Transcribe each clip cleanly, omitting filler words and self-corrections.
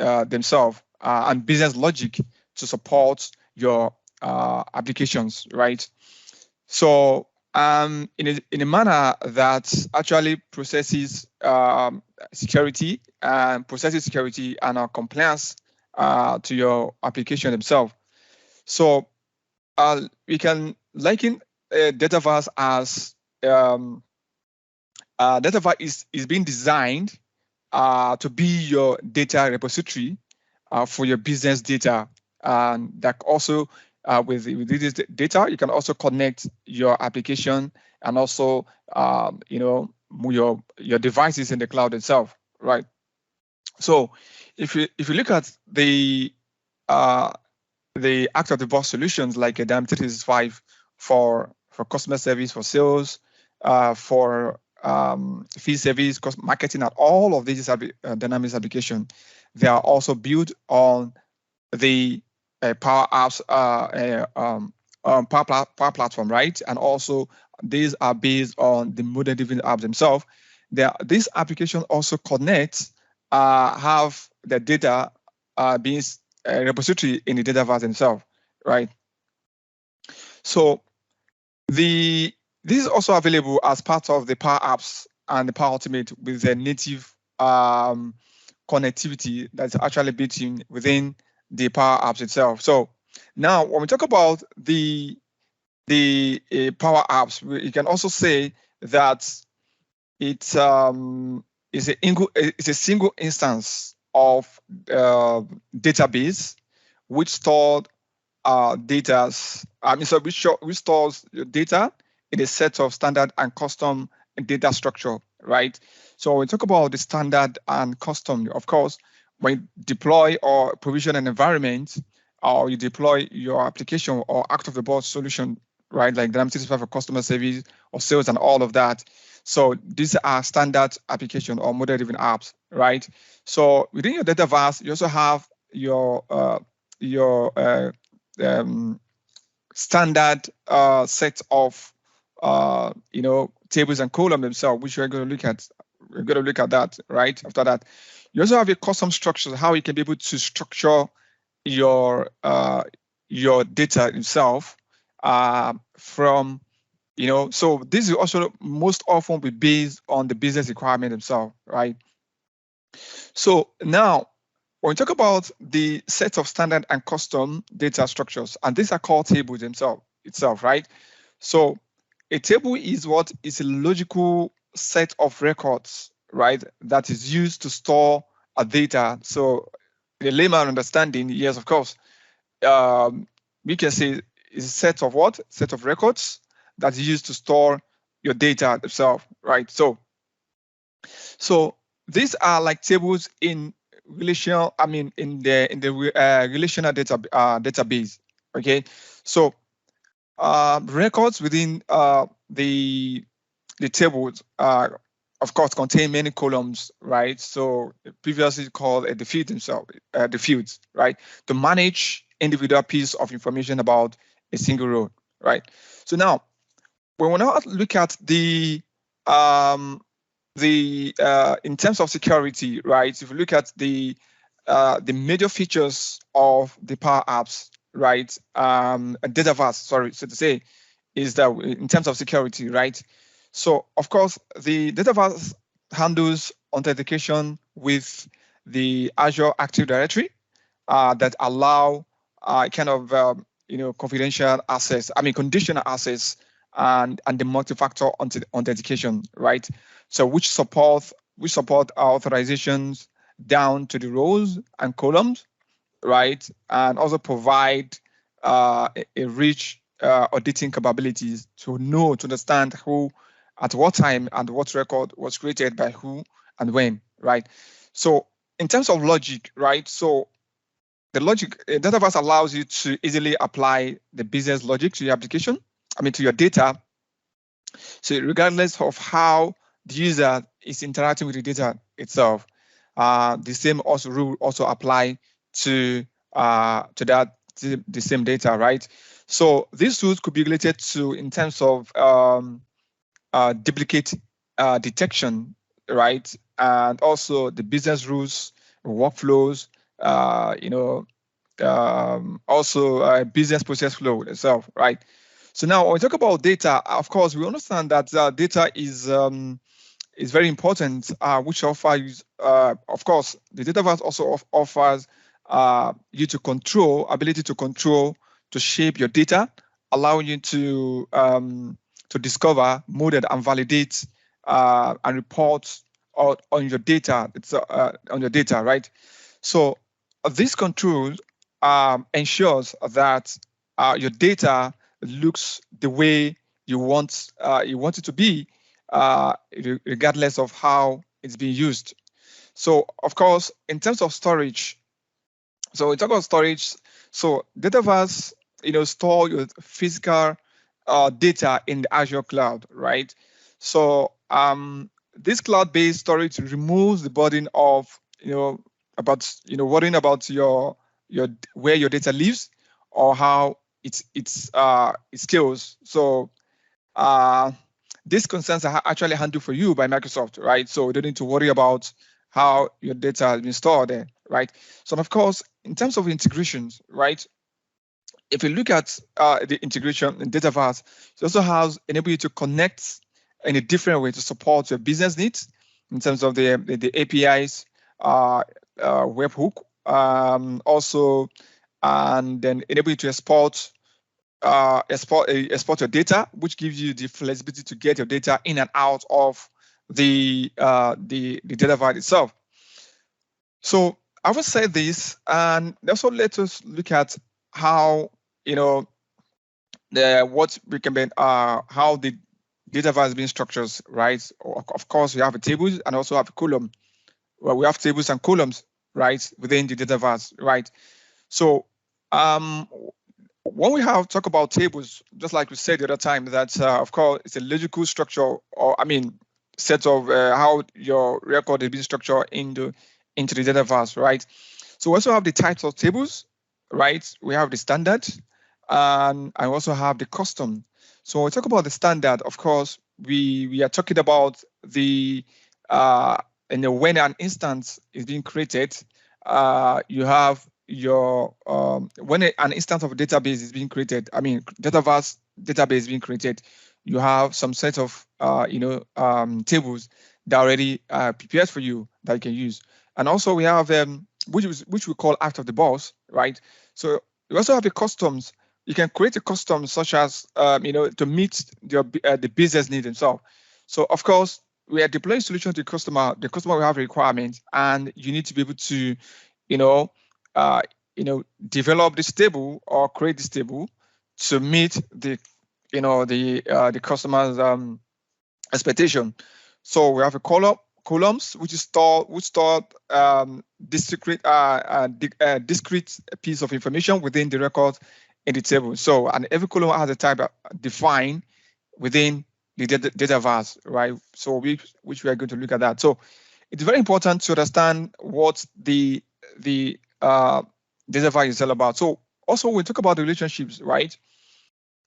themselves and business logic to support your applications, right? So in a manner that actually processes security and compliance to your application themselves. So we can liken Dataverse as Dataverse is being designed to be your data repository for your business data, and that also with this data you can also connect your application and also your devices in the cloud itself, right? So if you look at the out of the box solutions like a Dynamics 365 for customer service, for sales, for field service, marketing, and all of these Dynamics application, they are also built on the Power Apps Power Platform, right? And also these are based on the model-driven apps themselves. This application also connects, have the data being a repository in the Dataverse themselves, right? So this is also available as part of the Power Apps and the Power Automate with the native connectivity that's actually built in within the Power Apps itself. So now when we talk about the Power Apps, you can also say that it's a single instance of database which stored data. Which stores your data in a set of standard and custom data structure, right? So when we talk about the standard and custom, of course, when you deploy or provision an environment, or you deploy your application or out-of-the-box solution, right, like Dynamics 365 for customer service or sales and all of that. So these are standard application or model-driven apps, right? So within your Dataverse, you also have your standard set of tables and columns themselves, which we're going to look at. We're going to look at that right after that. You also have a custom structure, how you can be able to structure your data itself from. So this will also most often be based on the business requirement themselves, right? So now, when we talk about the set of standard and custom data structures, and these are called tables itself, right? So a table is what is a logical set of records, right, that is used to store a data. So in a layman understanding, yes, of course, we can say it's a set of what? Set of records that's used to store your data itself, right? So these are like tables in relational, in the relational database. Okay, so records within the tables of course contain many columns, right? So previously called the fields, right, to manage individual piece of information about a single row, right? So now when we now look at the in terms of security, right? If you look at the major features of the Power Apps, right? Dataverse, sorry, so to say, is that in terms of security, right? So of course, the Dataverse handles authentication with the Azure Active Directory that allow confidential access, conditional access, and the multi-factor authentication, right? So which support our authorizations down to the rows and columns, right? And also provide a rich auditing capabilities to understand who, at what time, and what record was created by who and when, right? So in terms of logic, right? So the logic, Dataverse allows you to easily apply the business logic to your application, to your data. So regardless of how the user is interacting with the data itself, the same rule also apply to the same data, right? So these tools could be related to in terms of duplicate detection, right? And also the business rules, workflows, also business process flow itself, right? So now when we talk about data, of course, we understand that data is very important, which offers, of course, the Dataverse also offers you ability to control, to shape your data, allowing you to discover, model, and validate and report on your data. It's on your data, right? So this control ensures that your data looks the way you want it to be, regardless of how it's being used. So, of course, in terms of storage, so we talk about storage. So, Dataverse, store your physical data in the Azure cloud, right? So, this cloud-based storage removes the burden of, worrying about your where your data lives or how it scales. So, these concerns are actually handled for you by Microsoft, right? So you don't need to worry about how your data has been stored there, right? So of course, in terms of integrations, right? If you look at the integration in Dataverse, it also has enabled you to connect in a different way to support your business needs in terms of the APIs, webhook, also, and then enable you to export your data, which gives you the flexibility to get your data in and out of the Dataverse itself. So I will say this, and also let us look at how what we can how the Dataverse is being structured, right? Of course, we have a tables and also have a column. Well, we have tables and columns, right, within the Dataverse, right? So when we talk about tables, just like we said the other time, that of course it's a logical structure, or set of how your record is being structured into the Dataverse, right? So we also have the types of tables, right? We have the standard, and I also have the custom. So when we talk about the standard, of course, we are talking about the when an instance is being created, you have your when an instance of a database is being created, Dataverse database is being created, you have some set of tables that are already prepared for you that you can use. And also we have which we call out of the box, right? So you also have the customs. You can create a custom such as to meet the business need themselves. So of course we are deploying solution to the customer. The customer will have requirements, and you need to be able to develop this table or create this table to meet the customer's expectation. So we have a columns which store discrete piece of information within the record in the table. So, and every column has a type defined within the Dataverse, right? So which we are going to look at that. So it's very important to understand what the Dataverse is all about. So also we talk about the relationships, right?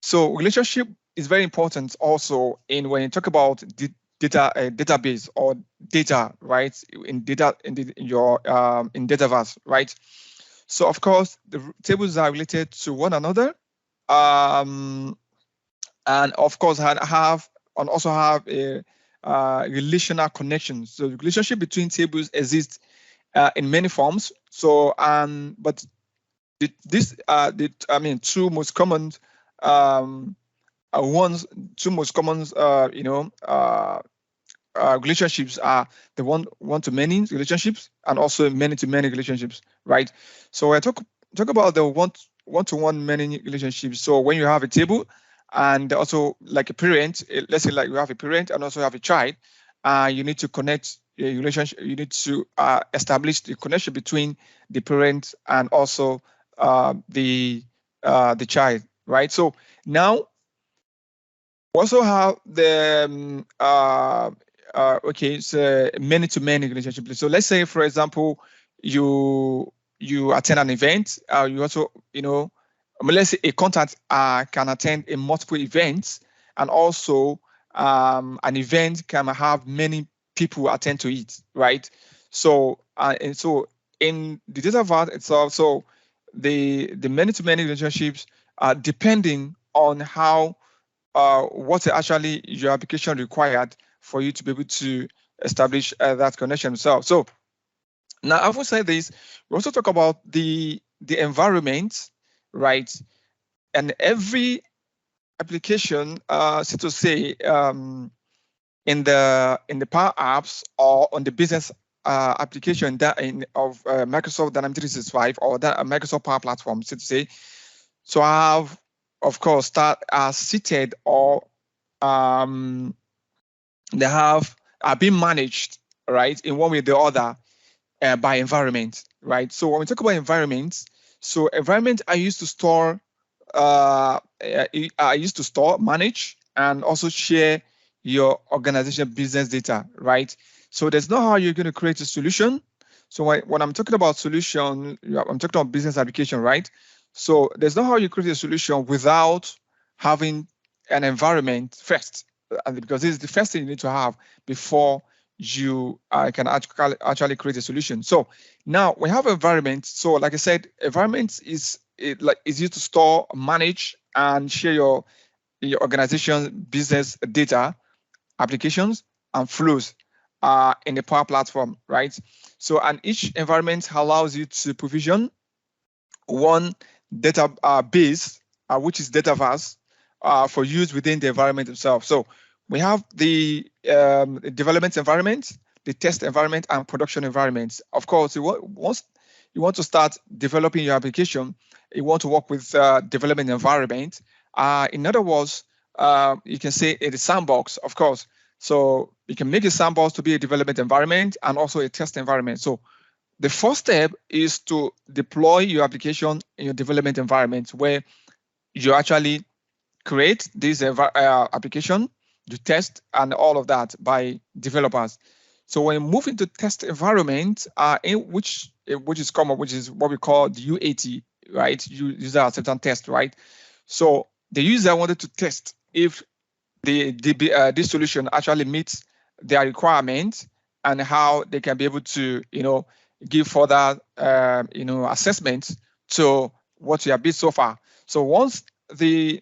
So relationship is very important also when you talk about database or data, right? In Dataverse, right? So of course the tables are related to one another, and of course also have a relational connection. So the relationship between tables exists in many forms. So but two most common relationships are the one-to-many relationships and also many-to-many relationships, right? So I talk about the one-to-one many relationships. So when you have a table and also like a parent, let's say like you have a parent and also have a child, you need to connect a relationship. You need to establish the connection between the parent and also the child, right? So now we also have the so many-to-many relationship. So let's say, for example, you attend an event. You also, let's say a contact can attend a multiple events, and also an event can have many people attend to it, right? So and so in the Dataverse itself, so the many-to-many relationships are depending on how what's actually your application required for you to be able to establish that connection itself. So now, having said this, we also talk about the environment, right? And every application, so to say, in the Power Apps or on the business application that of Microsoft Dynamics 365 or that Microsoft Power Platform, so to say. So I have, of course, that are seated or they are being managed, right, in one way or the other by environment, right? So when we talk about environments, so environment I used to store, manage, and also share your organization business data, right? So there's no how you're going to create a solution. So when I'm talking about solution, I'm talking about business application, right? So there's no how you create a solution without having an environment first, because this is the first thing you need to have before you can actually create a solution. So now we have environment. So like I said, environment is used to store, manage, and share your organization business data, applications, and flows in the Power Platform, right? So, and each environment allows you to provision one data base, which is Dataverse, for use within the environment itself. So we have the development environment, the test environment, and production environments. Of course, once you want to start developing your application, you want to work with development environment. In other words, you can say it is sandbox, of course. So you can make a sandbox to be a development environment and also a test environment. So the first step is to deploy your application in your development environment, where you actually create this application, you test, and all of that by developers. So when you move into test environment, which is common, which is what we call the UAT, right? User acceptance test, right? So the user wanted to test if this solution actually meets their requirements and how they can be able to, give further, assessments to what you have built so far. So once they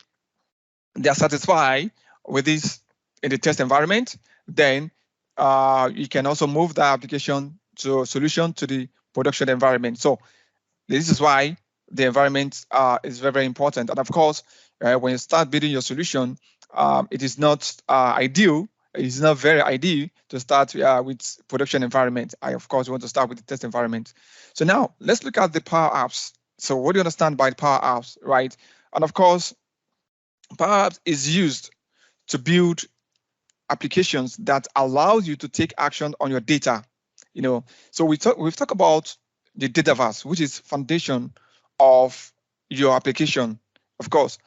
are satisfied with this in the test environment, then you can also move the application to solution to the production environment. So this is why the environment is very, very important. And of course, when you start building your solution, it is not ideal. It is not very ideal to start with production environment. I, of course, want to start with the test environment. So now let's look at the Power Apps. So what do you understand by Power Apps, right? And of course, Power Apps is used to build applications that allows you to take action on your data. So we've talked about the Dataverse, which is foundation of your application. Of course,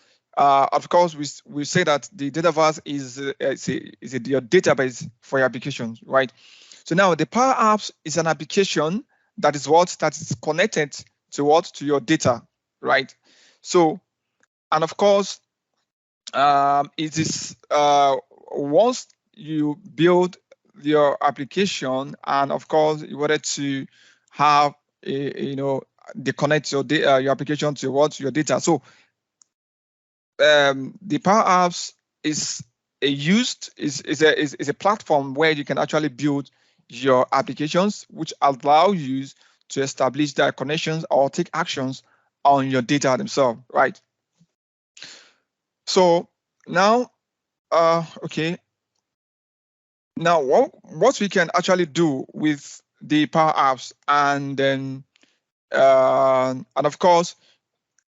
we say that the Dataverse is your database for your applications, right? So now the Power Apps is an application that is connected to your data, right? So, and of course, it is once you build your application, and of course you wanted to have they connect your application to your data. So the Power Apps is a platform where you can actually build your applications, which allow you to establish their connections or take actions on your data themselves, right? So now, okay. Now, what we can actually do with the Power Apps, and then, and of course,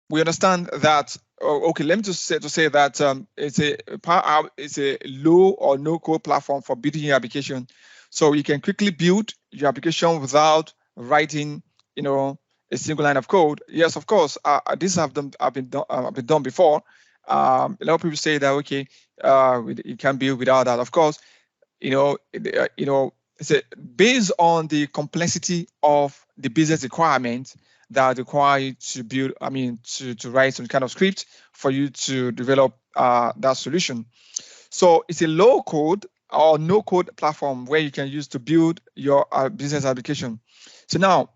we understand that. Okay, let me just say that it's a Power App is a low or no code platform for building your application, so you can quickly build your application without writing, a single line of code. Yes, of course, this have been done before. A lot of people say that okay, it can build without that. Of course, it's based on the complexity of the business requirements that require you to build, to write some kind of script for you to develop that solution. So it's a low code or no code platform where you can use to build your business application. So now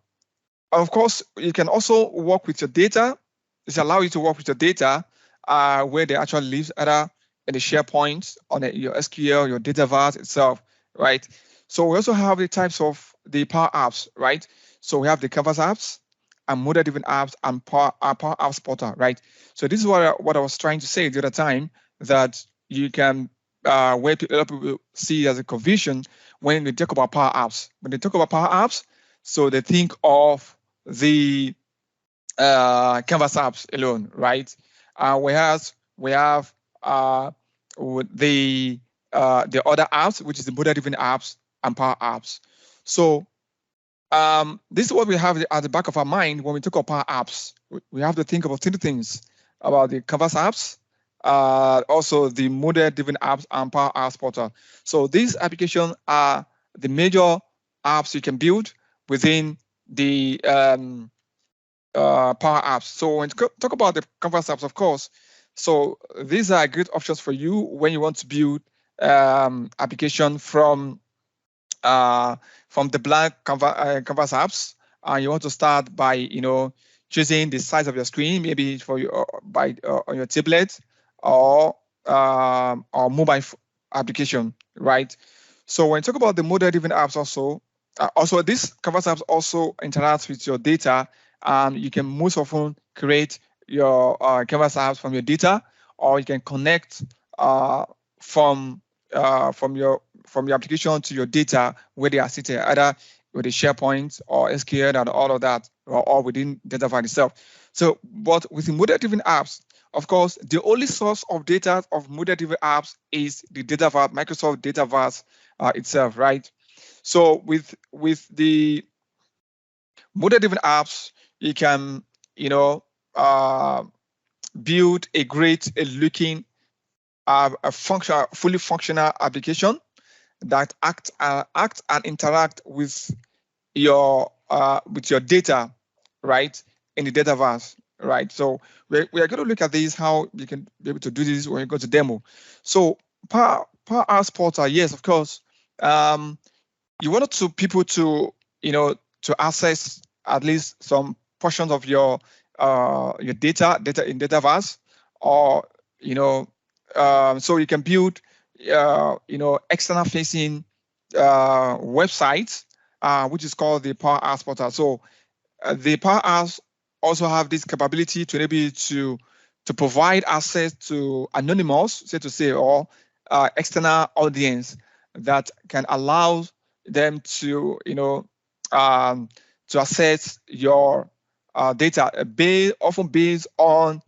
Of course, you can also work with your data. This allows you to work with your data where they actually live, either in the SharePoint, on your SQL, your Dataverse itself, right? So we also have the types of the Power Apps, right? So we have the Canvas apps and model-driven apps and Power Apps Portal, right? So this is what I was trying to say the other time, that you can where a lot of people see as a confusion when they talk about Power Apps. When they talk about Power Apps, so they think of the Canvas apps alone, right? Whereas we have the other apps, which is the model-driven apps and Power Apps. So this is what we have at the back of our mind when we talk about Power Apps. We have to think about two things: about the Canvas apps, also the model-driven apps and Power Apps Portal. So these applications are the major apps you can build within the Power Apps. So when you talk about the Canvas apps, of course, so these are great options for you when you want to build application from the blank Canvas apps. You want to start by choosing the size of your screen, maybe for your on your tablet or mobile application, right? So when you talk about the model-driven apps, also this Canvas apps also interacts with your data. You can most often create your Canvas apps from your data, or you can connect from your application to your data where they are sitting, either with the SharePoint or SQL and all of that, or within Dataverse itself. So, but with the model-driven apps, of course, the only source of data of model-driven apps is the Dataverse, Microsoft Dataverse itself, right? So with the model-driven apps, you can build a great looking fully functional application that act and interact with your data, right, in the Dataverse, right? So we are going to look at this, how you can be able to do this when you go to demo. So Power Apps Portal, yes, of course. You wanted people to to access at least some portions of your data in Dataverse, or so you can build external facing websites, which is called the Power Apps Portal. So the Power Apps also have this capability to enable you to provide access to anonymous, to say, or external audience that can allow them to to access your data often based on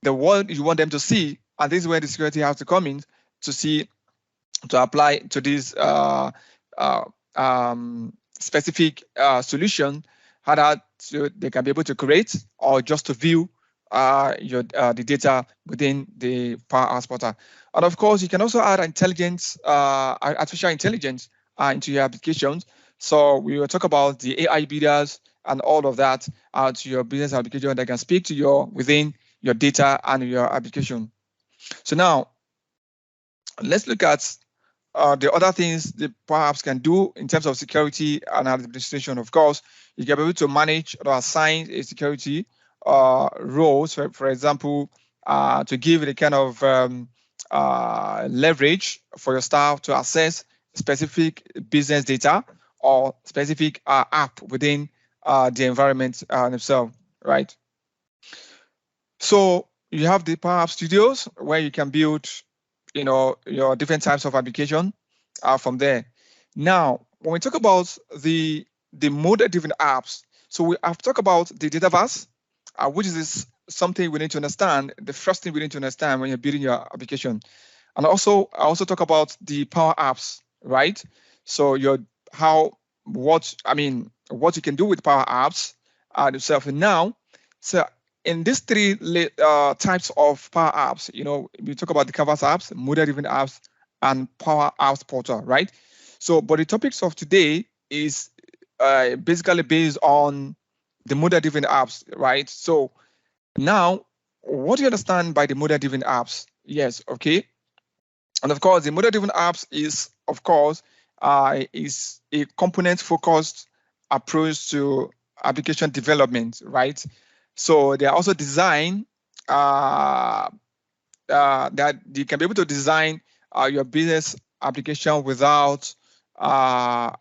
the what you want them to see. And this is where the security has to come in to apply to this specific solution, how that they can be able to create or just to view the data within the Power Apps Portal. And of course, you can also add artificial intelligence into your applications. So we will talk about the AI builders and all of that to your business application that can speak to within your data and your application. So now, let's look at the other things the Power Apps can do in terms of security and administration. Of course, you can be able to manage or assign a security roles, for example, to give the kind of leverage for your staff to access specific business data or specific app within the environment themselves, right? So you have the Power App Studios where you can build, your different types of application from there. Now, when we talk about the model-driven apps, so we have talked about the Dataverse, which is something we need to understand. The first thing we need to understand when you're building your application, and I also talk about the Power Apps, right? So what you can do with Power Apps itself. And now, so in these three types of Power Apps, we talk about the Canvas apps, model-driven apps, and Power Apps Portal, right? So, but the topics of today is basically based on the model-driven apps, right? So now, what do you understand by the model-driven apps? Yes, okay. And of course, the model-driven apps is a component-focused approach to application development, right? So they are also designed that you can be able to design your business application without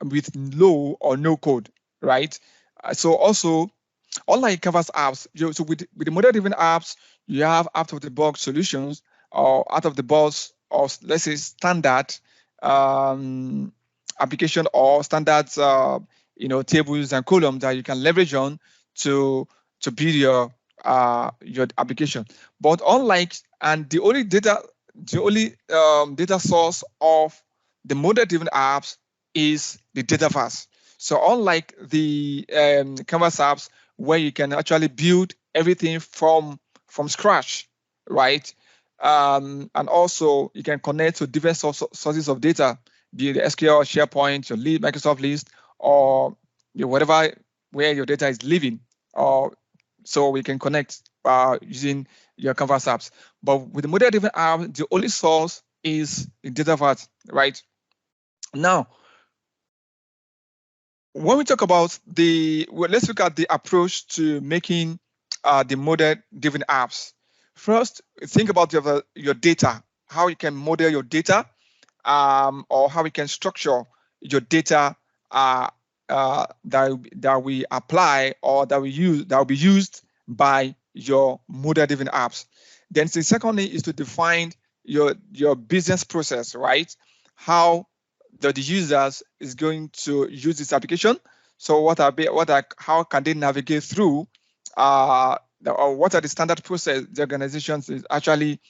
with low or no code, right? So also, unlike Canvas apps, so with the model-driven apps, you have out-of-the-box solutions or out-of-the-box, or let's say standard application or standards, tables and columns that you can leverage on to build your application. But unlike, and the only data source of the model-driven apps is the Dataverse. So unlike the Canvas apps, where you can actually build everything from scratch, right? And also you can connect to different sources of data, be it the SQL, SharePoint, your Microsoft list, or whatever where your data is living, or so we can connect using your Canvas apps. But with the model-driven app, the only source is the Dataverse, right? Now, when we talk about let's look at the approach to making the model-driven apps. First, think about your data, how you can model your data, or how we can structure your data that we apply or that will be used by your model-driven apps. Then the secondly is to define your business process, right? How the users is going to use this application. So how can they navigate through or what are the standard process the organizations is actually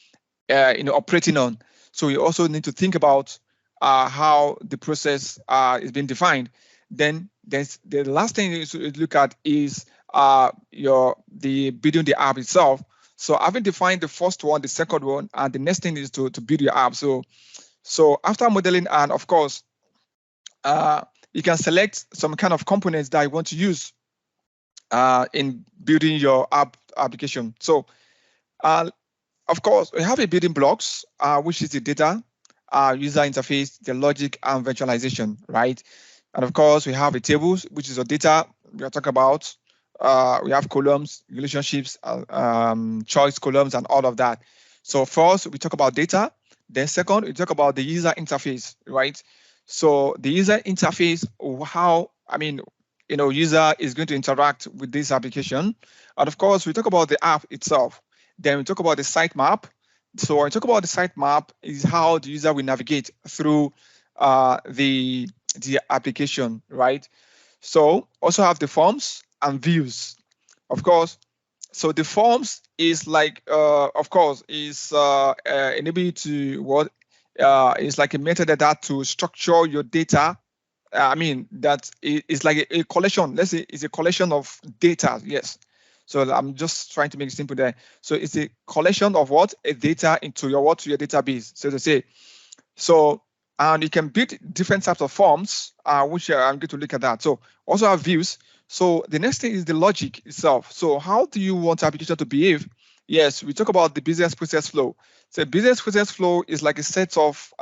operating on. So you also need to think about how the process is being defined. Then the last thing you should look at is the building the app itself. So having defined the first one, the second one, and the next thing is to build your app. So after modeling, and of course, you can select some kind of components that you want to use in building your application. So of course, we have a building blocks, which is the data, user interface, the logic, and virtualization, right? And of course, we have the tables, which is the data we are talking about. We have columns, relationships, choice columns, and all of that. So first, we talk about data. Then second, we talk about the user interface, right? So the user interface, how, user is going to interact with this application. And of course, we talk about the app itself. Then we talk about the sitemap. So when we talk about the sitemap, is how the user will navigate through the application, right? So also have the forms and views, of course. So the forms is like, of course, is enable to what is like a metadata to structure your data. That is like a collection. Let's say it's a collection of data. Yes. So I'm just trying to make it simple there. So it's a collection of a data into your database, so to say. So, and you can build different types of forms, which I'm going to look at that. So also have views. So the next thing is the logic itself. So how do you want the application to behave? Yes, we talk about the business process flow. So business process flow is like a set of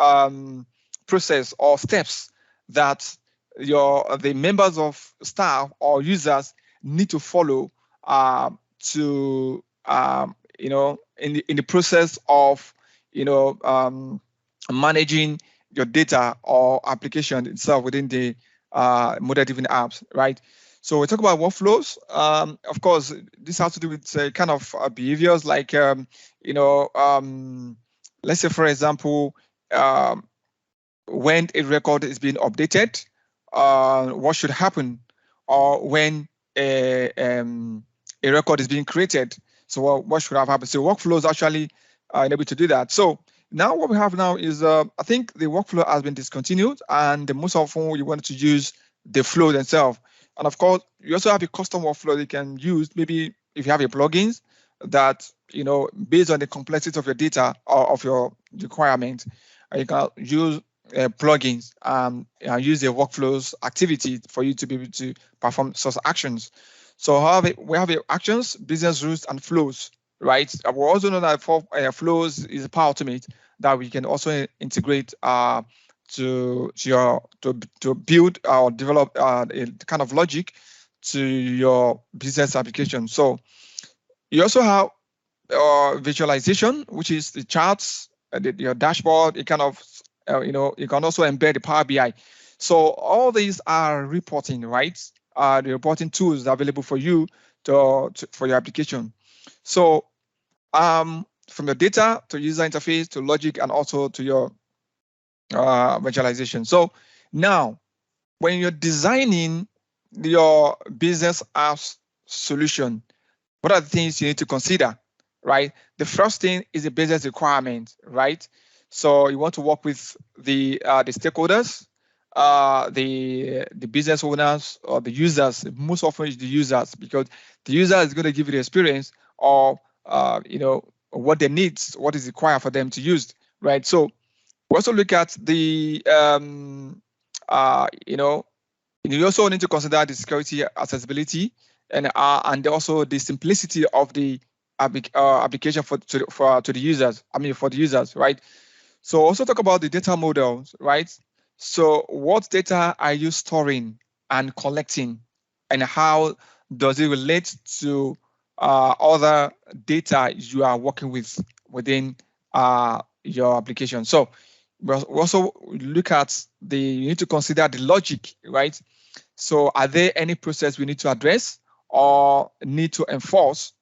process or steps that the members of staff or users need to follow to in the process of managing your data or application itself within the model-driven apps, right? So we talk about workflows. Of course, this has to do with kind of behaviors like let's say, for example, when a record is being updated, what should happen, or when a record is being created. So what should have happened? So workflows actually are able to do that. So now what we have now is, I think the workflow has been discontinued, and the most often you want to use the flow themselves. And of course, you also have a custom workflow you can use. Maybe if you have a plugins that, based on the complexity of your data or of your requirement, you can use plugins and use the workflows activity for you to be able to perform such actions. So we have actions, business rules, and flows, right? We also know that for flows is a Power Automate that we can also integrate to build or develop a kind of logic to your business application. So you also have visualization, which is the charts, your dashboard. It kind of, you can also embed the Power BI. So all these are reporting, right? The reporting tools available for you for your application. So from your data to user interface to logic and also to your visualization. So now, when you're designing your business apps solution, what are the things you need to consider, right? The first thing is a business requirement, right? So you want to work with the stakeholders, the business owners or the users. Most often it's the users, because the user is going to give you the experience or what they need, what is required for them to use, right? So we also look at the you also need to consider the security, accessibility, and also the simplicity of the application to the users. For the users, right? So also talk about the data models, right? So what data are you storing and collecting, and how does it relate to other data you are working with within your application? So we also look at you need to consider the logic, right? So are there any process we need to address or need to enforce?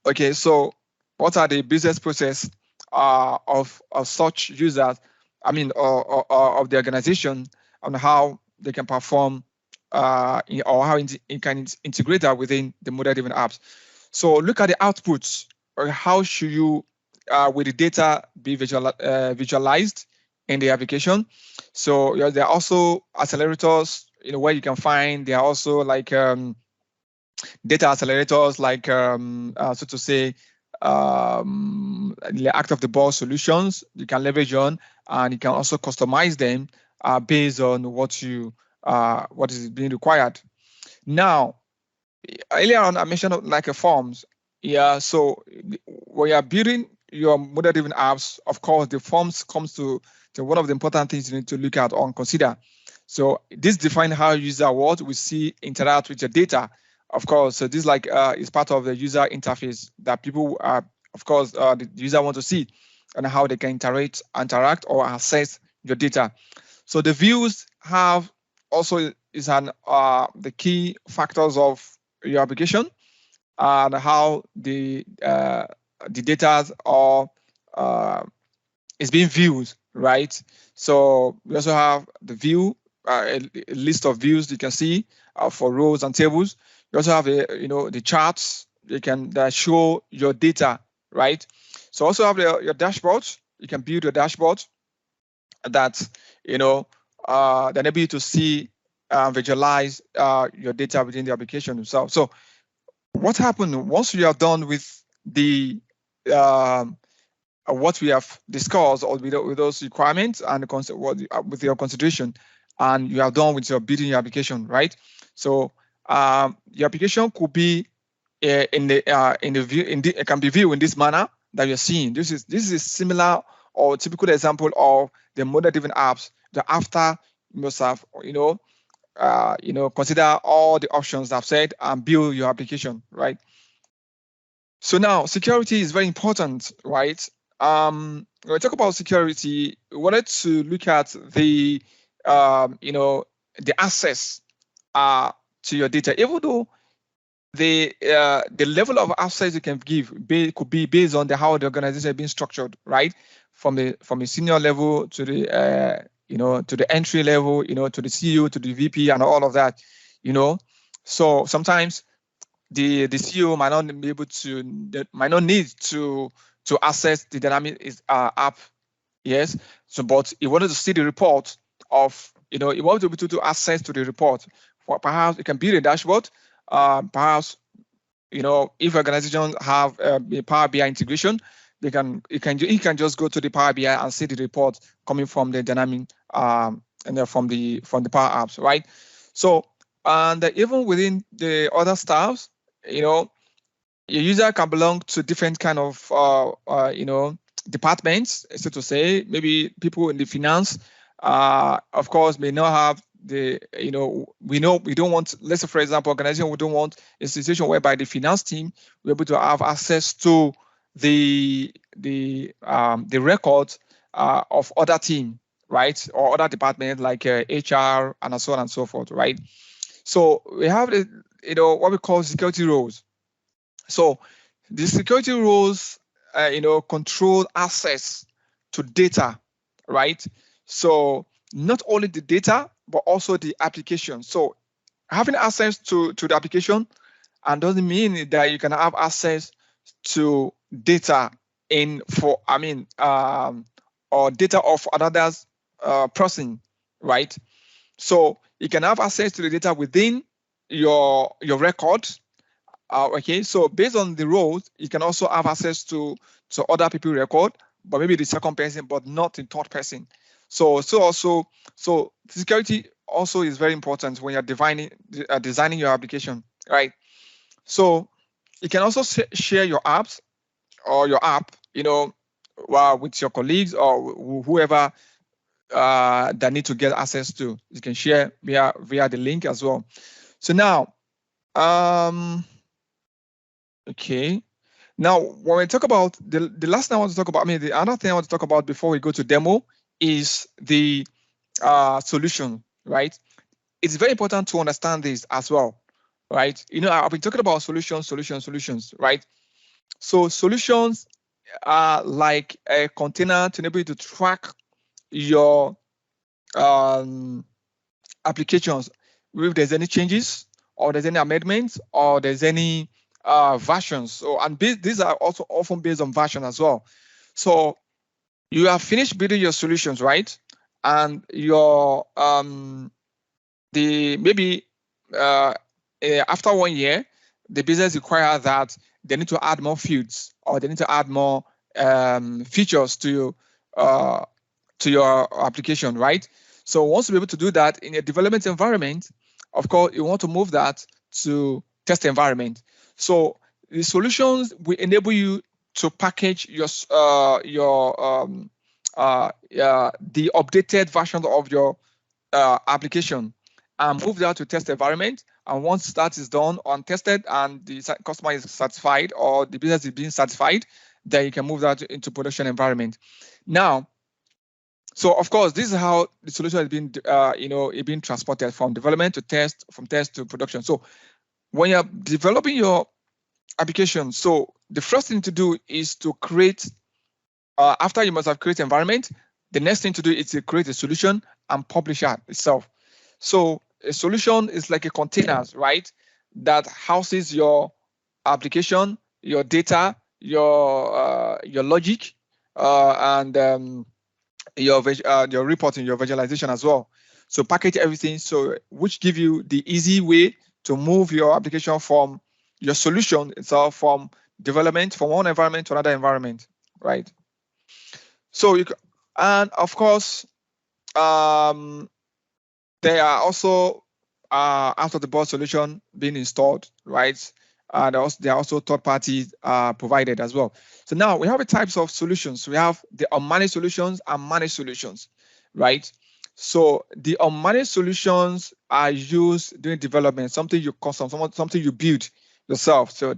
Okay, so what are the business process of such users, or of the organization, on how they can perform or how it can integrate that within the model-driven apps. So look at the outputs, or how should you, with the data, be visualized in the application. So there are also accelerators, where you can find, there are also like data accelerators, like so to say, out of the box solutions you can leverage on, and you can also customize them based on what is being required. Now, earlier on I mentioned like forms. Yeah, so when you are building your model-driven apps, of course the forms comes to one of the important things you need to look at or consider. So this defines how user we see interact with your data, of course. So this is part of the user interface that people are, of course, the user want to see, and how they can interact or access your data. So the views have also is the key factors of your application, and how the data is being viewed, right? So we also have the view, a list of views you can see for rows and tables. You also have the charts that show your data, right? So also have your dashboard. You can build your dashboard that that enable you to see visualize your data within the application itself. So what happened once you are done with the what we have discussed, or with those requirements and with your consideration, and you are done with your building your application, right? So your application could be in the view, it can be viewed in this manner that you're seeing. This is similar or typical example of the model-driven apps that after you must have consider all the options I've said and build your application, right? So now security is very important, right? When we talk about security, we wanted to look at the the access to your data, even though the level of access you can give could be based on how the organization is being structured, right? From a senior level to the to the entry level, to the CEO, to the VP, and all of that, So sometimes the CEO might not be able to, might not need to access the dynamic app, yes. So, but he wanted to see the report of, he wanted to be able to access to the report. For perhaps it can build a dashboard. Perhaps, if organizations have a Power BI integration, he can just go to the Power BI and see the report coming from the dynamic and from the Power Apps, right? So, and even within the other staffs, your user can belong to different kind of departments, so to say. Maybe people in the finance, of course, may not have the we don't want, let's say for example, organization, we don't want a situation whereby the finance team will be able to have access to the records of other team, right, or other departments like HR and so on and so forth, right? So we have the what we call security roles. So the security roles control access to data, right? So not only the data but also the application. So having access to the application and doesn't mean that you can have access to data or data of another person, right? So you can have access to the data within your record. Okay, so based on the roles, you can also have access to other people's record, but maybe the second person, but not the third person. So security also is very important when you're designing your application, right? So you can also share your apps or your app, with your colleagues or whoever that need to get access to. You can share via the link as well. So now, okay. Now, when we talk about the last thing I want to talk about, the other thing I want to talk about before we go to demo is the solution, right? It's very important to understand this as well, right? I've been talking about solutions, right? So solutions are like a container to enable you to track your applications, if there's any changes or there's any amendments or there's any versions. So, and these are also often based on version as well. So you have finished building your solutions, right? And your after 1 year, the business requires that they need to add more fields or they need to add more features to your application, right? So once you're able to do that in a development environment, of course, you want to move that to test environment. So the solutions will enable you to package the updated version of your application and move that to test environment. And once that is done and tested and the customer is satisfied or the business is being satisfied, then you can move that into production environment. Now, so of course, this is how the solution has been, being transported from development to test, from test to production. So when you're developing your application, so the first thing to do is to create, after you must have created environment, the next thing to do is to create a solution and publish it itself. So a solution is like a container, right, that houses your application, your data, your logic, and your reporting, your visualization as well. So package everything, so which give you the easy way to move your application from your solution itself from development from one environment to another environment, right? So and of course, there are also out-of-the-box solution being installed, right? And there are also third-party provided as well. So now we have the types of solutions. We have the unmanaged solutions and managed solutions, right? So the unmanaged solutions are used during development, something you custom, something you build yourself. So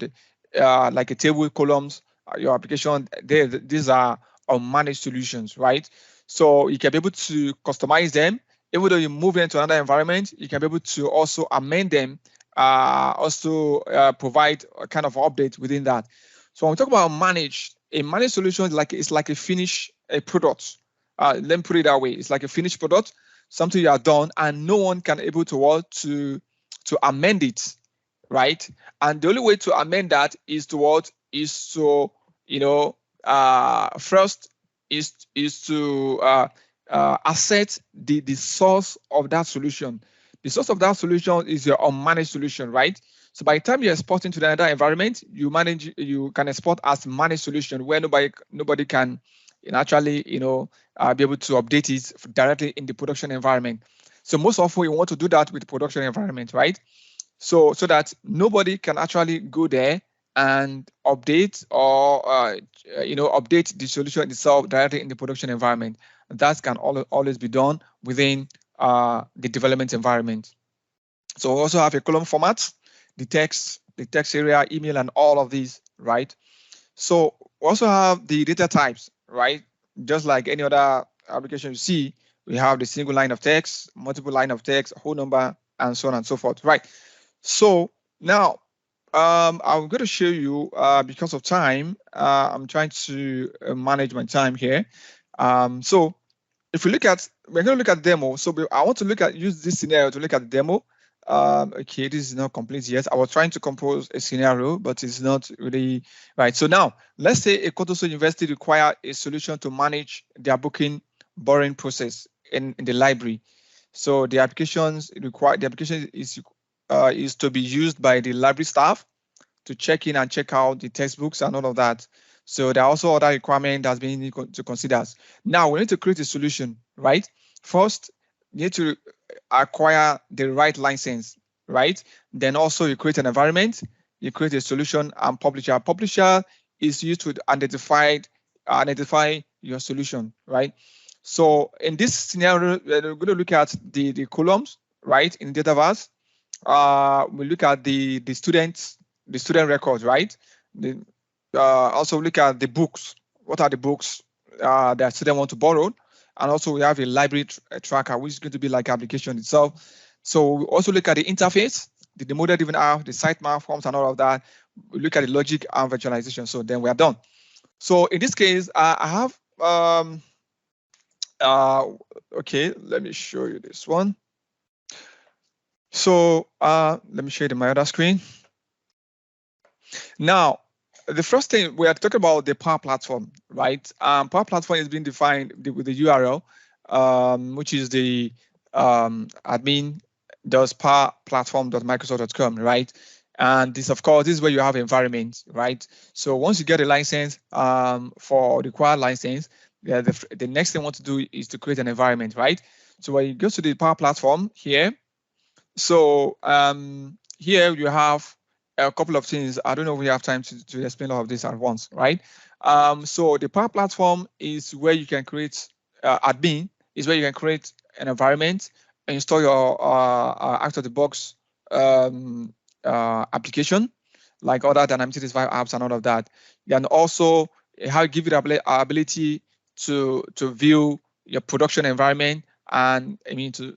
like a table, columns, your application, these are unmanaged solutions, right? So you can be able to customize them. Even though you move them to another environment, you can be able to also amend them, also provide a kind of update within that. So when we talk about a managed solution is like a finished product. Let me put it that way. It's like a finished product, something you are done, and no one can able to amend it, right? And the only way to amend that is to first is to assert the source of that solution. The source of that solution is your unmanaged solution, right? So by the time you export into the other environment, you can export as managed solution where nobody can actually be able to update it directly in the production environment. So most often you want to do that with production environment, right? So that nobody can actually go there and update or update the solution itself directly in the production environment. That can always be done within the development environment. So we also have a column format, the text area, email, and all of these, right? So we also have the data types, right? Just like any other application you see, we have the single line of text, multiple line of text, whole number, and so on and so forth, right? So now I'm going to show you, because of time, I'm trying to manage my time here. So if we look at, we're going to look at the demo. So I want to use this scenario to look at the demo. Okay, this is not complete yet. I was trying to compose a scenario, but it's not really right. So now, let's say a Kotoso University require a solution to manage their borrowing process in the library. So the application is to be used by the library staff to check in and check out the textbooks and all of that. So there are also other requirements that's being need to consider. Now we need to create a solution, right? First, you need to acquire the right license, right? Then also you create an environment, you create a solution, and publisher. Publisher is used to identify your solution, right? So in this scenario, we're going to look at the columns, right, in Dataverse. We look at the student records, right? Also look at the books. What are the books that student want to borrow? And also we have a library tracker, which is going to be like application itself. So we also look at the interface, the model-driven app, the sitemap forms, and all of that. We look at the logic and virtualization. So then we are done. So in this case, I have okay, let me show you this one. So let me show you my other screen. Now, the first thing we are talking about the Power Platform, right? Power Platform is being defined with the URL, which is the admin.powerplatform.microsoft.com, right? And this, of course, this is where you have environment, right? So once you get a license for required license, the next thing you want to do is to create an environment, right? So when you go to the Power Platform here, so here you have a couple of things. I don't know if we have time to explain all of this at once, right? So the Power Platform is where you can create admin, is where you can create an environment and install your out-of-the-box application, like other Dynamics 365 apps and all of that. And also how give you the ability to view your production environment, and I mean to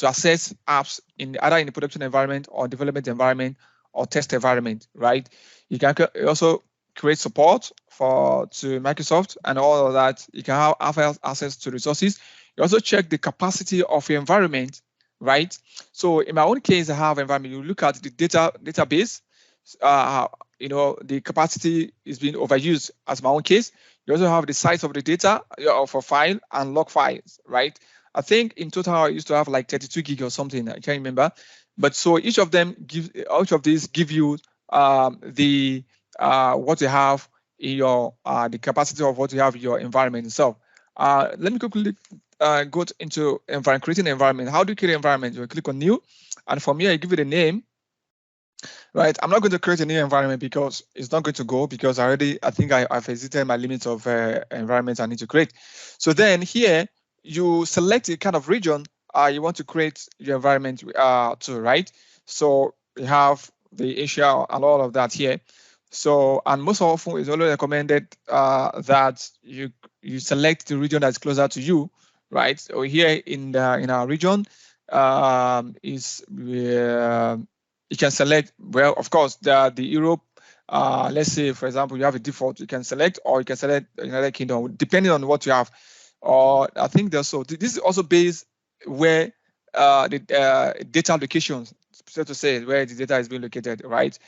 access apps either in the production environment or development environment or test environment, right? You can also create support to Microsoft and all of that. You can have access to resources. You also check the capacity of your environment, right? So in my own case, I have environment. You look at the database. You know, the capacity is being overused as my own case. You also have the size of the data of a file and log files, right? I think in total I used to have like 32 gig or something. I can't remember. But so each of these give you the what you have in your the capacity of what you have in your environment itself. Let me quickly go into creating an environment. How do you create an environment? You click on new, and from here I give it a name. Right, I'm not going to create a new environment because it's not going to go, because I think I've exited my limits of environments I need to create. So then here you select the kind of region you want to create your environment to, right? So we have the Asia and all of that here. So, and most often it's always recommended that you select the region that's closer to you, right? So here in our region you can select, well, of course, the Europe, let's say, for example, you have a default, you can select, or you can select United Kingdom, depending on what you have. Or I think there's this is also based where the data locations, so to say, where the data is being located, right?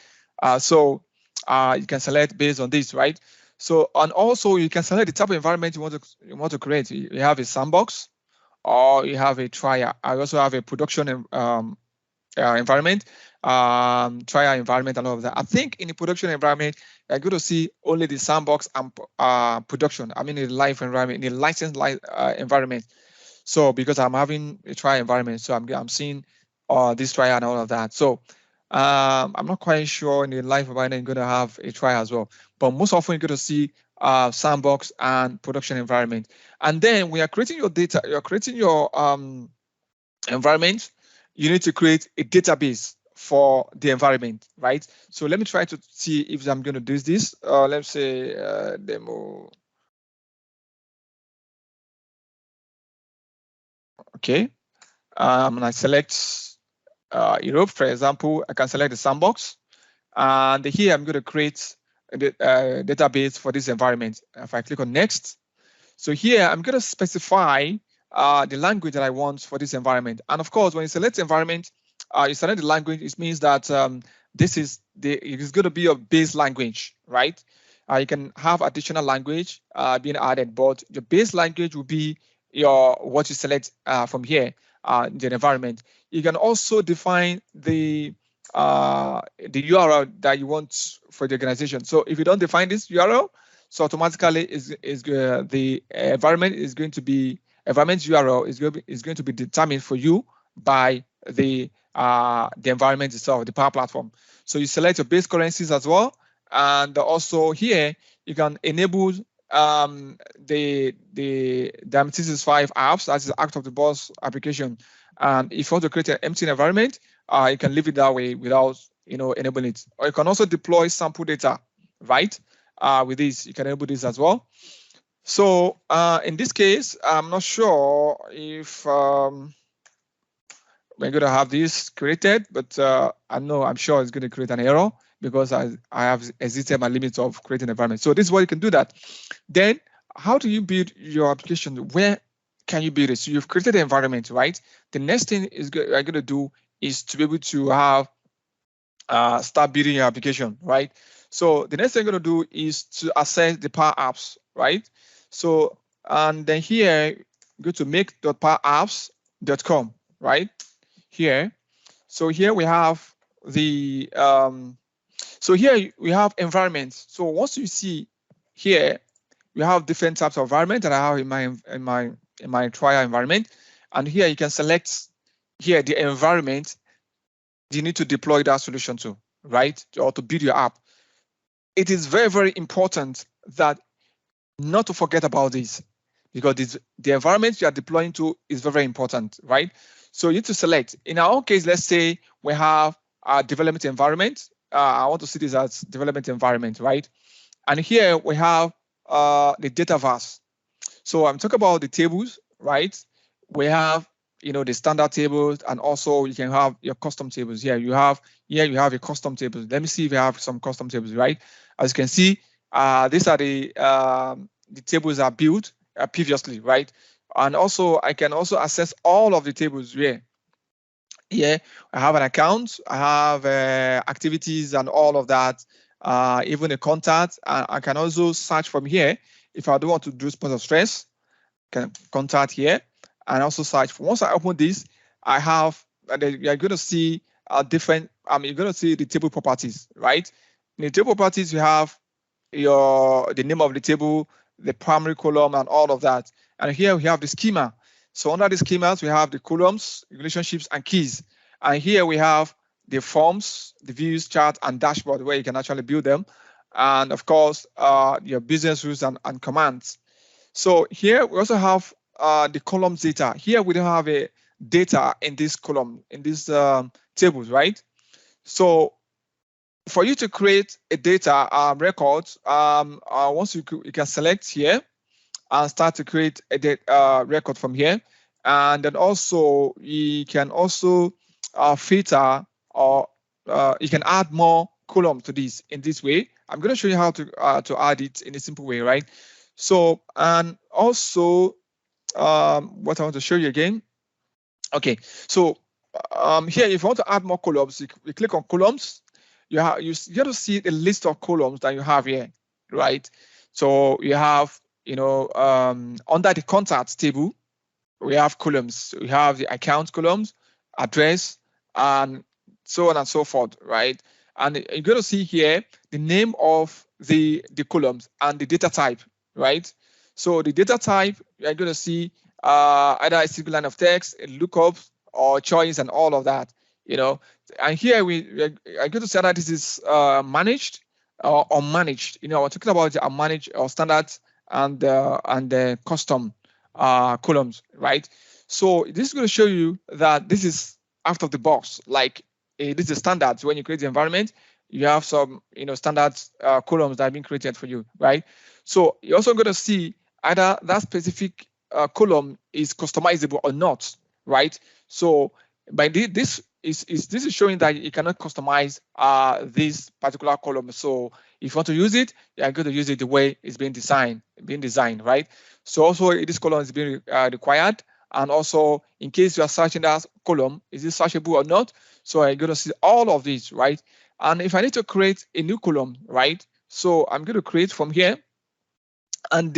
So you can select based on this, right? So, and also you can select the type of environment you want to create. You have a sandbox, or you have a trial. I also have a production environment, trial environment, and all of that. I think in the production environment, you're going to see only the sandbox and production. I mean, in the live environment, in the licensed environment. So because I'm having a trial environment, so I'm seeing this trial and all of that. So I'm not quite sure in the live environment you're going to have a trial as well. But most often you're going to see sandbox and production environment. And then when you're creating your data, you're creating your environment, you need to create a database for the environment, right? So let me try to see if I'm going to do this. Let's say demo. Okay. And I select Europe, for example. I can select the sandbox. And here I'm going to create a database for this environment. If I click on next, so here I'm going to specify the language that I want for this environment. And of course, when you select environment, you select the language. It means that it is going to be your base language, right? You can have additional language being added, but your base language will be what you select from here in the environment. You can also define the URL that you want for the organization. So if you don't define this URL, so automatically the environment URL is going to be determined for you by the environment itself, the Power Platform. So you select your base currencies as well, and also here you can enable the MCSA apps, that's the out of the box application. And if you want to create an empty environment, you can leave it that way without enabling it. Or you can also deploy sample data, right? With this, you can enable this as well. So in this case, I'm not sure if we're going to have this created, but I'm sure it's going to create an error because I have exceeded my limits of creating an environment. So this is why you can do that. Then how do you build your application? Where can you build it? So you've created the environment, right? The next thing you're going to do is to be able to have start building your application, right? So the next thing you're going to do is to access the Power Apps, right? So and then here go to make.powerapps.com, right? Here, so here we have the so here we have environments. So once you see here, we have different types of environment that I have in my trial environment, and here you can select here the environment you need to deploy that solution to, right? Or to build your app. It is very, very important that not to forget about this, because the environment you are deploying to is very, very important, right? So you need to select. In our own case, let's say we have a development environment. I want to see this as development environment, right? And here we have the Dataverse. So I'm talking about the tables, right? We have the standard tables, and also you can have your custom tables. Here you have your custom tables. Let me see if you have some custom tables, right? As you can see, these are the tables are built previously, right? And also I can also access all of the tables here. Here I have an account, I have activities and all of that, even a contact. I can also search from here if I don't want to do sponsor stress. Can contact here and also search for. Once I open this, I have you're going to see different. You're going to see the table properties, right? In the table properties, you have the name of the table, the primary column, and all of that. And here we have the schema. So under the schemas, we have the columns, relationships, and keys. And here we have the forms, the views, chart, and dashboard where you can actually build them. And of course, your business rules and commands. So here we also have the columns data. Here we don't have a data in this column, in these tables, right? So for you to create a data record, once you can select here and start to create a data record from here. And then also you can also filter, or you can add more columns to this in this way. I'm going to show you how to add it in a simple way, right? So, and also what I want to show you again. Okay, so here, if you want to add more columns, you click on columns. You get to see the list of columns that you have here, right? So you have, under the contacts table, we have columns. We have the account columns, address, and so on and so forth, right? And you're going to see here the name of the columns and the data type, right? So the data type, you're going to see either a single line of text, a lookup, or choice, and all of that, And here I'm going to say that this is managed or unmanaged. We're talking about the unmanaged or standard and the custom columns, right? So this is going to show you that this is out of the box. Like this is standards. When you create the environment, you have some, standard columns that have been created for you, right? So you're also going to see either that specific column is customizable or not, right? So by this is showing that you cannot customize this particular column. So if you want to use it, you're going to use it the way it's being designed, right? So also this column is being required. And also, in case you are searching that column, is it searchable or not? So I'm going to see all of these, right? And if I need to create a new column, right? So I'm going to create from here and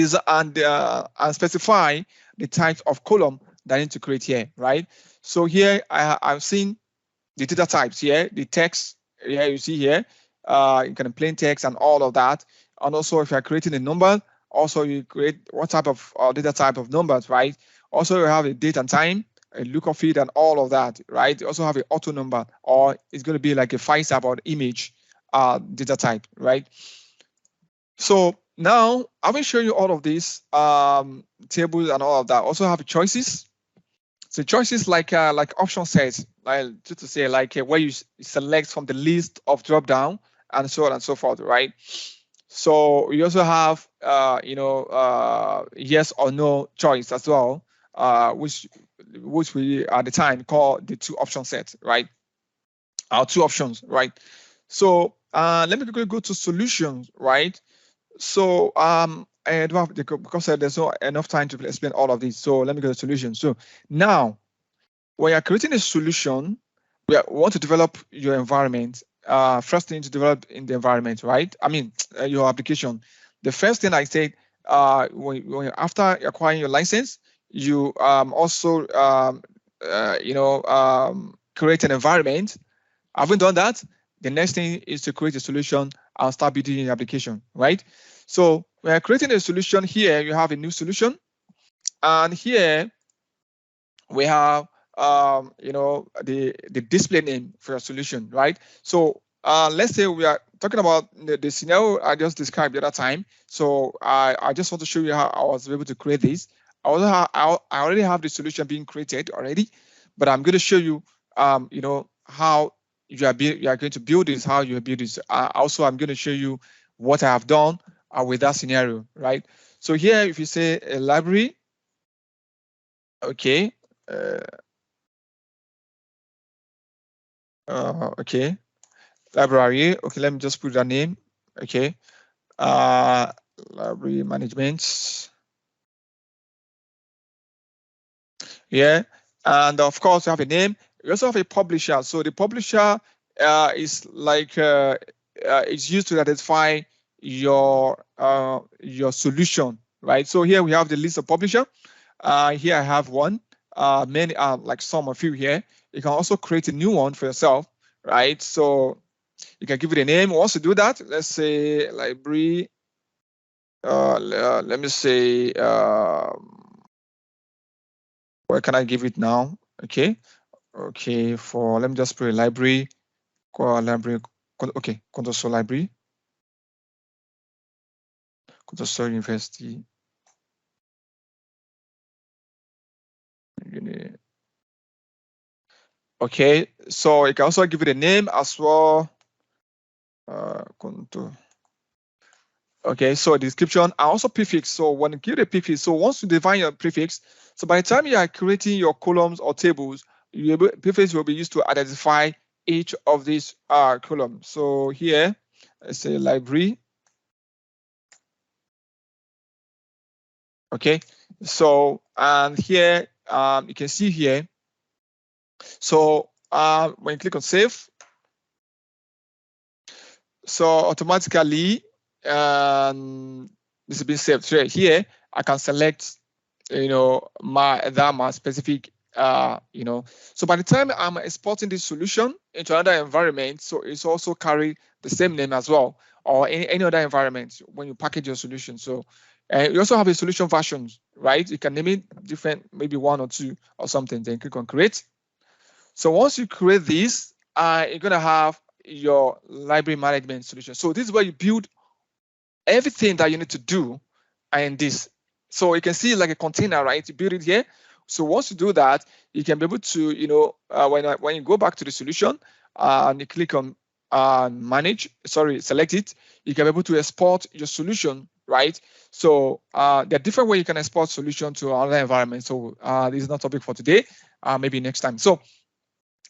specify the type of column that I need to create here, right? So here I've seen the data types here, the text here you see here, you can plain text and all of that. And also, if you're creating a number, also you create what type of data type of numbers, right? Also, you have a date and time, a lookup field, and all of that, right? You also have an auto number, or it's going to be like a file type or image data type, right? So now I will show you all of these tables and all of that. Also have choices. So choices like option sets, like just to say like where you select from the list of drop down and so on and so forth, right? So we also have yes or no choice as well, which we at the time call the two option set, right? Our two options, right? So let me quickly go to solutions, right? So I don't have because there's not enough time to explain all of these. So let me go to solutions. So now, when you're creating a solution, we want to develop your environment. First thing to develop in the environment, right? I mean, your application. The first thing I said, when after acquiring your license, you also create an environment. Having done that, the next thing is to create a solution and start building your application, right? So when you're creating a solution here, you have a new solution, and here we have the display name for your solution, right? So let's say we are talking about the scenario I just described the other time. So I just want to show you how I was able to create this. I already have the solution being created already, but I'm going to show you how you are going to build this, how you build this. Also, I'm going to show you what I have done with that scenario, right? So here, if you say a library, okay. Okay, library. Okay, let me just put that name. Okay, library management. Yeah, and of course you have a name. You also have a publisher. So the publisher is like it's used to identify your solution, right? So here we have the list of publisher. Here I have one. Many like some of you here. You can also create a new one for yourself, right? So you can give it a name. Once you do that, let's say library. Let me say where can I give it now? Okay, for let me just put a library. Library. Okay, Contoso library. Contoso University. Okay, so you can also give it a name as well. Okay, so description and also prefix. So when you give a prefix, so once you define your prefix, so by the time you are creating your columns or tables, prefix will be used to identify each of these columns. So here, let's say library. Okay, so and here you can see here. So when you click on save, so automatically this has been saved. So here I can select my specific so by the time I'm exporting this solution into another environment, so it's also carry the same name as well, or any other environment when you package your solution. So you also have a solution versions, right? You can name it different, maybe 1 or 2 or something, then click on create. So once you create this, you're gonna have your library management solution. So this is where you build everything that you need to do in this. So you can see like a container, right? You build it here. So once you do that, you can be able to, you know, when you go back to the solution and you click on select it, you can be able to export your solution, right? So there are different ways you can export solution to another environment. So this is not topic for today, maybe next time. So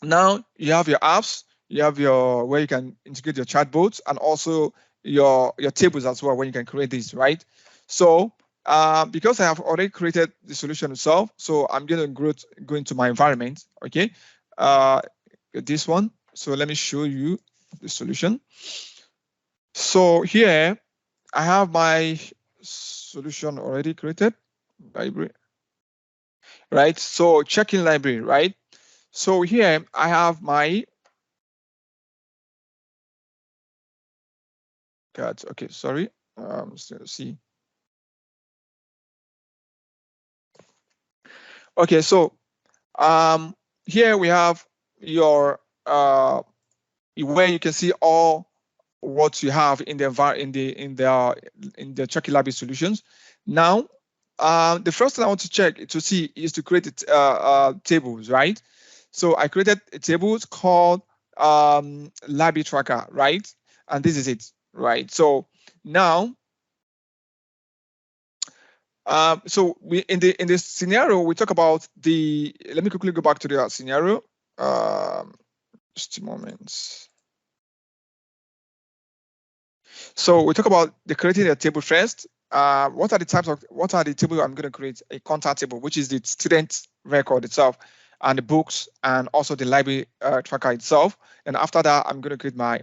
now you have your apps, you have your where you can integrate your chatbots and also your tables as well, when you can create these, right? So because I have already created the solution itself, so I'm going to go into my environment, okay? This one. So let me show you the solution. So here I have my solution already created, library, right? So check-in library, right? So here I have my okay, sorry. See. Okay, so here we have your where you can see all what you have in the check-in library solutions. Now, the first thing I want to check to see is to create tables, right? So I created a table called library tracker, right? And this is it, right? So now, so we in this scenario we talk about the. Let me quickly go back to the scenario. Just a moment. So we talk about creating a table first. What are the tables I'm going to create? A contact table, which is the student record itself, and the books, and also the library tracker itself. And after that, I'm going to create my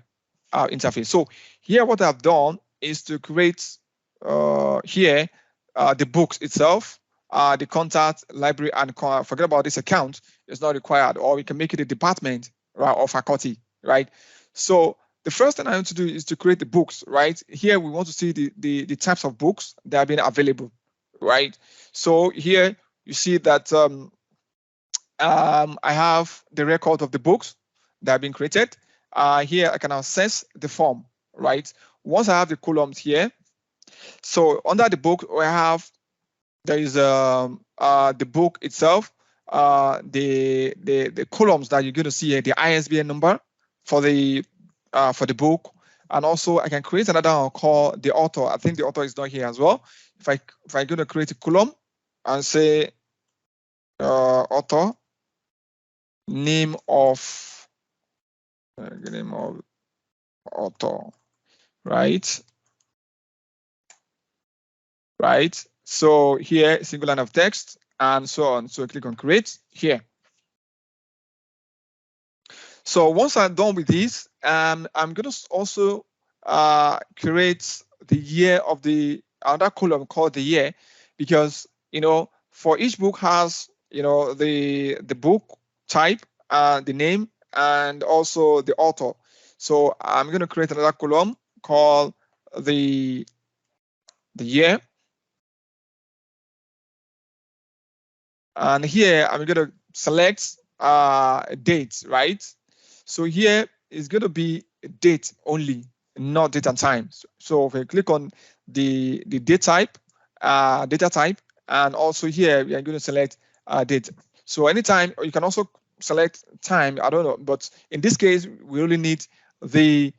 interface. So here, what I've done is to create here the books itself, the contact, library, and forget about this account. It's not required, or we can make it a department, right, or faculty, right? So the first thing I want to do is to create the books, right? Here we want to see the types of books that have been available, right? So here you see that I have the record of the books that have been created. Here I can access the form, right? Once I have the columns here, so under the book there is the book itself, the columns that you're going to see here, the ISBN number for the book, and also I can create another one called the author. I think the author is not here as well. If I'm going to create a column and say author, name of author, right? Right. So here, single line of text and so on. So click on create here. So once I'm done with this, I'm going to also create the year of another column called the year, because for each book has the book type, the name, and also the author. So I'm going to create another column called the year. And here I'm going to select date, right? So here is going to be date only, not date and time. So if I click on the date type, data type, and also here we are going to select date. So anytime, or you can also select time. I don't know, but in this case we only need the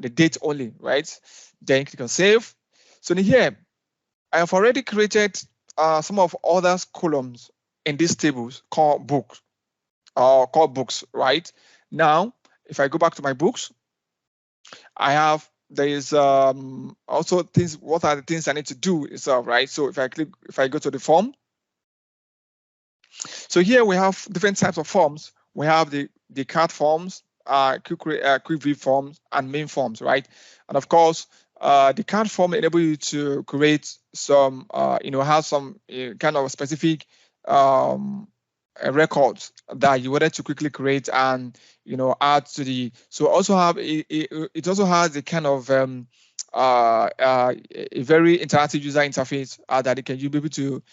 date only, right? Then click on save. So in here I have already created some of other columns in these tables called books, right? Now, if I go back to my books, there is also things. What are the things I need to do itself, right? So if I go to the form, so here we have different types of forms. We have the card forms, quick view forms, and main forms, right? And of course, the card form enable you to create some, have some kind of specific records that you wanted to quickly create and add to the. So also have it also has a kind of a very interactive user interface that it can you be able to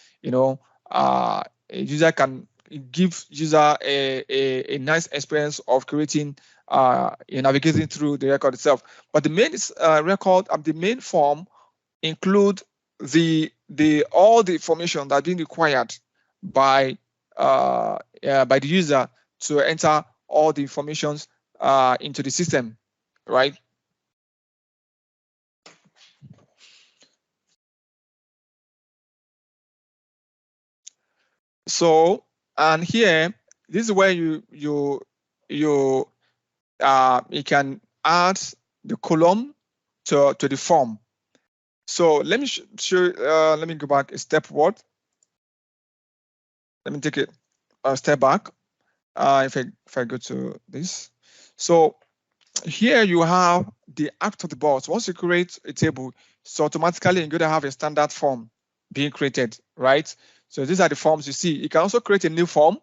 a user can give user a nice experience of creating navigating through the record itself. But the main record of the main form include all the information that being required by the user to enter all the informations into the system, right? So, and here, this is where you can add the column to the form. So let me show. Let me go back a step forward. Let me take it a step back. If I go to this, so here you have the act of the box. Once you create a table, so automatically you're going to have a standard form being created, right? So these are the forms you see. You can also create a new form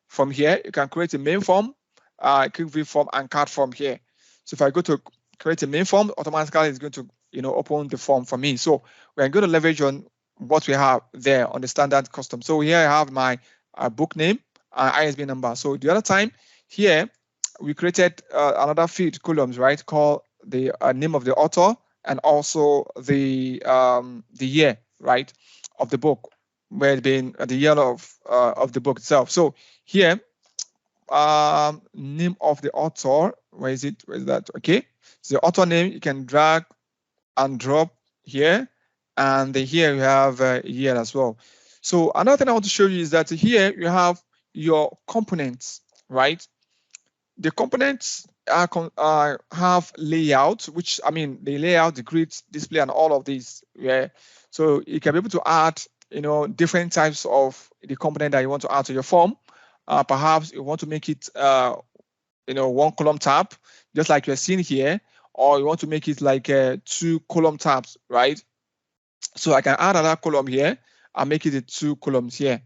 from here. You can create a main form, quick view form, and card form here. So if I go to create a main form, automatically it's going to open the form for me. So we're going to leverage on what we have there on the standard custom. So here I have my book name, ISBN number. So the other time here we created another field columns, right, called the name of the author and also the year, right, of the book, where it's been the year of the book itself. So here, name of the author, where is it? Where is that? Okay, so the author name you can drag and drop here, and then here you have year as well. So another thing I want to show you is that here you have your components, right? The components have layout, which I mean the layout, the grid, display, and all of these. Yeah, so you can be able to add different types of the component that you want to add to your form. Perhaps you want to make it one column tab, just like you're seeing here, or you want to make it like 2 column tabs, right? So I can add another column here and make it 2 columns here.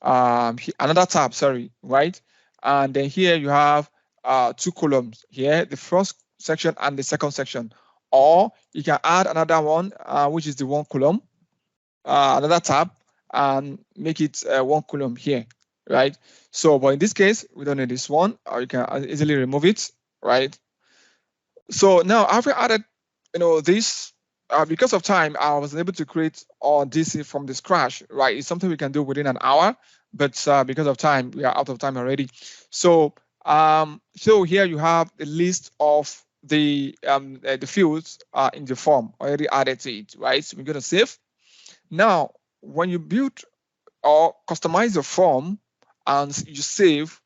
Another tab, sorry, right? And then here you have 2 columns here, the first section and the second section. Or you can add another one, which is the 1 column, another tab, and make it 1 column here, right? So, but in this case, we don't need this one, or you can easily remove it, right? So now after added, this, because of time, I was able to create all this from the scratch, right? It's something we can do within an hour, but because of time, we are out of time already. So, so here you have the list of the fields in the form already added to it, right? So we're going to save. Now, when you build or customize the form and you save,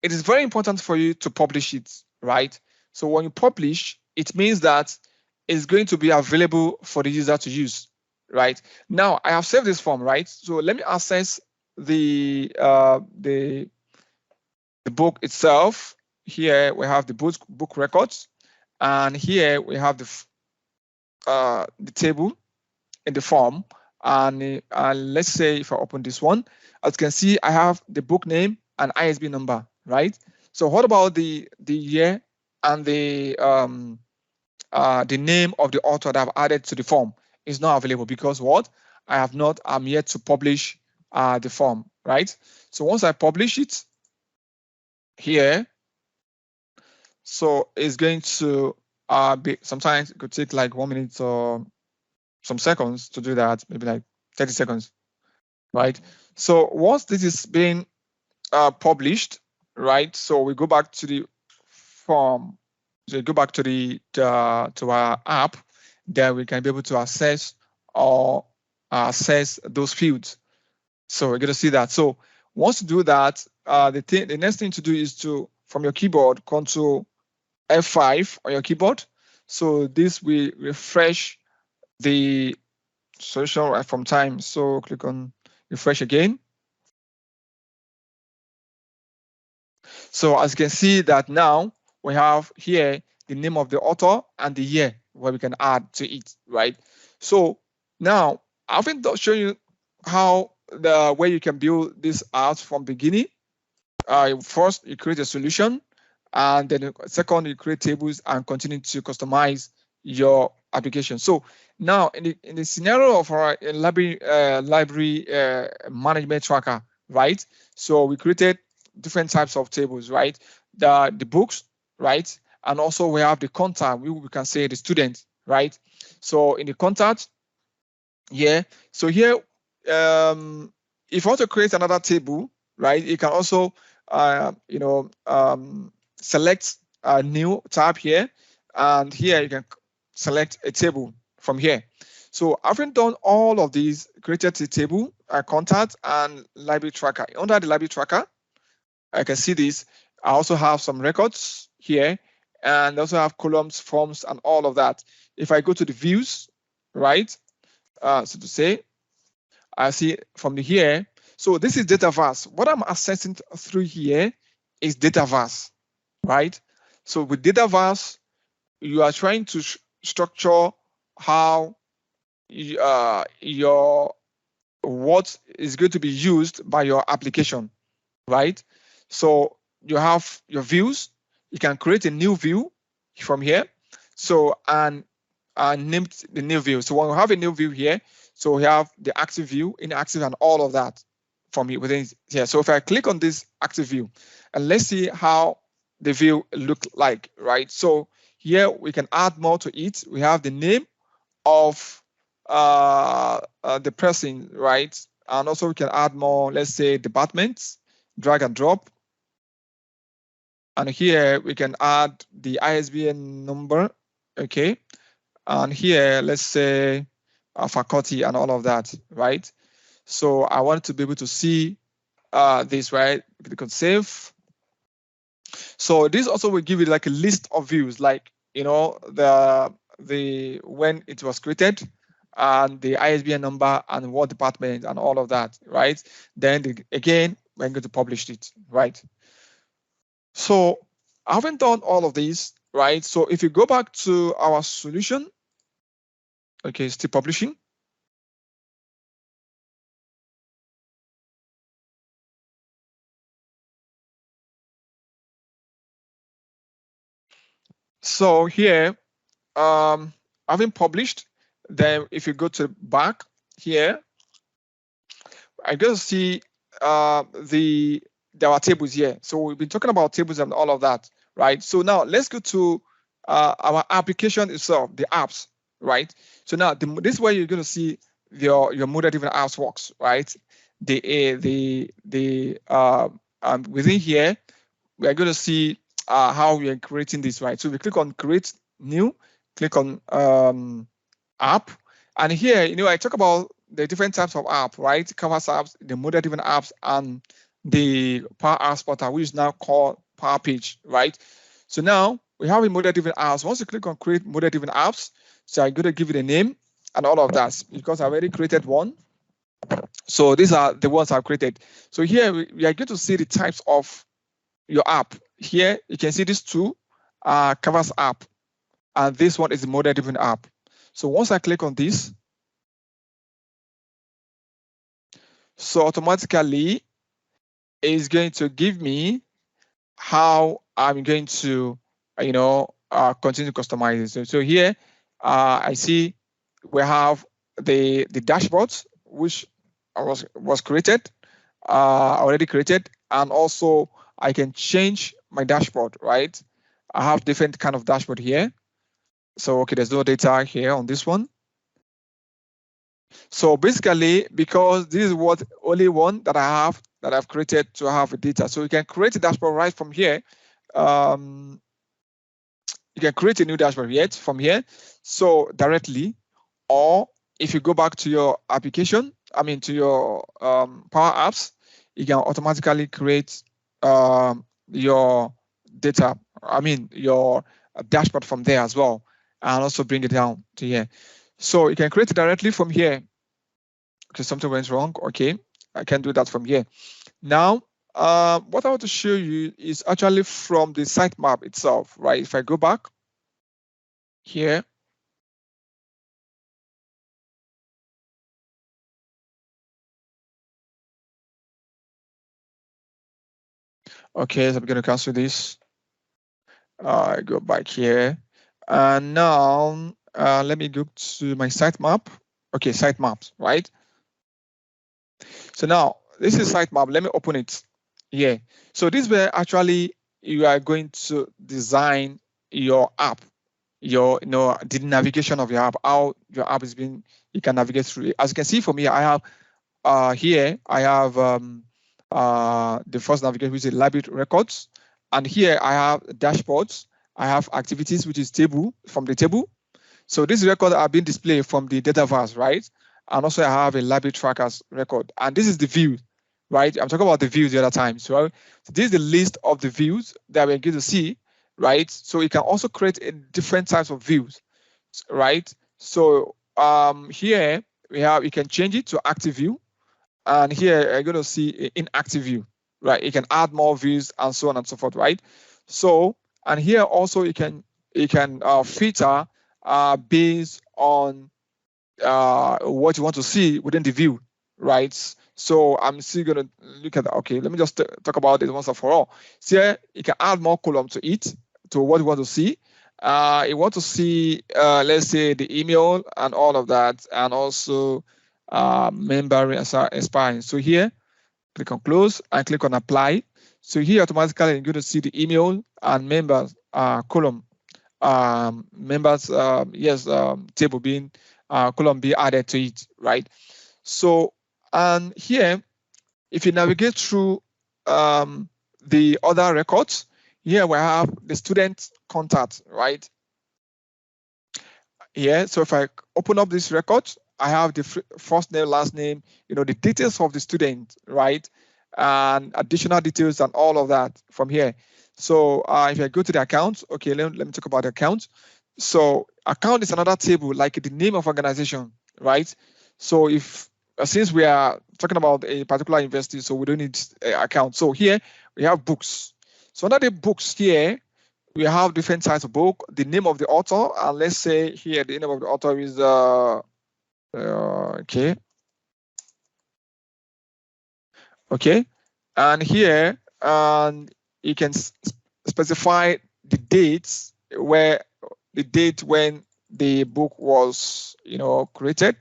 it is very important for you to publish it, right? So when you publish, it means that it's going to be available for the user to use, right? Now I have saved this form, right? So let me access the book itself. Here we have the book records, and here we have the table in the form. And let's say if I open this one, as you can see, I have the book name and ISBN number, right? So what about the year and the name of the author that I've added to the form? Is not available because what? I'm yet to publish the form, right? So once I publish it here, so it's going to be, sometimes it could take like 1 minute or some seconds to do that, maybe like 30 seconds, right? So once this is being published, right? So we go back to the form. So we go back to to our app, then we can be able to access or access those fields. So we're going to see that. So once you do that, the next thing to do is to, from your keyboard, Control F5 on your keyboard. So this will refresh the solution right from time. So click on refresh again. So as you can see that now we have here the name of the author and the year where we can add to it, right? So now I've been showing you how the way you can build this out from beginning. First, you create a solution, and then second, you create tables and continue to customize your application. So now in the scenario of our library management tracker, right? So we created different types of tables, right? The books, right? And also we have the contact, we can say the student, right? So in the contact, yeah. So here, if you want to create another table, right, you can also, select a new tab here, and here you can select a table from here. So having done all of these, created the table, contact, and library tracker. Under the library tracker, I can see this. I also have some records here, and also have columns, forms, and all of that. If I go to the views, right, so to say, I see from the here. So this is Dataverse. What I'm accessing through here is Dataverse, right? So with Dataverse, you are trying to structure how your what is going to be used by your application, right? So you have your views. You can create a new view from here. So and name the new view. So when we have a new view here, so we have the active view, inactive, and all of that from here within here. So if I click on this active view, and let's see how the view look like, right? So here we can add more to it. We have the name of the person, right? And also we can add more, let's say departments, drag and drop. And here we can add the ISBN number, okay? And here, let's say faculty and all of that, right? So I want to be able to see this, right? Click on save. So this also will give you like a list of views, like, the when it was created, and the ISBN number and what department and all of that, right? Then again, we're going to publish it, right? So I haven't done all of these, right? So if you go back to our solution, okay, still publishing. So here, having published, then if you go to back here, I going to see there are tables here. So we've been talking about tables and all of that, right? So now let's go to our application itself, the apps, right? So now this is where you're going to see your model-driven apps works, right? Within here, we are going to see how we are creating this, right? So we click on create new, click on app, and here, I talk about the different types of app, right? Canvas apps, the model-driven apps, and the Power Apps Portal, which is now called Power Page, right? So now we have a model-driven apps. Once you click on create model-driven apps, so I'm going to give it a name and all of that because I already created one. So these are the ones I've created. So here we are going to see the types of your app. Here you can see these two Canvas app, and this one is the model-driven app. So once I click on this, so automatically it's going to give me how I'm going to, continue to customize it. So here I see we have the dashboards, which was created, already created, and also I can change my dashboard, right? I have different kind of dashboard here. So okay, there's no data here on this one. So basically, because this is what only one that I've created to have a data. So you can create a dashboard right from here. You can create a new dashboard yet from here. So directly, or if you go back to your application, to your Power Apps, you can automatically create your data, your dashboard from there as well, and also bring it down to here. So you can create it directly from here. Okay, something went wrong. Okay, I can do that from here. Now, what I want to show you is actually from the sitemap itself, right? If I go back here, okay, so I'm going to cancel this. Go back here, and now let me go to my sitemap. Okay, sitemaps, right? So now this is sitemap. Let me open it here. So this is where actually you are going to design your app, the navigation of your app, how your app is being, you can navigate through it. As you can see for me, I have here I have the first navigation, which is library records. And here I have dashboards. I have activities, which is table from the table. So these records are being displayed from the Dataverse, right? And also I have a library trackers record. And this is the view, right? I'm talking about the views the other time. So this is the list of the views that we're going to see, right? So you can also create different types of views, right? So here we have, you can change it to active view. And here you're going to see inactive view, right? You can add more views and so on and so forth, right? So, and here also you can filter based on what you want to see within the view, right? So I'm still going to look at that. Okay, let me just talk about it once and for all. So here you can add more column to it, to what you want to see. You want to see, let's say, the email and all of that, and also member expiring. So here, click on close and click on apply. So here automatically you're going to see the email and members column, members table being column be added to it, right? So, and here, if you navigate through the other records, here we have the student contact, right? Here, so if I open up this record, I have the first name, last name, the details of the student, right? And additional details and all of that from here. So if I go to the account, okay, let me talk about the account. So account is another table, like the name of organization, right? So if, since we are talking about a particular university, so we don't need an account. So here we have books. So under the books here, we have different types of book, the name of the author, and let's say here the name of the author is okay, and here you can specify the dates when the book was created,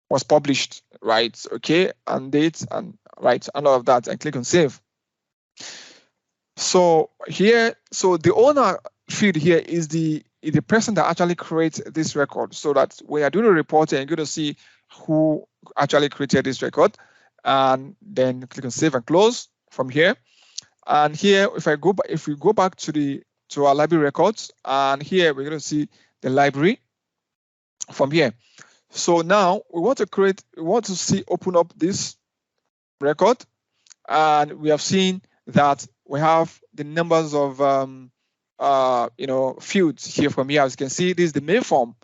was published, right? Okay, and dates and right, and all of that, and click on save. So here, so the owner field here is the person that actually creates this record, so that when you're doing a reporting, you're going to see who actually created this record, and then click on save and close from here. And here, if we go back to our library records, and here we're going to see the library from here. So now we want to open up this record, and we have seen that we have the numbers of fields here from here. As you can see, this is the main form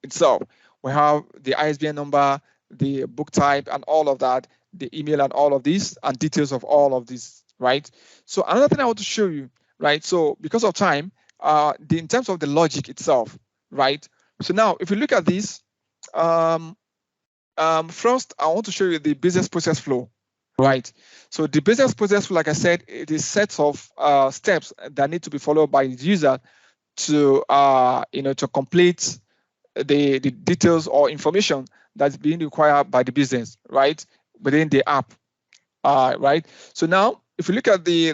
itself. We have the ISBN number, the book type, and all of that, the email and all of these, and details of all of this, right? So another thing I want to show you, right? So because of time, in terms of the logic itself, right? So now if you look at this, first I want to show you the business process flow. Right. So the business process, like I said, it is sets of steps that need to be followed by the user to to complete the details or information that's being required by the business, right, within the app. Right. So now, if you look at the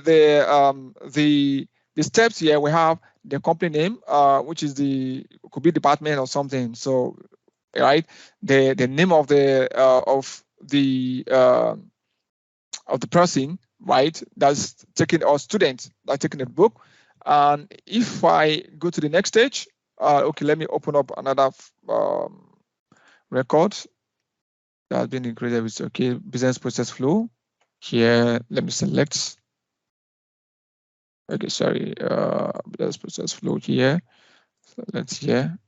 steps here, we have the company name, which is could be department or something. So, right, the name of the person, right, that's taking, or student that's taking the book. And if I go to the next stage, okay, let me open up another record that has been included with, okay, business process flow. Here, let me select, okay, sorry, business process flow here, select here.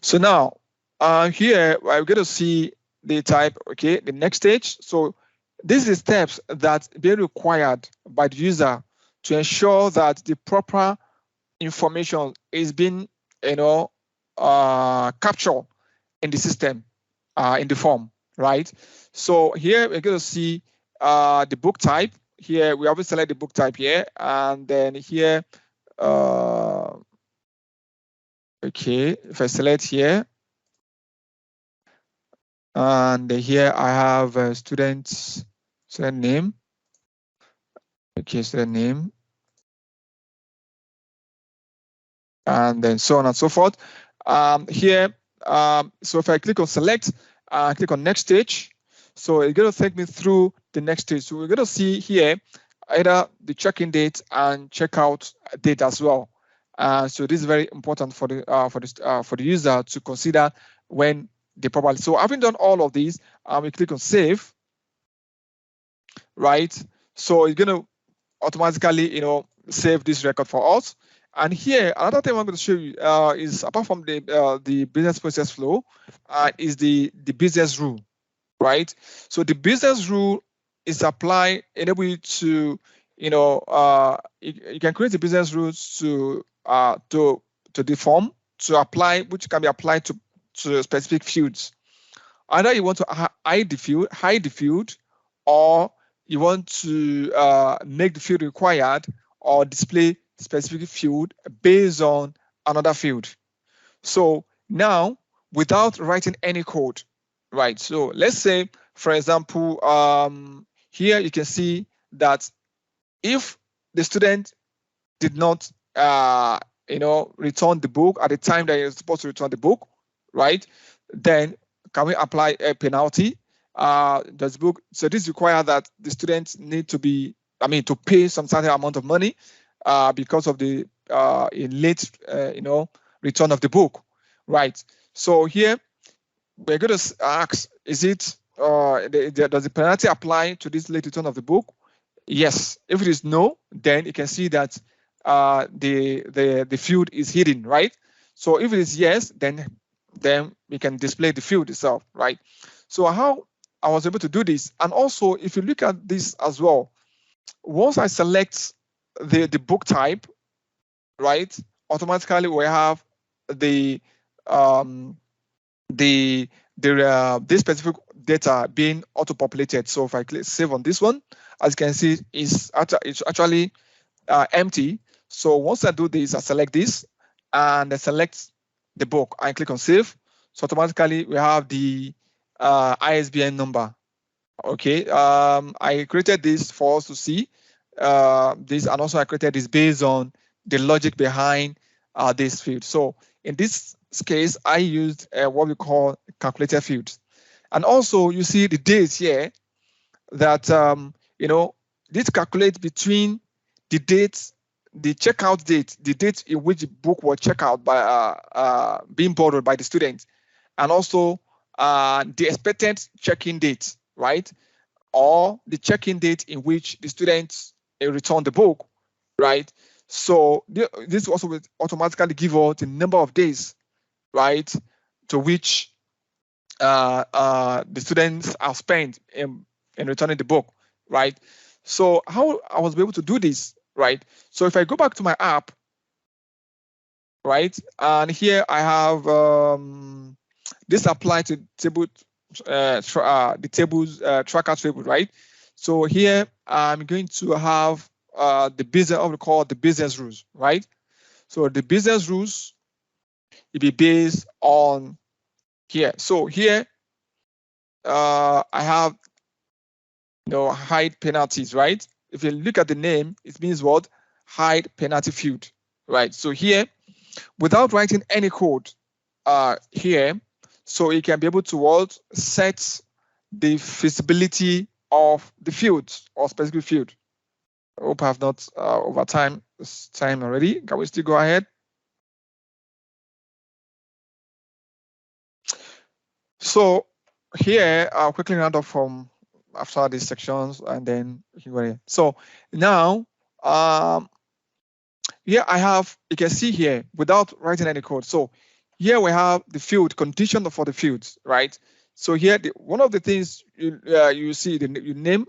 So now, here, I'm going to see the type, okay, the next stage. So this is steps that be required by the user to ensure that the proper information is being, captured in the system, in the form, right? So here we're going to see the book type. Here we always select the book type here, and then here, okay, if I select here, and here I have a student name. Okay, student name. And then so on and so forth. Here, So if I click on select, click on next stage, so it's going to take me through the next stage. So we're going to see here either the check-in date and check-out date as well. So this is very important for the user to consider when they properly. So having done all of these, we click on save, right? So it's going to automatically, save this record for us. And here, another thing I'm going to show you is, apart from the business process flow, is the business rule, right? So the business rule is applied, enable you to, you can create the business rules to the form to apply, which can be applied to specific fields. Either you want to hide the field, or you want to make the field required or display specific field based on another field. So now, without writing any code, right? So let's say, for example, here you can see that if the student did not, return the book at the time that you're supposed to return the book, right? Then can we apply a penalty? Does the book? So this requires that the students need to to pay some certain amount of money because of the late, return of the book, right? So here we're going to ask: is it does the penalty apply to this late return of the book? Yes. If it is no, then you can see that the field is hidden, right? So if it is yes, then we can display the field itself, right? So how I was able to do this, and also if you look at this as well, once I select the book type, right, automatically we have this specific data being auto-populated. So if I click save on this one, as you can see, it's actually empty. So once I do this, I select this and I select the book. I click on save. So automatically we have the ISBN number. Okay, I created this for us to see this, and also I created this based on the logic behind this field. So in this case, I used what we call calculated fields. And also you see the dates here that, this calculates between the dates, the checkout date, the date in which the book was checked out by being borrowed by the student, and also the expected check-in date, right? Or the check-in date in which the students returned the book, right? So this also will automatically give us the number of days, right, to which the students have spent in returning the book, right? So how I was able to do this, right? So if I go back to my app, right, and here I have this applied to table, the tables tracker table, right? So here I'm going to have the business, what we call the business rules, right? So the business rules will be based on here. So here I have hide penalties, right? If you look at the name, it means what? Hide penalty field, right? So here, without writing any code here, so you can be able to set the feasibility of the field or specific field. I hope I have not over time already. Can we still go ahead? So here I'll quickly round up from after these sections, and then you can go ahead. So now here I have, you can see here without writing any code. So here we have the field condition for the fields, right? So here one of the things you see, you name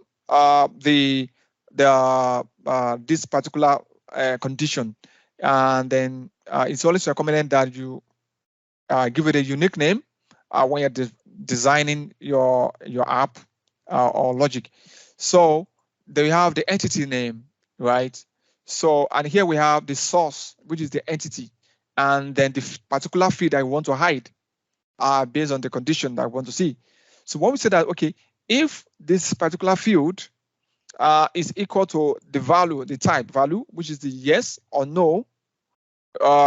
this particular condition, and then it's always recommended that you give it a unique name when you're designing your app or logic. So there we have the entity name, right? So, and here we have the source, which is the entity, and then the particular field I want to hide based on the condition that I want to see. So when we say that, okay, if this particular field is equal to the value, the type value, which is the yes or no,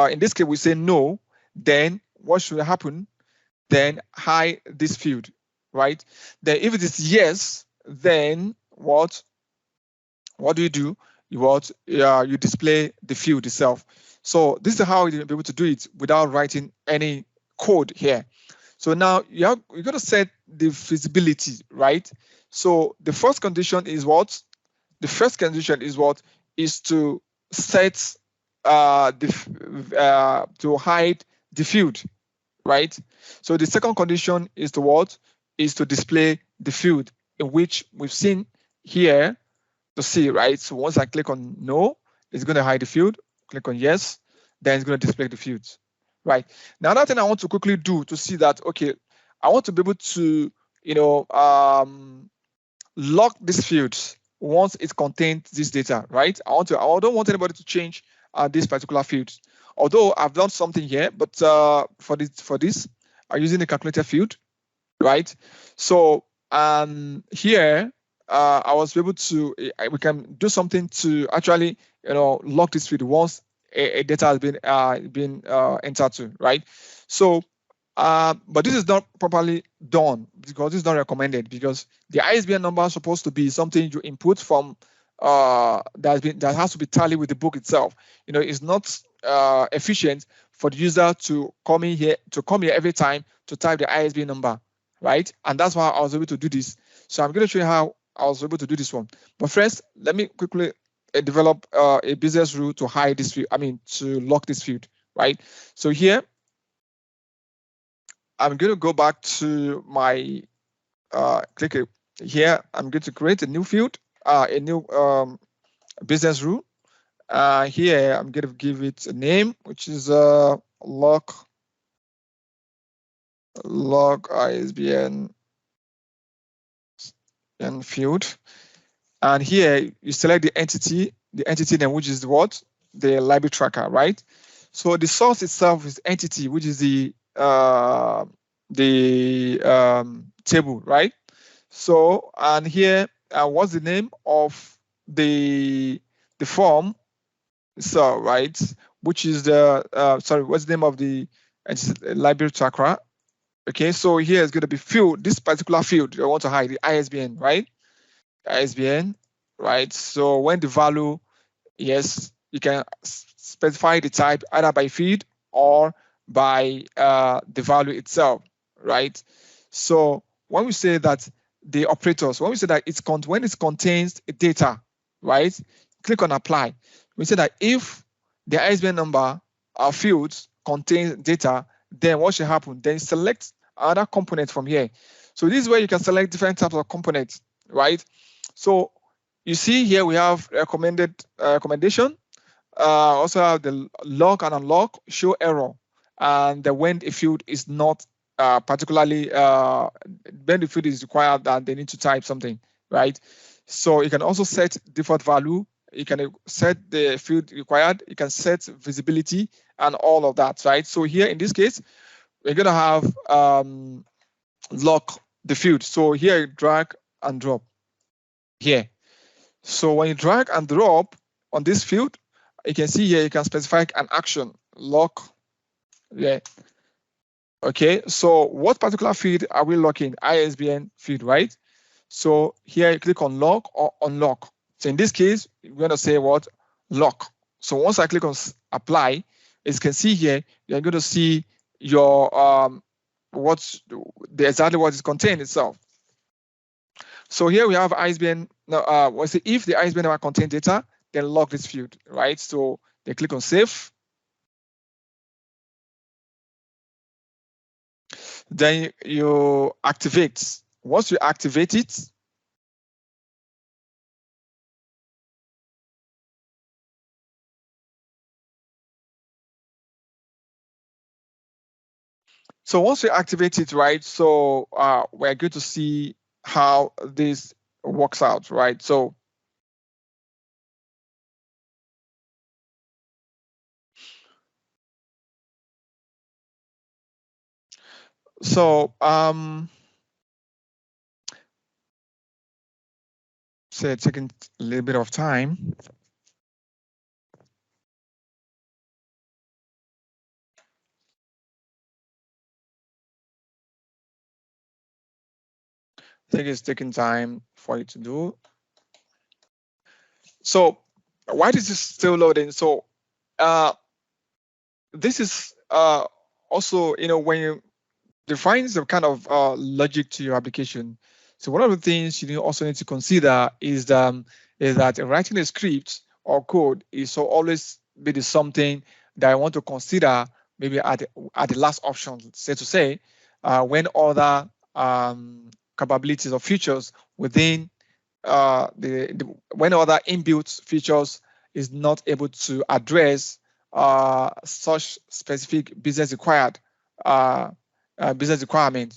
in this case we say no, then what should happen? then hide this field, right? Then if it is yes, then what do you do? You display the field itself. So this is how you'll be able to do it without writing any code here. So now you're going to set the feasibility, right? So the first condition is what? The first condition is what? Is to set to hide the field, right? So the second condition is to what? Is to display the field, in which we've seen here to see, right? So once I click on no, it's going to hide the field. Click on yes, then it's going to display the fields, right? Now, another thing I want to quickly do to see that, okay, I want to be able to, lock these fields once it contains this data, right? I don't want anybody to change this particular field. Although I've done something here, but for this, I'm using the calculator field, right? So here I was able to we can do something to actually lock this field once a data has been entered to, right? So but this is not properly done because it's not recommended, because the ISBN number is supposed to be something you input from that has to be tallied with the book itself. It's not efficient for the user to come here every time to type the ISBN number, right? And that's why I was able to do this. So I'm going to show you how I was able to do this one. But first, let me quickly develop a business rule to hide this field. To lock this field, right? So here, I'm going to go back to my click here. I'm going to create a new field, a new business rule. Here, I'm going to give it a name, which is lock ISBN and field. And here you select the entity name, which is what? The library tracker, right? So the source itself is entity, which is the table, right? So, and here, what's the name of the form? So, right, which is the what's the name of the library tracker? Okay, so here is going to be field, this particular field I want to hide, the ISBN, right? ISBN, right? So when the value, yes, you can specify the type either by field or by the value itself, right? So when we say that the operators, when we say that when it contains data, right? Click on apply. We say that if the ISBN number fields contains data, then what should happen? Then select another component from here. So this is where you can select different types of components, right? So you see here we have recommendation. Also have the log and unlock, show error, and when a field is not particularly when the field is required and they need to type something, right? So you can also set default value. You can set the field required. You can set visibility and all of that, right? So here in this case, we're gonna have lock the field. So here, drag and drop here. So when you drag and drop on this field, you can see here you can specify an action, lock. Yeah. Okay, so what particular field are we locking? ISBN field, right? So here you click on lock or unlock. So in this case, we're going to say what? Lock. So once I click on apply, as you can see here, you're going to see your exactly what is contained itself. So here we have ISBN. Now, if the ISBN number contains data, then lock this field, right? So they click on save. Then you activate. Once you activate it, so once we activate it, right? So we're going to see how this works out, right? So say it's taking a little bit of time. I think it's taking time for it to do. So why is this still loading? So this is also, when you define some kind of logic to your application. So one of the things you also need to consider is that writing a script or code is always be something that I want to consider maybe at the last option, to say, when other capabilities or features within when other inbuilt features is not able to address such specific business requirements,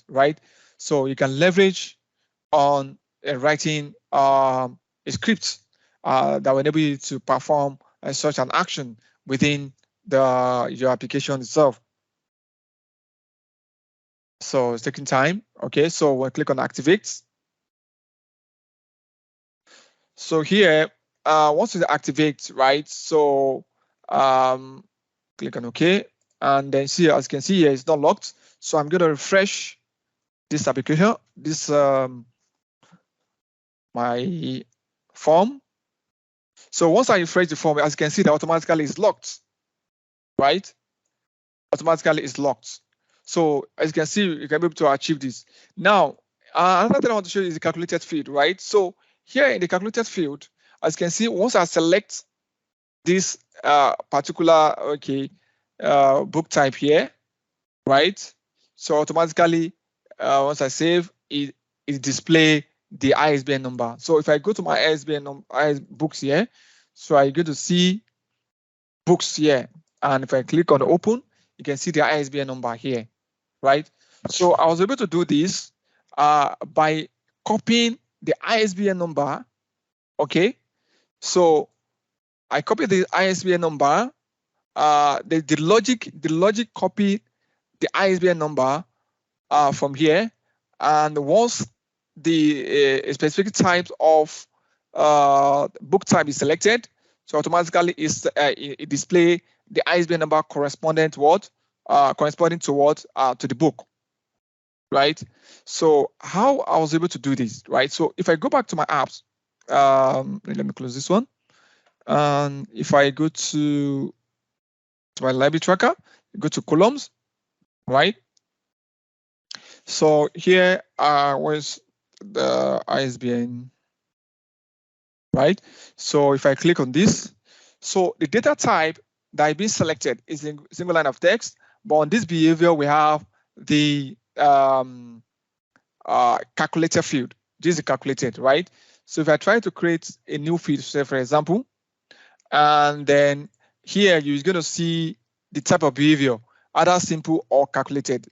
right? So you can leverage on writing a script that will enable you to perform such an action within your application itself. So it's taking time. Okay, so we'll click on activate. So here, once you activate, right? So click on OK, and then see, as you can see here, it's not locked. So I'm going to refresh this application, this my form. So once I refresh the form, as you can see, that automatically is locked, right? Automatically is locked. So as you can see, you can be able to achieve this. Now, another thing I want to show you is the calculated field, right? So here in the calculated field, as you can see, once I select this particular book type here, right? So automatically, once I save, it display the ISBN number. So if I go to my ISBN books here, so I go to see books here, and if I click on open, you can see the ISBN number here, right? So I was able to do this by copying the ISBN number. Okay, so I copy the ISBN number. The logic copy the ISBN number from here, and once the specific type of book type is selected, so automatically it display the ISBN number corresponding to what to the book, right? So how I was able to do this, right? So if I go back to my apps, let me close this one, and if I go to my library tracker, go to columns, right? So here was the ISBN, right? So if I click on this, so the data type that is being selected is a single line of text, but on this behavior, we have the calculator field. This is calculated, right? So if I try to create a new field, say for example, and then here you're going to see the type of behavior, either simple or calculated.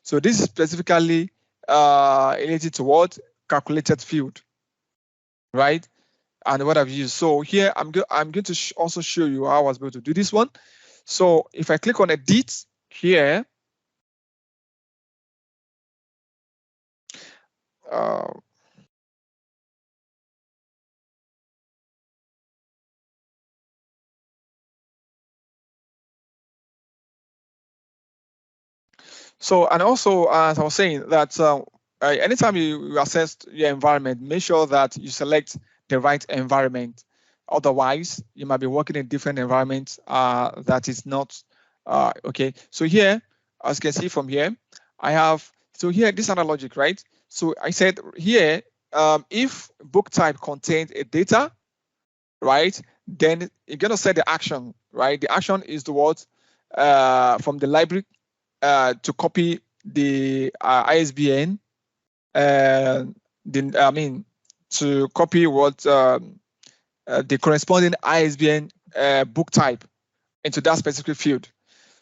So this is specifically related to what? Calculated field, right? And what I've used. So here I'm going to also show you how I was able to do this one. So if I click on edit here, so, and also, as I was saying, that anytime you assess your environment, make sure that you select the right environment. Otherwise, you might be working in different environments that is not okay. So here, as you can see from here, I have, so here, this is logic, right? So I said here, if book type contains a data, right, then you're going to set the action, right? The action is the word from the library to copy the ISBN, to copy what the corresponding ISBN book type into that specific field.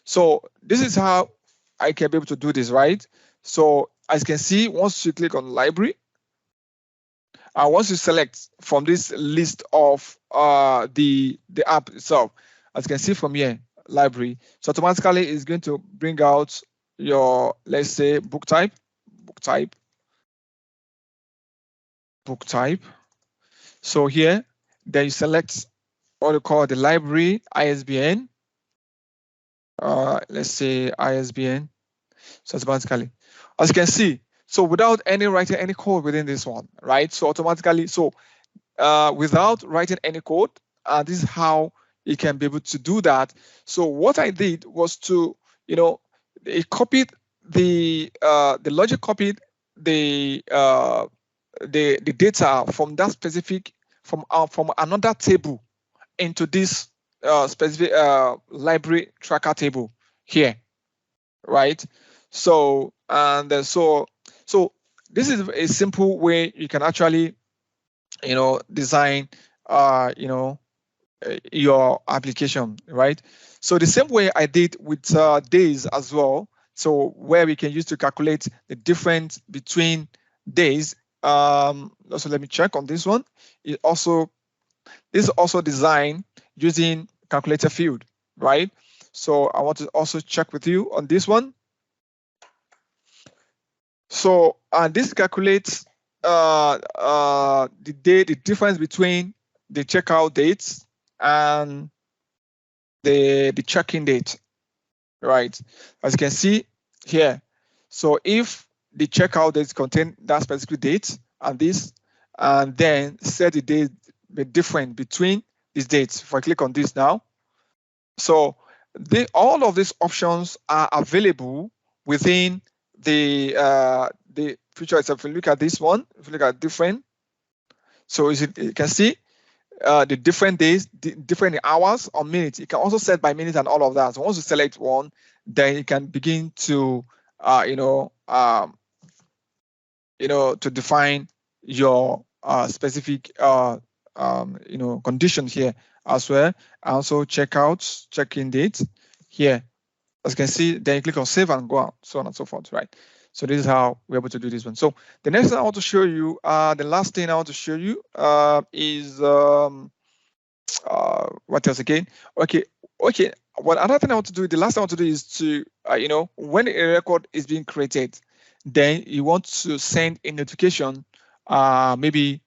So this is how I can be able to do this, right? So as you can see, once you click on library, once you select from this list of the app itself, as you can see from here, library, so automatically it's going to bring out your, let's say, book type. So here, then you select what you call the library ISBN. Let's say ISBN. So automatically, as you can see, So without writing any code within this one, right? So automatically, without writing any code, this is how you can be able to do that. So what I did was to, it copied the logic copied the data from that specific from another table into this specific library tracker table here, right? So so this is a simple way you can actually design your application, right? So the same way I did with days as well. So where we can use to calculate the difference between days. Also, let me check on this one. This is also designed using calculator field, right? So I want to also check with you on this one. So this calculates the difference between the checkout dates and the check-in date, right? As you can see here. So if the checkout dates contain that specific date and this, and then set the date the difference between these dates. If I click on this now, so all of these options are available within the feature itself. If you look at this one, if you look at different, so you can see the different days, different hours or minutes. You can also set by minutes and all of that. So once you select one, then you can begin to, to define your specific, conditions here as well. Also checkouts, check-in date here. As you can see, then you click on save and go out, so on and so forth, right? So this is how we're able to do this one. So the next thing I want to show you, the last thing I want to show you is what else again? Okay. Well, another thing I want to do, the last thing I want to do is to, when a record is being created, then you want to send a notification. Maybe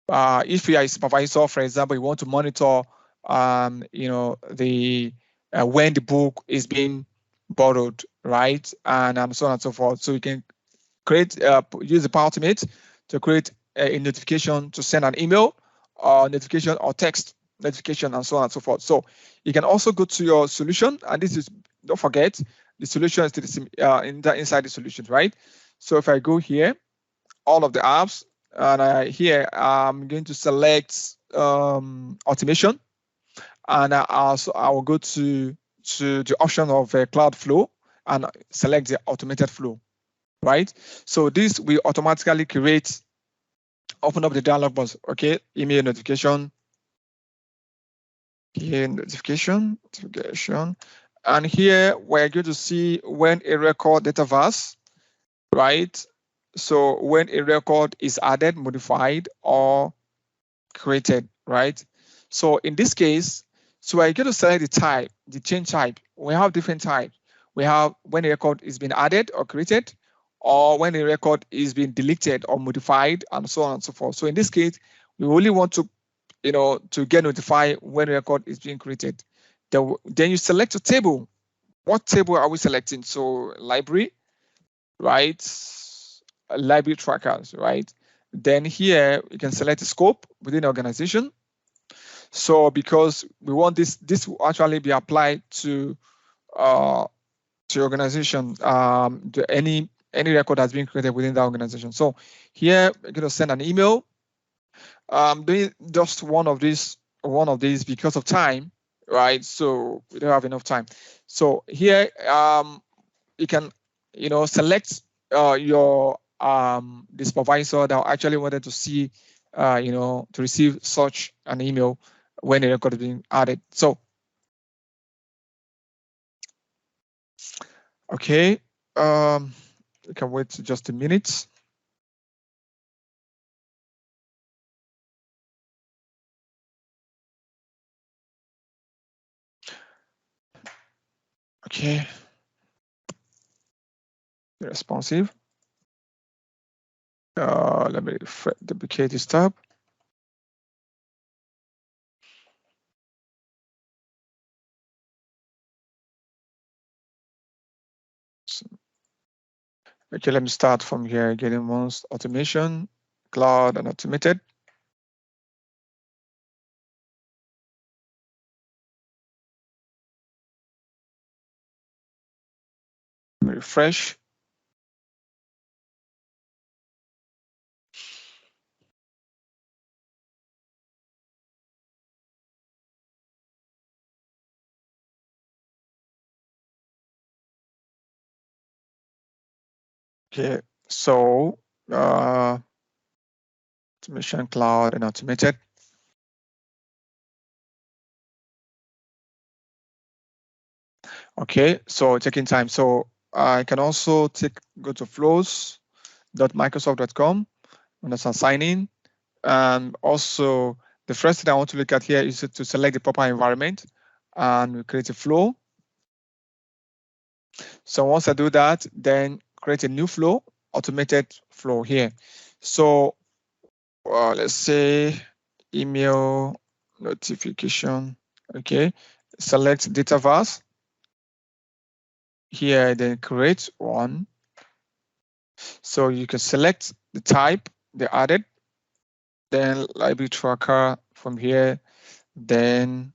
if you are a supervisor, for example, you want to monitor, the when the book is being borrowed, right, and so on and so forth. So you can create use the Power Automate to create a notification to send an email or notification or text notification and so on and so forth. So you can also go to your solution, and this is, don't forget, the solution is inside the solution, right? So if I go here, all of the apps, and here I'm going to select automation, and I will go to the option of Cloud Flow and select the automated flow, right? So this will automatically open up the dialog box. Okay, email notification, here notification, and here we're going to see when a record Dataverse, right? So when a record is added, modified, or created, right? So in this case, so I get to select the type, the change type. We have different types. We have when a record is being added or created, or when a record is being deleted or modified, and so on and so forth. So in this case, we only want to, to get notified when a record is being created. Then you select a table. What table are we selecting? So library, right? Library trackers, right? Then here you can select the scope within the organization. So because we want this will actually be applied to organization, to any record that's been created within that organization. So here we're going to send an email. Doing just one of these because of time, right? So we don't have enough time. So here you can select your the supervisor that actually wanted to see to receive such an email when a record is being added. So okay, we can wait just a minute. Okay, responsive. Let me duplicate this tab. Okay, let me start from here, getting most automation, cloud and automated. Refresh. Okay, so automation, cloud and automated. Okay, so taking time. So I can also go to flows.microsoft.com and that's sign in. And also the first thing I want to look at here is to select the proper environment and we create a flow. So once I do that, then create a new flow, automated flow here. So let's say email notification. Okay, select Dataverse here, then create one. So you can select the type they added, then library tracker from here, then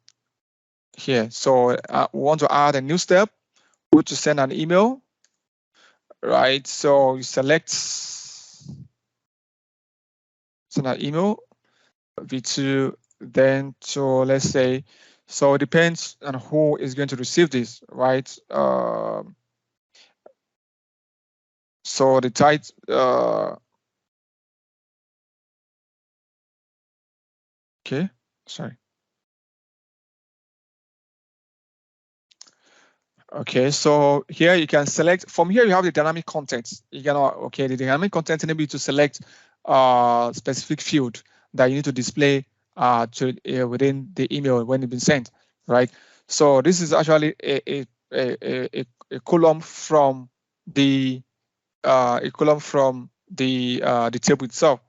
here. So we want to add a new step, which is send an email, right? So you select send an email, V2, then so let's say, so it depends on who is going to receive this, right? So the title, okay, sorry. Okay, so here you can select, from here you have the dynamic content. You can, okay, the dynamic content enable you to select specific field that you need to display within the email when it's been sent, right? So this is actually a column from the the table itself,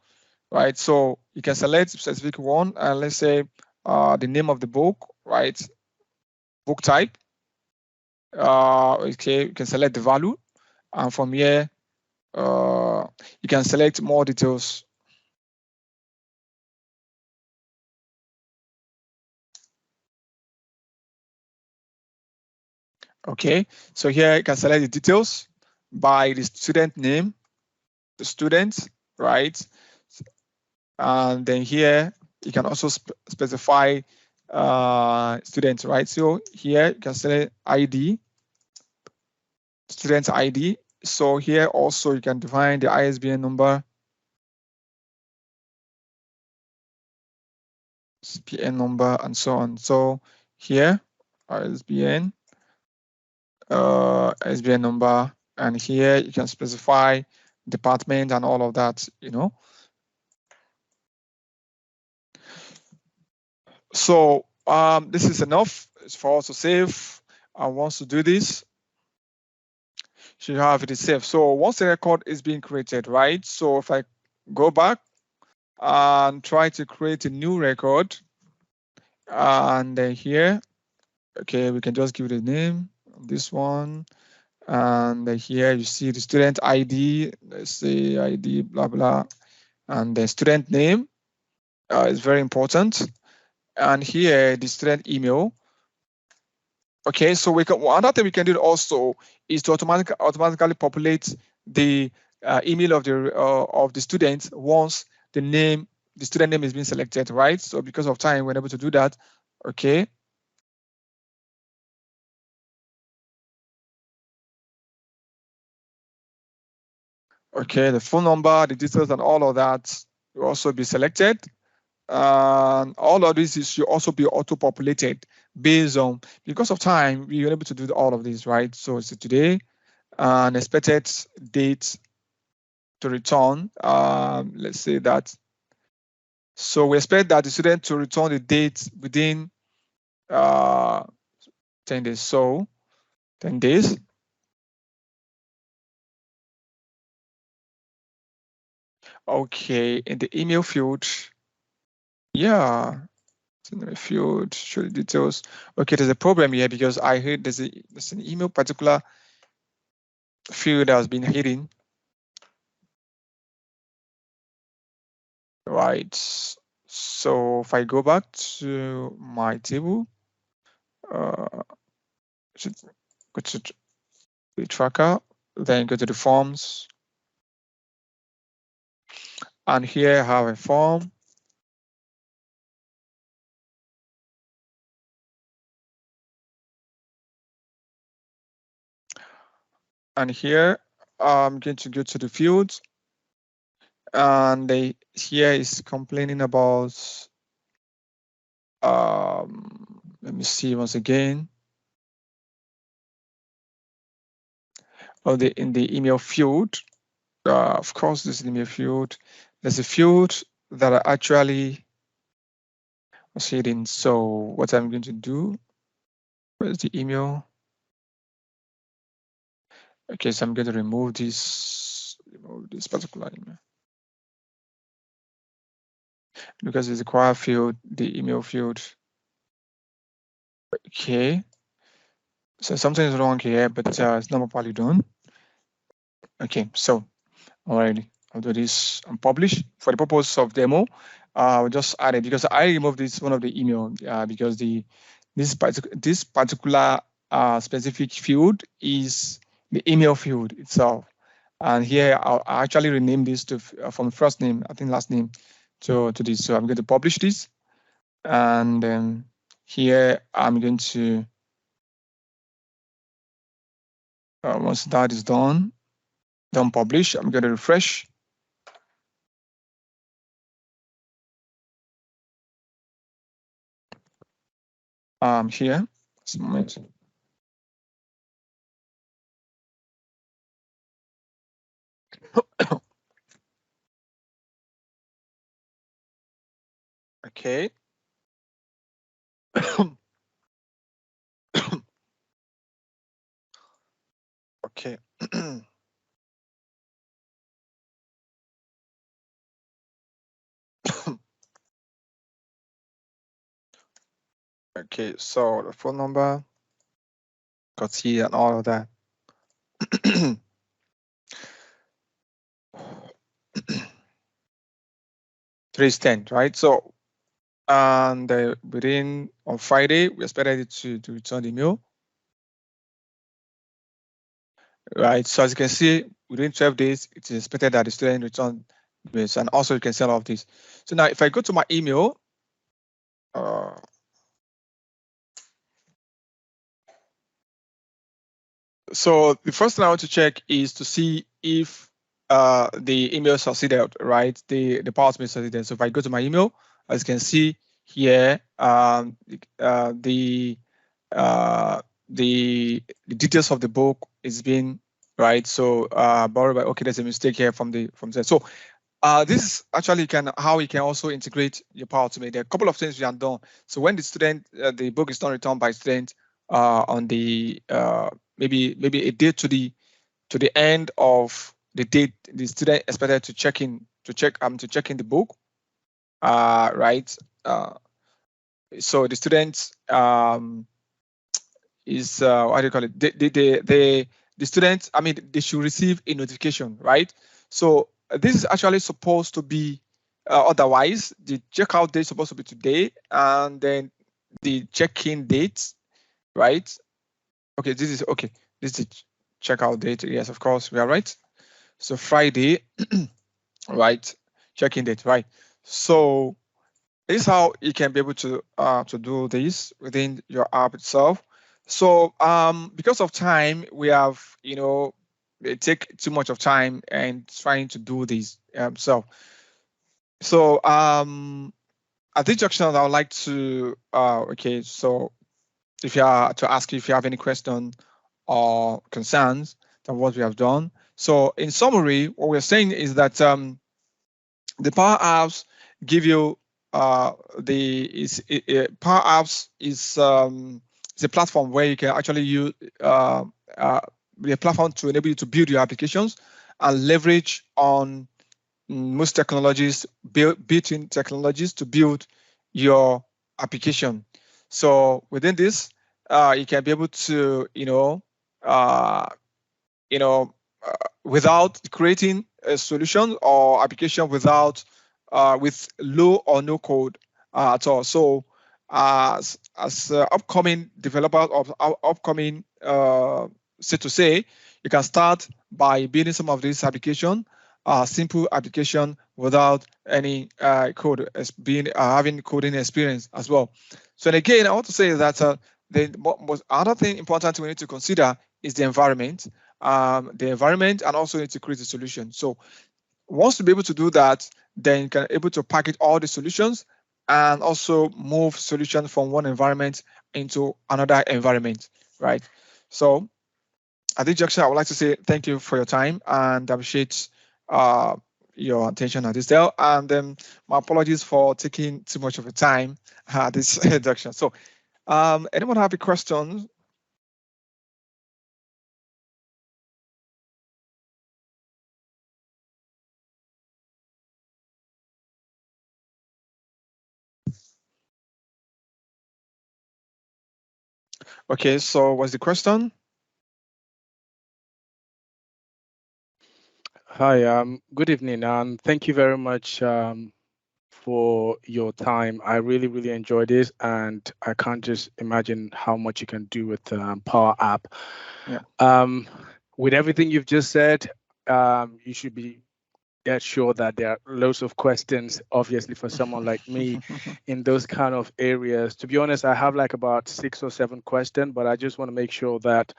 right? So you can select specific one, and let's say the name of the book, right? Book type. Okay, you can select the value, and from here you can select more details. Okay, so here you can select the details by the student name, the student, right? And then here you can also specify students, right? So here you can select ID, student ID. So here also you can define the ISBN number, PN number, and so on. So here ISBN, ISBN number, and here you can specify department and all of that, you know. So this is enough. It's for us to save. I want to do this. Should have it saved. So once the record is being created, right? So if I go back and try to create a new record, and then here, okay, we can just give it a name, this one, and then here you see the student ID, let's say ID, blah, blah, and the student name is very important. And here, the student email. Okay, so we can, another thing we can do also is to automatically populate the email of the student once the student name is being selected, right? So because of time, we're able to do that. Okay. Okay, the phone number, the details, and all of that will also be selected. And all of this should also be auto-populated based on, because of time, we are able to do all of this, right? So it's today, and expected date to return. Let's say that. So we expect that the student to return the date within 10 days. So 10 days. Okay, in the email field, yeah, in the field, show the details. Okay, there's a problem here because I heard there's an email particular field that has been hidden. right? So if I go back to my table, should go to the tracker, then go to the forms, and here I have a form. And here I'm going to go to the fields, and here is complaining about, let me see once again. Oh, in the email field, of course, this email field, there's a field that I actually was hidden. So what I'm going to do, where's the email? Okay, so I'm going to remove this particular email because it's a required field, the email field. Okay, so something is wrong here, but it's not properly done. Okay, so alrighty, I'll do this and publish for the purpose of demo. I'll just add it because I removed this one of the email because this particular specific field is the email field itself. And here I actually rename this to from first name, I think last name, to this. So I'm going to publish this, and then here I'm going to once that is done publish. I'm going to refresh. Here, just a moment. Okay. Okay. Okay, so the phone number, got here and all of that. 310, right? So, and within on Friday, we expected it to return the mail, right? So as you can see, within 12 days, it is expected that the student return this, and also you can see all of this. So now, if I go to my email, so the first thing I want to check is to see if the email succeeded, right? The parts may succeeded. So if I go to my email, as you can see here, the details of the book is being right. So borrowed by, okay, there's a mistake here from there. So this is actually how you can also integrate your Power Automate. There are a couple of things we have done. So when the student, the book is not returned by student on the maybe a date to the end of the date the student expected to check in the book, right? So the student is what do you call it? The students, I mean, they should receive a notification, right? So this is actually supposed to be otherwise. The checkout date is supposed to be today, and then the check-in date, right? Okay, this is okay. This is the checkout date. Yes, of course, we are right. So Friday, right? Check-in date, right? So this is how you can be able to do this within your app itself. So because of time, we have, it take too much of time and trying to do this. So at this junction, I would like to okay. So if you are to ask if you have any question or concerns than what we have done. So in summary, what we're saying is that the Power Apps give you Power Apps is a platform where you can actually use the platform to enable you to build your applications and leverage on most technologies, built-in technologies to build your application. So within this, you can be able to, without creating a solution or application without with low or no code at all. So as upcoming developers of upcoming so to say, you can start by building some of these application, simple application without any code as being having coding experience as well. So and again, I want to say that the most other thing important we need to consider is the environment, and also need to create a solution. So once you be able to do that, then you can able to package all the solutions and also move solution from one environment into another environment, right? So at this juncture, I would like to say thank you for your time and appreciate your attention at this day. And my apologies for taking too much of your time at this introduction. So anyone have a question? Okay, so what's the question? Hi, good evening, and thank you very much for your time. I really, really enjoyed this, and I can't just imagine how much you can do with Power App. Yeah. With everything you've just said, you should be sure that there are loads of questions, obviously, for someone like me in those kind of areas. To be honest, I have like about 6 or 7 questions, but I just want to make sure that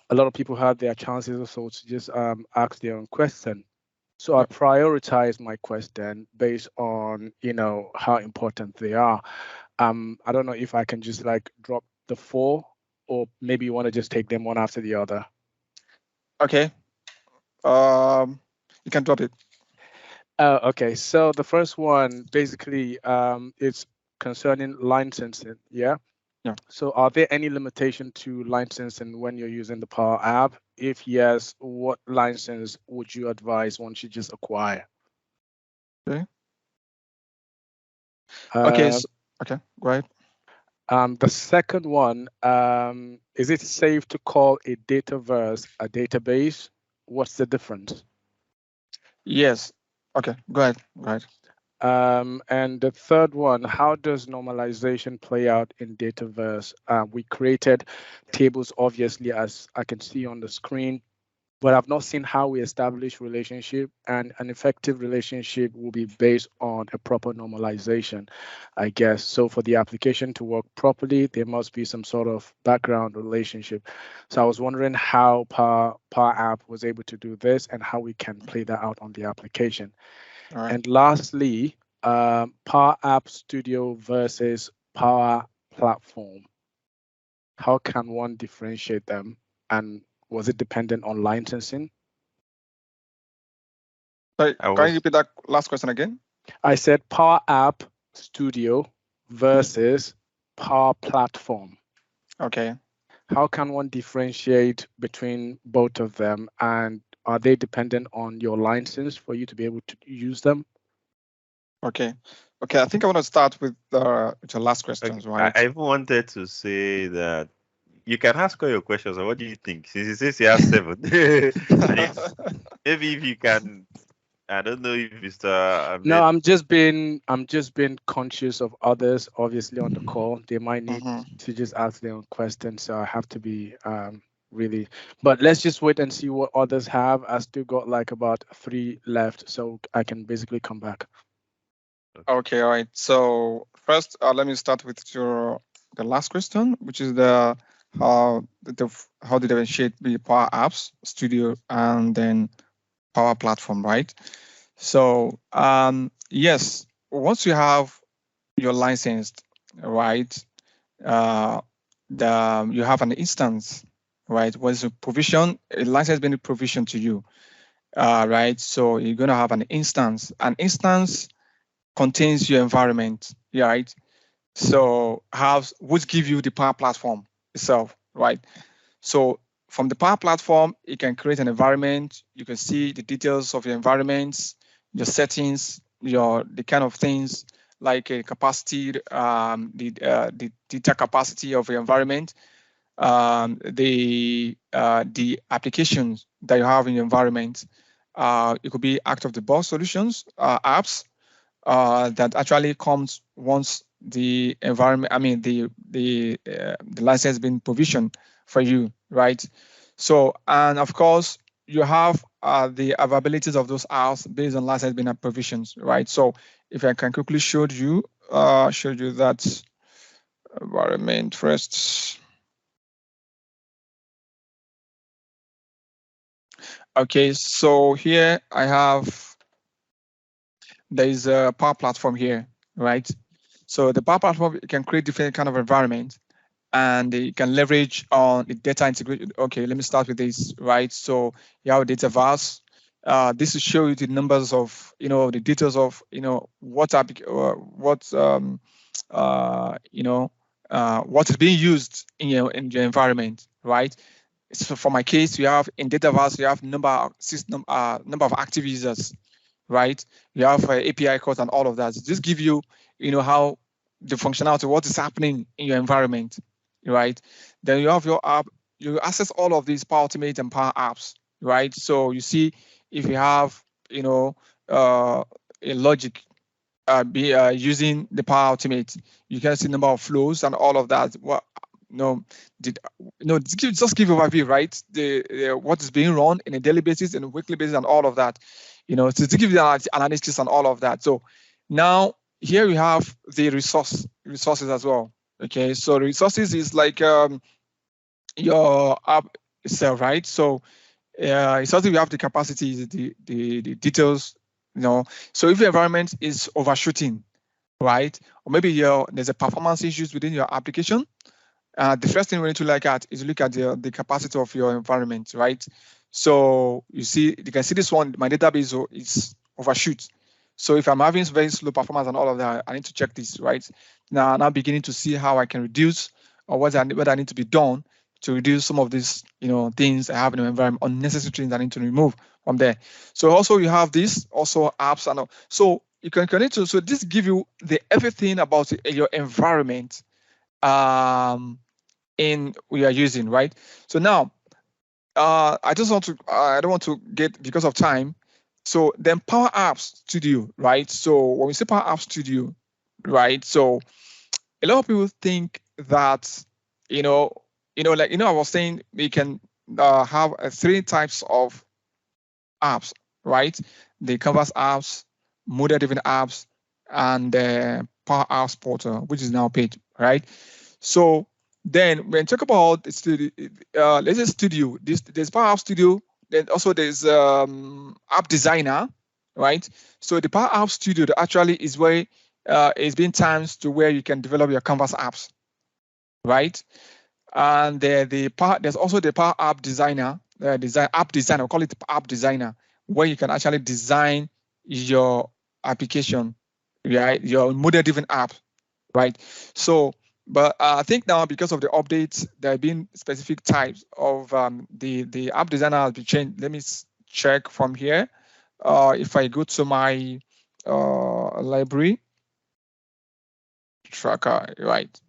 a lot of people have their chances also to just ask their own question. So I prioritize my question based on, how important they are. I don't know if I can just like drop the 4, or maybe you want to just take them one after the other. Okay. You can drop it. Okay. So the first one basically it's concerning licensing. Yeah. Yeah. So are there any limitation to licensing when you're using the Power App? If yes, what license would you advise one should just acquire? Okay. Okay. Go ahead. The second one, is it safe to call a Dataverse a database? What's the difference? Yes. Okay. Go ahead. Go ahead. And the third one, how does normalization play out in Dataverse? We created tables, obviously, as I can see on the screen, but I've not seen how we establish relationship, and an effective relationship will be based on a proper normalization, I guess. So for the application to work properly, there must be some sort of background relationship. So I was wondering how Power App was able to do this and how we can play that out on the application. All right. And lastly, Power App Studio versus Power Platform. How can one differentiate them? And was it dependent on licensing? Sorry, can you repeat that last question again? I said Power App Studio versus Power Platform. Okay. How can one differentiate between both of them, and are they dependent on your license for you to be able to use them? Okay. Okay, I think I want to start with the last questions, right? I even wanted to say that you can ask all your questions. What do you think? Since he says he has 7, maybe if you can, I don't know if Mr. No, I'm just being conscious of others, obviously on the call. They might need to just ask their own questions, so I have to be really. But let's just wait and see what others have. I still got like about 3 left, so I can basically come back. Okay, all right. So first, let me start with the last question, which is how did they differentiate the Power Apps Studio and then Power Platform, right? So yes, once you have your licensed, right, you have an instance, right? Once a license being provisioned to you, right? So you're gonna have an instance. An instance contains your environment, right? So which give you the Power Platform itself, right? So from the Power Platform, you can create an environment. You can see the details of your environments, your settings, the kind of things like a capacity, the data capacity of your environment, the applications that you have in your environment. It could be out-of-the-box solutions, apps, that actually comes once the environment, I mean the license has been provisioned for you, right? So, and of course you have the availabilities of those apps based on license being provisions, right? So if I can quickly show you that environment first. Okay, so here I have, there is a Power Platform here, right? So the Power Platform can create different kind of environment, and you can leverage on the data integration. Okay, let me start with this, right? So you have Dataverse. This will show you the numbers of, the details of, what what is being used in your environment, right? So for my case, we have in Dataverse, we have number of active users, right? You have API calls and all of that. Just give you, how the functionality, what is happening in your environment, right? Then you have your app, you access all of these Power Automate and Power Apps, right? So you see if you have, a logic using the Power Automate, you can see number of flows and all of that. Just give overview, right? The what is being run in a daily basis and a weekly basis and all of that, to give you the analytics and all of that. So now here we have the resources as well. Okay, so the resources is like your app itself, right? So it's also you have the capacity, the details, So if your environment is overshooting, right, or maybe there's a performance issues within your application, the first thing we need to look at is look at the capacity of your environment, right? So you can see this one, my database is overshoot. So if I'm having very slow performance and all of that, I need to check this, right? Now I'm beginning to see how I can reduce or what I need to be done to reduce some of these, things I have in the environment, unnecessary things I need to remove from there. So also you have this, also apps and all. So you can connect to, so this give you everything about your environment we are using, right? So now, I don't want to get, because of time. So then Power Apps Studio, right? So when we say Power Apps Studio, right? So a lot of people think that, I was saying we can have 3 types of apps, right? The Canvas apps, model-driven apps, and the Power Apps Portal, which is now paid, right? So then when you talk about studio, let's say studio, there's Power Apps Studio, then also there's App Designer, right? So the Power Apps Studio actually is where it's been times to where you can develop your Canvas apps, right? And there's also the Power App Designer, App Designer, call it App Designer, where you can actually design your application, right? Your model-driven app, right? So, but I think now because of the updates, there have been specific types of the app designer has been changed. Let me check from here. If I go to my library tracker, right?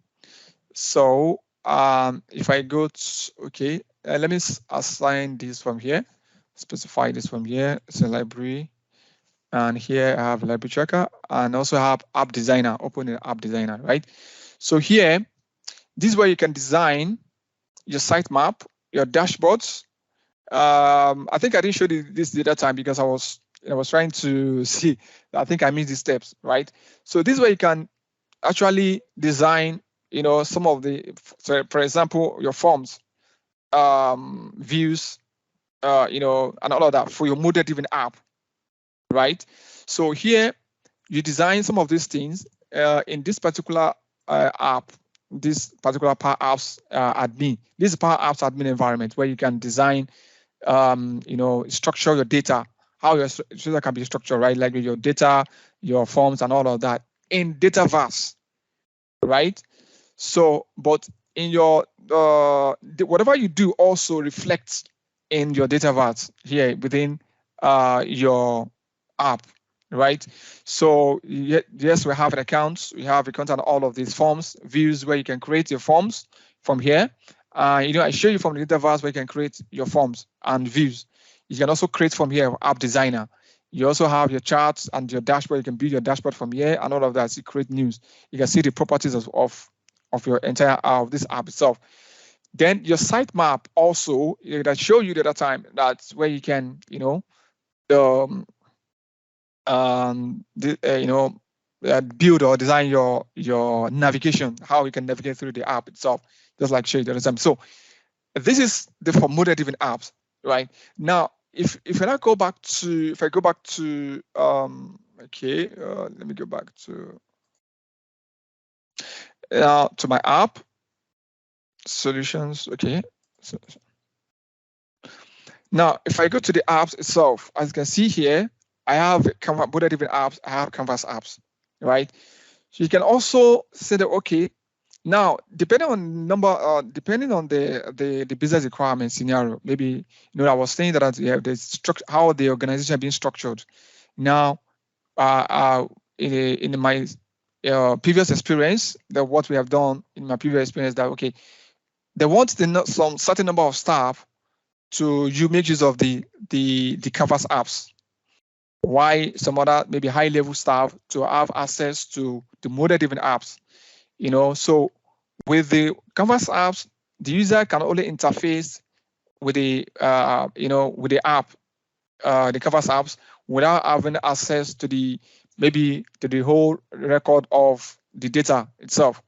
So if I go to, okay, let me assign this from here, specify this from here. It's a library. And here I have library tracker and also have app designer, open an app designer, right? So here, this is where you can design your sitemap, your dashboards. I think I didn't show this the other time because I was trying to see. I think I missed the steps, right? So this is where you can actually design, some of the, so for example, your forms, views, and all of that for your model-driven app, right? So here you design some of these things in this particular app, this particular Power Apps admin. This is Power Apps admin environment where you can design, structure your data, how your data can be structured, right? Like with your data, your forms, and all of that in Dataverse, right? So, but in your whatever you do also reflects in your Dataverse here within your app, right? So yes, we have an account. We have account on all of these forms, views where you can create your forms from here. I show you from the Dataverse where you can create your forms and views. You can also create from here App Designer. You also have your charts and your dashboard. You can build your dashboard from here and all of that. You create news. You can see the properties of your entire of this app itself. Then your sitemap also that show you the other time. That's where you can, build or design your navigation, how you can navigate through the app itself, just like show you the other time. So this is the for model-driven apps, right? Now, if I go back to let me go back to my app solutions. Okay, so now if I go to the apps itself, as you can see here, I have model-driven apps, I have Canvas apps, right? So you can also say that, okay, now depending on depending on the business requirement scenario, maybe I was saying that you have the structure, how the organization being structured. Now, in my previous experience, that what we have done in my previous experience, that okay, they want some certain number of staff to make use of the Canvas apps. Why some other maybe high level staff to have access to the model-driven apps, so with the Canvas apps, the user can only interface with the with the app, the Canvas apps, without having access to the whole record of the data itself.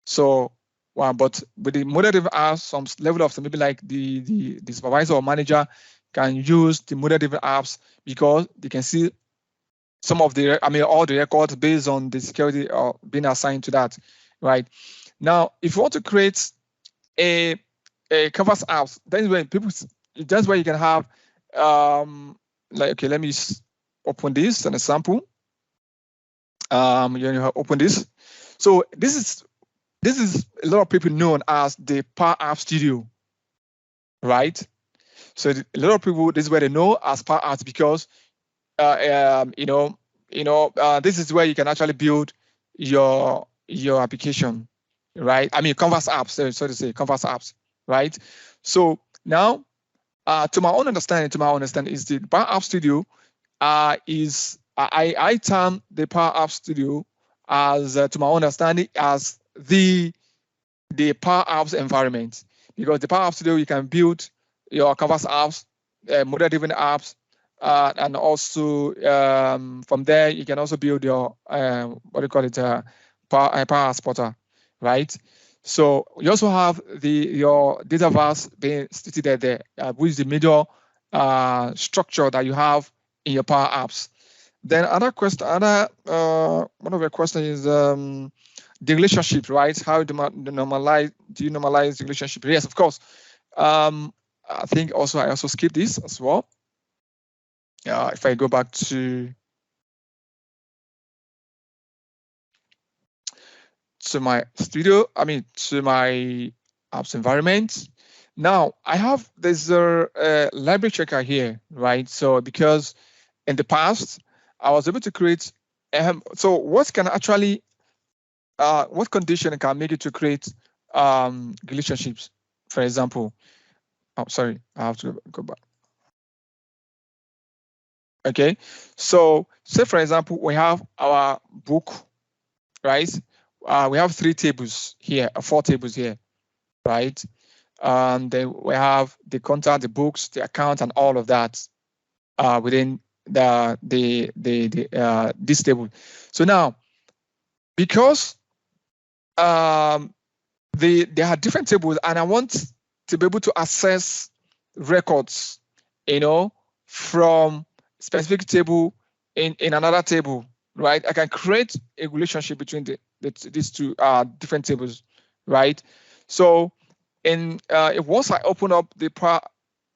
So, but with the model-driven apps, some level of maybe like the supervisor or manager can use the model-driven apps because they can see some of the, all the records based on the security being assigned to that, right? Now, if you want to create a Canvas apps, that's where you can have, like, okay, let me open this an example. You open this. So this is a lot of people known as the Power App Studio, right? So a lot of people, this is where they know as Power Apps because this is where you can actually build your application, right? Canvas apps, so to say, Canvas apps, right? So now, to my own understanding, is the Power App Studio is I term the Power App Studio as, to my own understanding, as the Power Apps environment, because the Power App Studio you can build your Canvas apps, model-driven apps. And also from there, you can also build your Power Apps portal, right? So you also have your Dataverse being stated there, which is the major structure that you have in your Power Apps. Then one of the questions is the relationship, right? How do you normalize the relationship? Yes, of course. I think I also skip this as well. If I go back to my studio, to my apps environment. Now there's a library checker here, right? So because in the past I was able to create, so what can actually, what condition can make it to create relationships, for example? Oh, sorry, I have to go back. Okay, so say for example, we have our book, right? We have 4 tables here, right? And then we have the contact, the books, the account, and all of that within this table. So now, because there are different tables, and I want to be able to access records, from specific table in another table, right? I can create a relationship between these two different tables, right? So if once I open up the Power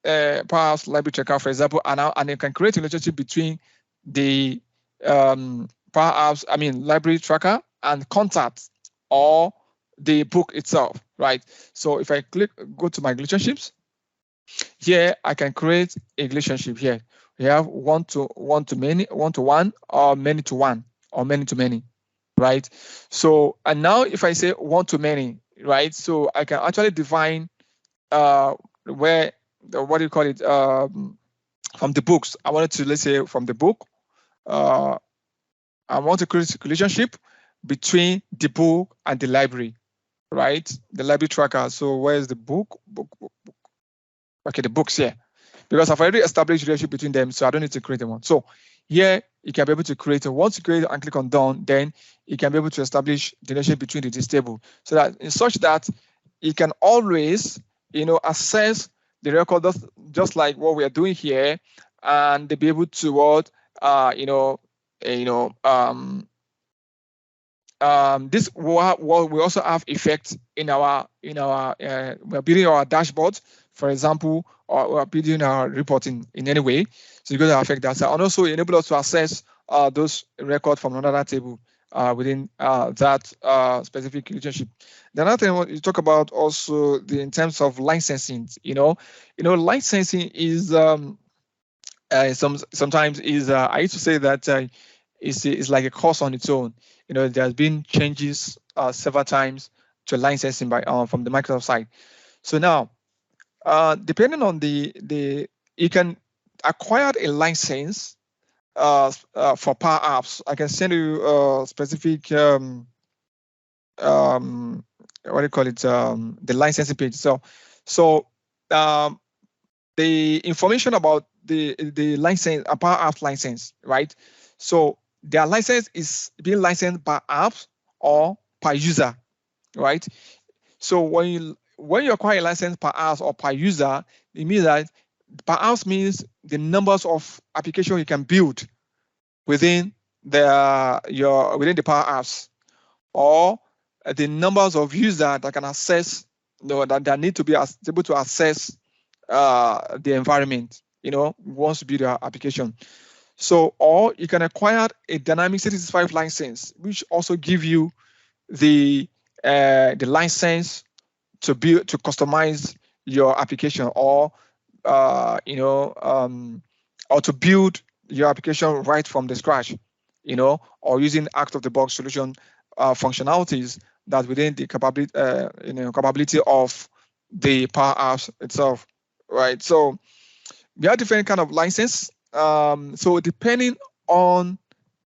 Apps library checker, for example, and I can create a relationship between the Power Apps, library tracker and contact or the book itself, right? So if I go to my relationships, here I can create a relationship here. We have one to many, one to one, or many to one, or many to many, right? So, and now if I say one to many, right? So I can actually define what do you call it? from the books. I wanted to, let's say, from the book, I want to create a relationship between the book and the library, right? The library tracker. So where's the book? Book. Okay, the books here. Because I've already established relationship between them, so I don't need to create one. So here you can be able to create a, once you create and click on done, then you can be able to establish the relationship between this table, so that in such that you can always, access the record just like what we are doing here, and be able to this will we also have effect in our we're building our dashboard, for example, or we're building our reporting in any way. So it's going to affect that. So, and also enable us to access those records from another table within that specific relationship. The other thing you talk about also in terms of licensing, licensing is sometimes is I used to say that it's like a course on its own. There's been changes several times to licensing by from the Microsoft side. So now, depending on the you can acquire a license for Power Apps. I can send you a specific what do you call it, the licensing page. So the information about the license, a Power Apps license, right? So their license is being licensed per apps or per user, right? So when you acquire a license per apps or per user, it means that per apps means the numbers of applications you can build within the Power Apps, or the numbers of users that can access, that need to be able to access the environment, once you build your application. So, or you can acquire a Dynamics 365 license, which also give you the license to customize your application, or or to build your application right from the scratch, or using out-of-the-box solution functionalities that within the capability of the Power Apps itself, right? So we have different kind of license. So depending on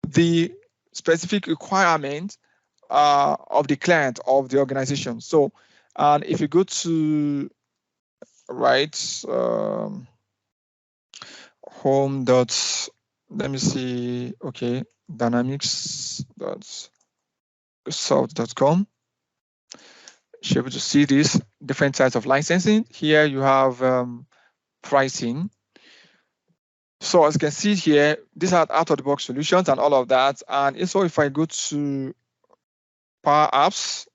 the specific requirement of the client of the organization. So, and if you go to home dot, let me see, okay, dynamics.soft.com, you're able to see these different types of licensing. Here you have pricing. So as you can see here, these are out-of-the-box solutions and all of that. And also if I go to Power Apps,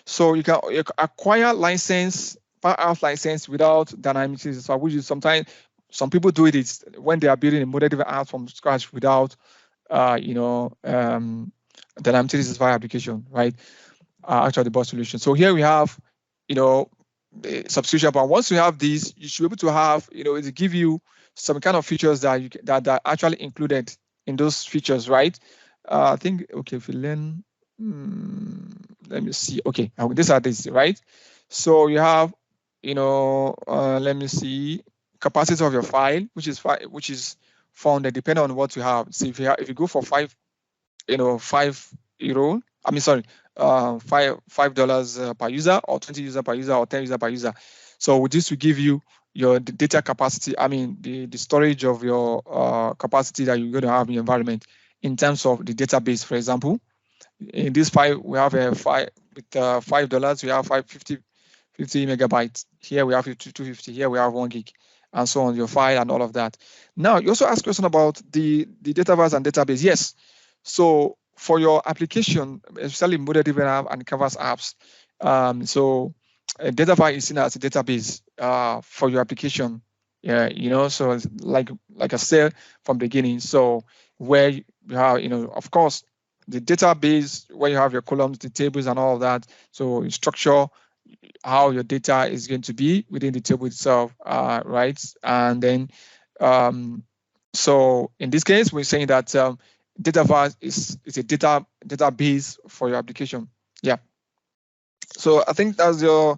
so you can acquire license, Power Apps license without Dynamics 365, which is sometimes some people do it when they are building a model app from scratch without Dynamics 365 application, right? Out-of-the-box solution. So here we have, subscription, but once you have these, you should be able to have, it give you some kind of features that that are actually included in those features, right? I think, okay, if you learn, let me see. Okay, these are these, right? So you have, let me see, capacity of your file, which is founded depending on what you have. So if you go for €5, I mean, sorry, $5 per user, or 20 users per user, or 10 users per user. So with this will give you your data capacity, I mean the storage of your capacity that you're going to have in your environment in terms of the database. For example, in this file we have a file with $5, we have 50 megabytes. Here we have 250, here we have 1 gig, and so on, your file and all of that. Now you also ask a question about the Dataverse and database. Yes, so for your application, especially model-driven app and canvas apps, so Dataverse is seen as a database for your application. Yeah, so it's like I said from the beginning. So where you have, of course, the database where you have your columns, the tables, and all of that. So you structure how your data is going to be within the table itself, right? And then, so in this case, we're saying that Dataverse is a database for your application. Yeah. So I think that's your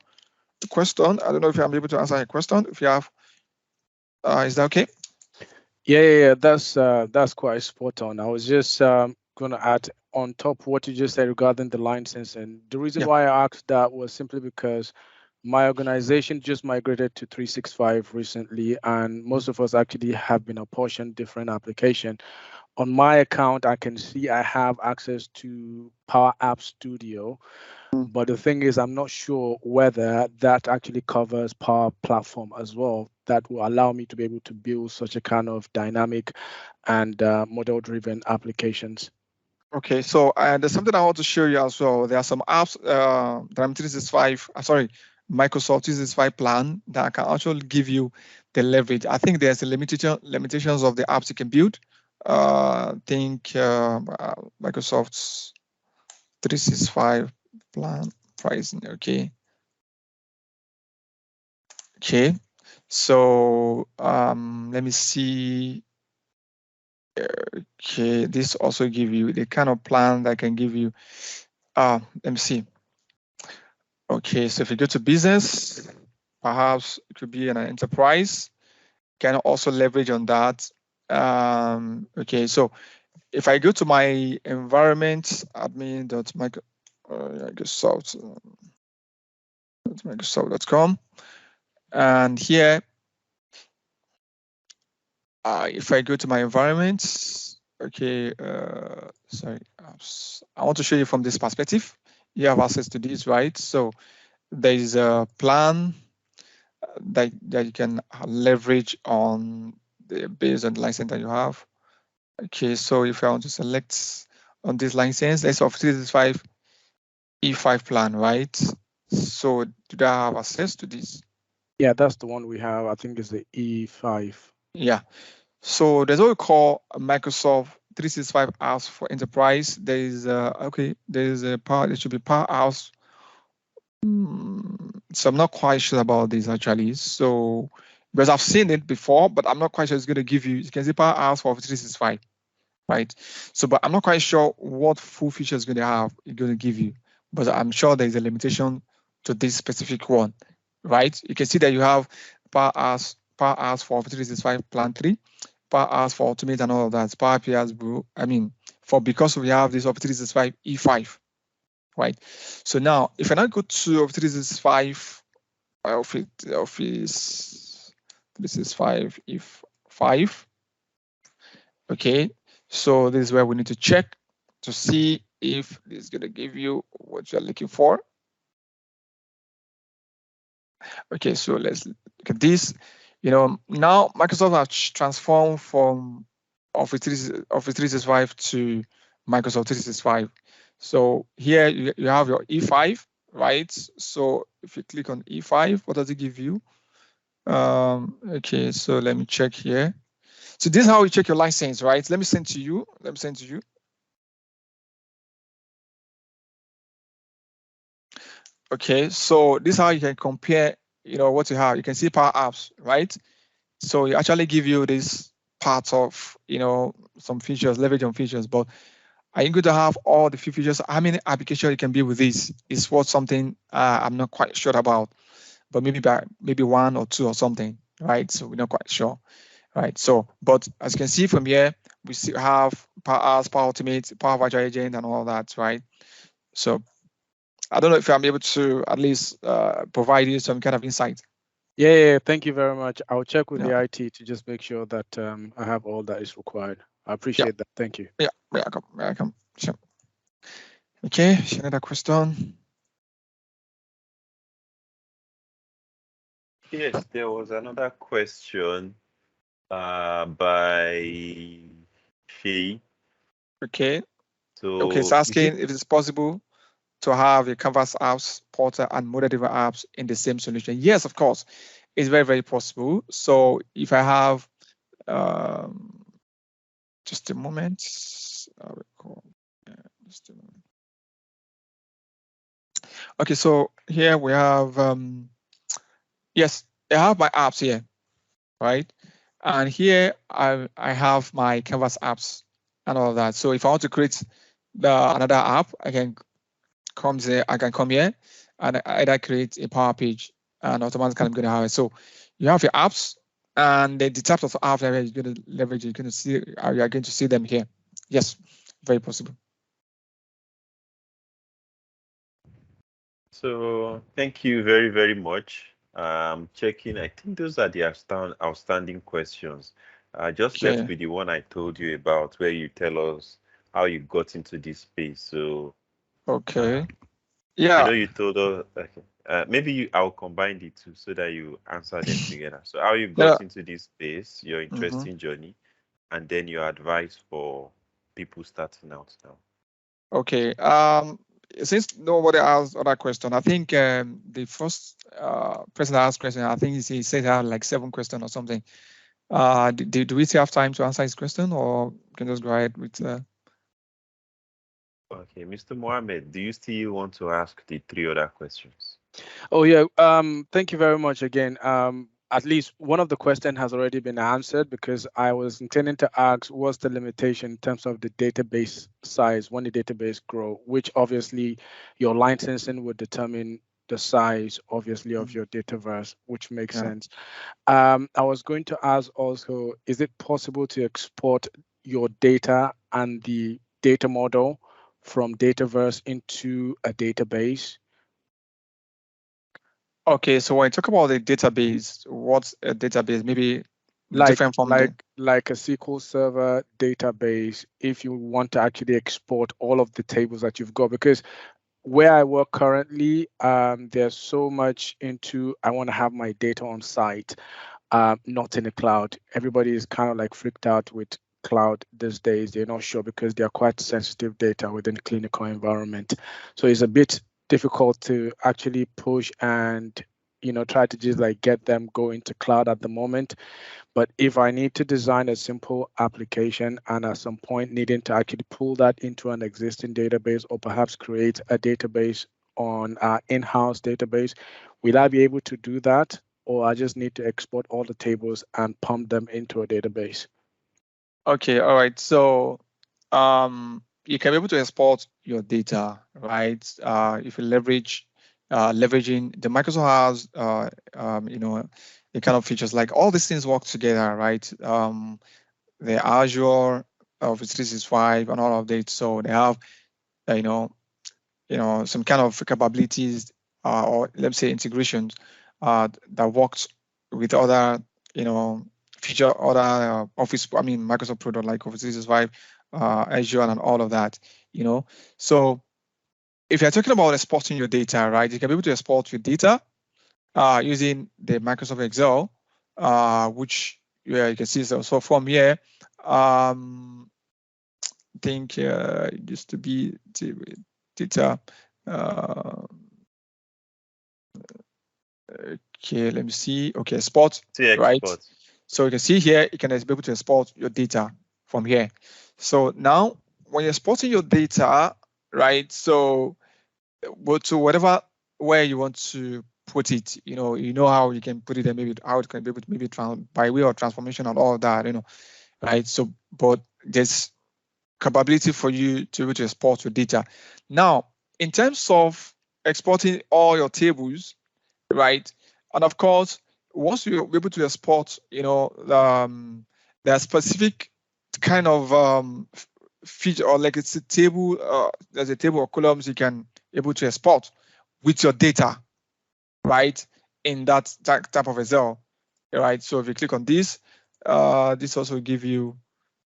question. I don't know if I'm able to answer a question. If you have, is that okay? Yeah. That's quite spot on. I was just going to add on top what you just said regarding the license, and the reason why I asked that was simply because my organization just migrated to 365 recently, and most of us actually have been apportioned different application. On my account, I can see I have access to Power App Studio, but the thing is, I'm not sure whether that actually covers Power Platform as well. That will allow me to be able to build such a kind of dynamic and model-driven applications. Okay, so there's something I want to show you as well. There are some apps that I'm 365, sorry, Microsoft 365 plan that can actually give you the leverage. I think there's a limitations of the apps you can build. Think Microsoft's 365 plan pricing. Okay. So let me see. Okay, this also give you the kind of plan that can give you. Let me see. Okay, so if you go to business, perhaps it could be an enterprise. Can also leverage on that. Okay, so if I go to my environment, admin.microsoft.com, and here, if I go to my environment, okay, sorry, I want to show you from this perspective. You have access to this, right? So there is a plan that you can leverage on based on the license that you have. Okay, so if I want to select on this license, that's of 365 E5 plan, right? So do I have access to this? Yeah, that's the one we have. I think it's the E5. Yeah. So there's what we call a Microsoft 365 apps for enterprise. There is there should be Power Apps. So I'm not quite sure about this actually. So because I've seen it before, but I'm not quite sure it's going to give you. You can see Power Apps for 365, right? So, but I'm not quite sure what full features it's going to give you. But I'm sure there is a limitation to this specific one, right? You can see that you have Power Apps for 365 Plan 3, Power Apps for Automate and all of that. Power APIs, bro. I mean, because we have this Office 365 E5, right? So now, if I now go to Office 365 Office 365 E5, okay. So this is where we need to check to see if it's going to give you what you're looking for. Okay, so let's look at this. You know, now Microsoft has transformed from Office 365 to Microsoft 365. So here you have your E5, right? So if you click on E5, what does it give you? Okay, so let me check here. So this is how you check your license, right? Let me send to you. Okay, so this is how you can compare, you know, what you have. You can see Power Apps, right? So it actually give you this part of, you know, some features, leverage on features, but are you going to have all the features? How many applications you can build with this is what something I'm not quite sure about, but maybe one or two or something, right? So we're not quite sure, right? So, but as you can see from here, we still have Power Apps, Power Automate, Power Virtual Agent, and all that, right? So I don't know if I'm able to at least provide you some kind of insight. Yeah, thank you very much. I'll check with the IT to just make sure that I have all that is required. I appreciate that. Thank you. Yeah, welcome. Sure. Okay, another question. Yes, there was another question by Shay. Okay. So okay, it's asking if it's possible to have a Canvas apps, Portal, and model-driven apps in the same solution. Yes, of course, it's very, very possible. So if I have just a moment, just a moment. Okay, so here we have yes, I have my apps here, right? And here I have my Canvas apps and all of that. So if I want to create another app, I can come here and I either create a Power Page and automatically I'm going to have it. So you have your apps, and the types of apps that you're going to leverage, you're going to see, you are going to see them here. Yes, very possible. So thank you very, very much. Checking, I think those are the outstanding questions. Just left with the one I told you about, where you tell us how you got into this space. So, okay, yeah. You know, you told us. Okay. Maybe I'll combine the two so that you answer them together. So, how you got into this space, your interesting journey, and then your advice for people starting out now. Okay. Since nobody asked other question, I think the first person that asked question, I think he said he had like 7 questions or something. Do we still have time to answer his question, or can just go ahead with? Okay, Mr. Mohammed, do you still want to ask the 3 other questions? Oh yeah. Thank you very much again. At least one of the questions has already been answered, because I was intending to ask what's the limitation in terms of the database size when the database grow, which obviously your licensing would determine the size, obviously, of your Dataverse, which makes sense. I was going to ask also, is it possible to export your data and the data model from Dataverse into a database? Okay, so when you talk about the database, what's a database? Maybe different from like a SQL Server database, if you want to actually export all of the tables that you've got. Because where I work currently, there's so much into, I want to have my data on site, not in the cloud. Everybody is kind of like freaked out with cloud these days. They're not sure because they are quite sensitive data within clinical environment. So it's a bit difficult to actually push and, you know, try to just like get them going to cloud at the moment. But if I need to design a simple application and at some point needing to actually pull that into an existing database, or perhaps create a database on our in-house database, will I be able to do that? Or I just need to export all the tables and pump them into a database? Okay, all right. So you can be able to export your data, right? If you leveraging the Microsoft has, you know, the kind of features like all these things work together, right? The Azure, Office 365, and all of that. So they have, you know, some kind of capabilities, or let's say integrations that works with other, feature other Microsoft product like Office 365, Azure, and all of that. So if you're talking about exporting your data, right, you can be able to export your data using the Microsoft Excel, which you can see. So from here, I think it used to be data. Okay, let me see. Okay, export, right? So you can see here, you can be able to export your data from here. So now, when you're exporting your data, right? So go to whatever where you want to put it. You know how you can put it, and maybe how it can be able to maybe by way of transformation and all that. Right? So, but there's capability for you to be able to export your data. Now, in terms of exporting all your tables, right? And of course, once you're able to export, there are specific kind of feature, or like it's a table, there's a table of columns you can able to export with your data, right? In that type of Excel, right? So if you click on this, this also give you,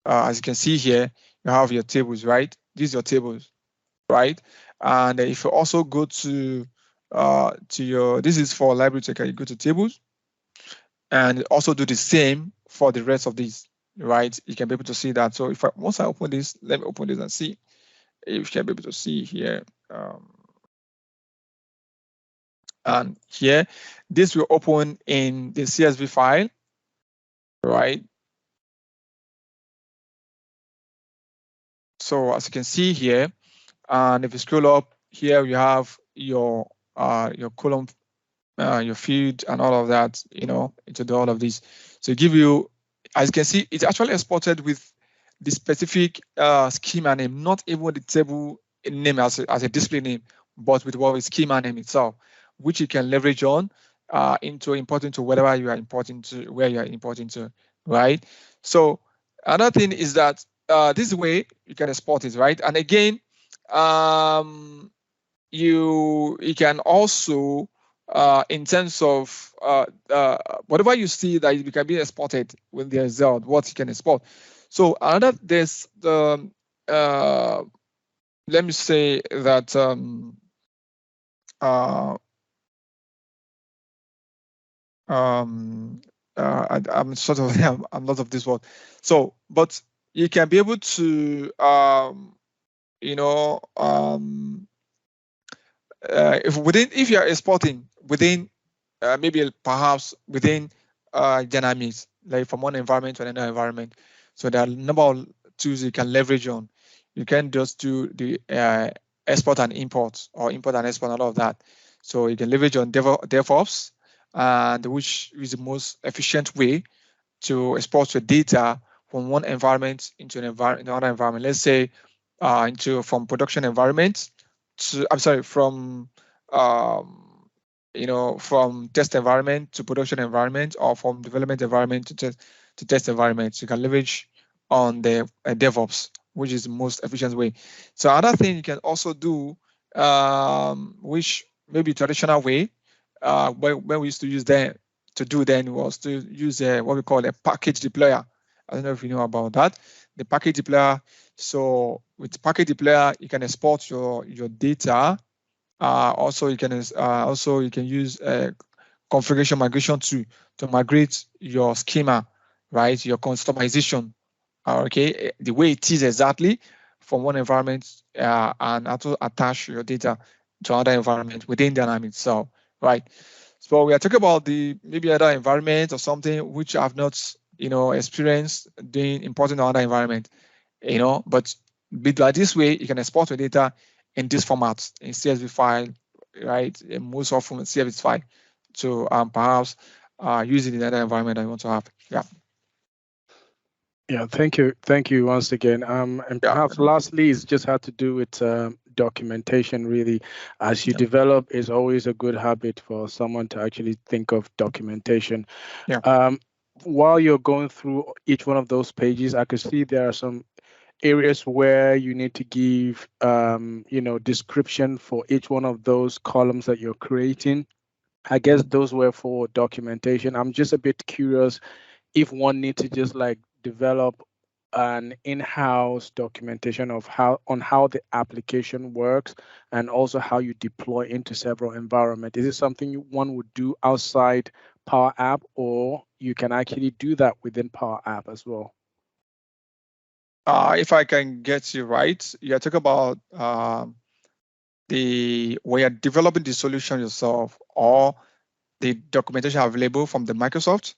as you can see here, you have your tables, right? These are your tables, right? And if you also go to your, this is for library checker, you go to tables and also do the same for the rest of these, right? You can be able to see that. So once I open this, let me open this and see if you can be able to see here. And here, this will open in the CSV file, right? So as you can see here, and if you scroll up here, you have your column, your field, and all of that, into all of these. So give you, as you can see, it's actually exported with the specific schema name, not even the table name as a display name, but with what is schema name itself, which you can leverage on into importing to whatever you are importing to, where you are importing to, right? So another thing is that this way you can export it, right? And again, you can also in terms of whatever you see that it can be exported with the result, what you can export. So another, there's the let me say that I'm sort of I'm not of this world. So, but you can be able to you know if you are exporting within maybe perhaps within dynamics, like from one environment to another environment, so there are a number of tools you can leverage on. You can just do the export and import, or import and export, and all of that. So you can leverage on DevOps, and which is the most efficient way to export your data from one environment into another environment. Let's say from production environment to, I'm sorry, from from test environment to production environment, or from development environment to test environment. You can leverage on the DevOps, which is the most efficient way. So another thing you can also do, which maybe traditional way, when we used to use then was to use what we call a package deployer. I don't know if you know about that. The package deployer. So with package deployer, you can export your data. Also, you can use configuration migration to migrate your schema, right? Your customization, okay, the way it is exactly from one environment, and also attach your data to another environment within Dynamics itself, right? So we are talking about the maybe other environment or something which I've not experienced doing importing to another environment, but by this way you can export your data in this format, in CSV file, right? And most often CSV file to perhaps use it in another environment that you want to have. Yeah. Yeah, thank you once again. And perhaps lastly, it's just had to do with documentation. Really, as you develop, is always a good habit for someone to actually think of documentation. While you're going through each one of those pages, I could see there are some areas where you need to give description for each one of those columns that you're creating. I guess those were for documentation. I'm just a bit curious if one needs to just like develop an in-house documentation of how the application works, and also how you deploy into several environments. Is it something one would do outside Power App, or you can actually do that within Power App as well? If I can get you right, you're talking about where you're developing the solution yourself, or the documentation available from the Microsoft?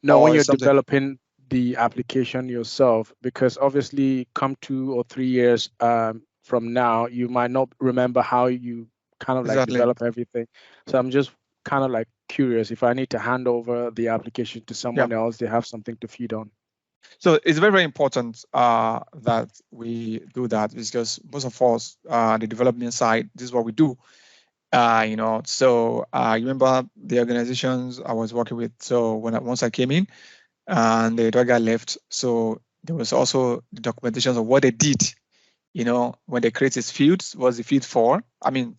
No, when you're developing the application yourself, because obviously come 2 or 3 years from now, you might not remember how you kind of like develop everything. So I'm just kind of like curious, if I need to hand over the application to someone else, they have something to feed on. So it's very, very important that we do that, because most of us, the development side, this is what we do. So you remember the organizations I was working with. So once I came in, and the other guy left, so there was also the documentation of what they did. When they create this field, what's the field for? I mean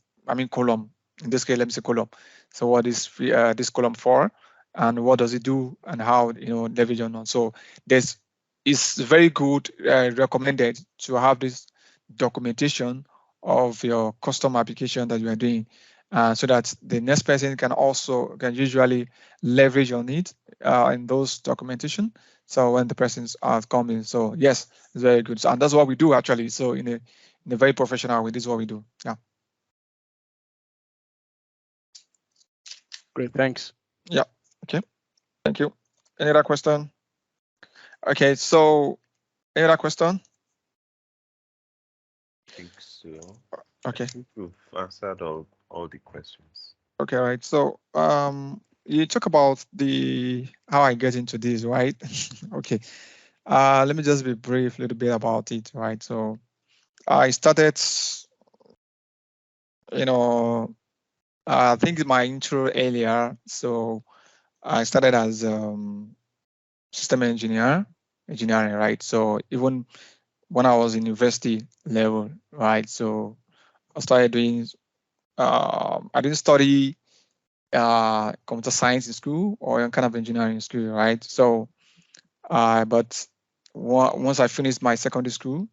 column. In this case, let me say column. So what is this column for, and what does it do, and how leverage on? So it's very good, recommended to have this documentation of your custom application that you are doing, so that the next person can usually leverage on it in those documentation. So when the persons are coming, so yes, it's very good. So, and that's what we do actually. So in a very professional way, this is what we do. Yeah. Great, thanks. Yeah. Okay. Thank you. Any other question? Okay. So any other question? I think so. Okay. I think we've answered all the questions. Okay, right. So you talk about how I get into this, right? Okay. Let me just be brief a little bit about it, right? So I started, I think my intro earlier. So I started as system engineering, right? So even when I was in university level, right? So I started doing. I didn't study computer science in school or any kind of engineering in school, right? So, but once I finished my secondary school,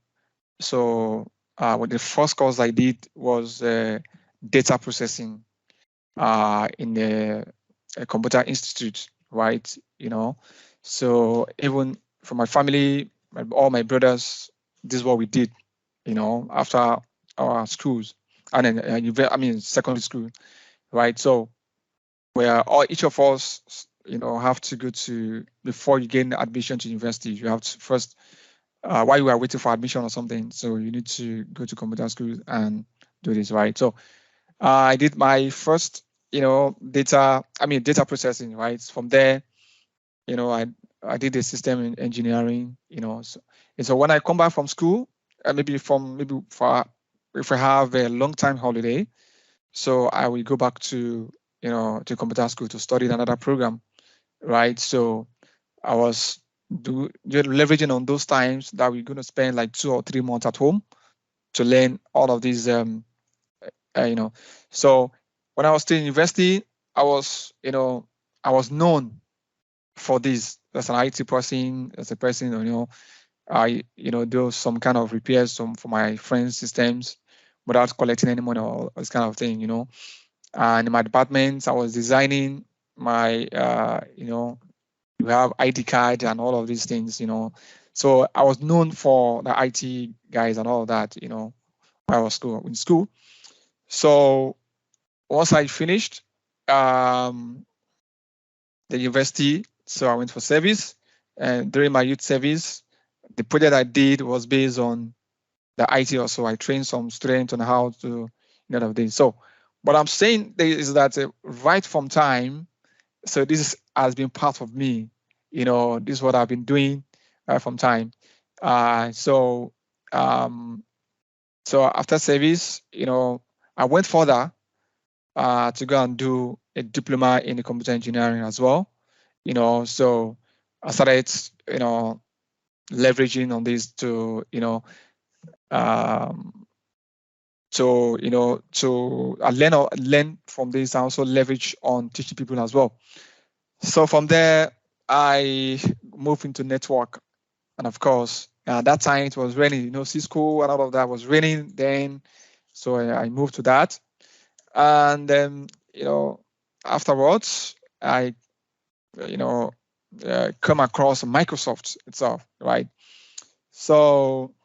so what the first course I did was data processing in the computer institute, right? So even for my family, all my brothers, this is what we did, after our schools, and then secondary school, right? So where each of us, have to go to, before you gain admission to university, you have to first, while you are waiting for admission or something, so you need to go to computer school and do this, right? So I did my first, data processing, right? From there, I did the system in engineering, so, and so when I come back from school, maybe for, if I have a long time holiday, so I will go back to, to computer school to study another program, right? So I was leveraging on those times that we're going to spend like 2 or 3 months at home to learn all of these, So when I was still in university, I was, I was known for this as an IT person, as a person, I, do some kind of repairs for my friends' systems without collecting any money or this kind of thing, And in my department, I was designing my, you have ID card and all of these things, So I was known for the IT guys and all of that, when I was in school. So once I finished the university, so I went for service. And during my youth service, the project I did was based on the IT also. I trained some students on how to, this. So what I'm saying is that right from time, so this has been part of me. This is what I've been doing from time. So after service, I went further to go and do a diploma in computer engineering as well. So I started, leveraging on this to, to learn from this and also leverage on teaching people as well. So from there, I moved into network, and of course, that time it was raining. Cisco and all of that was raining then, so I moved to that, and then afterwards, I come across Microsoft itself, right? So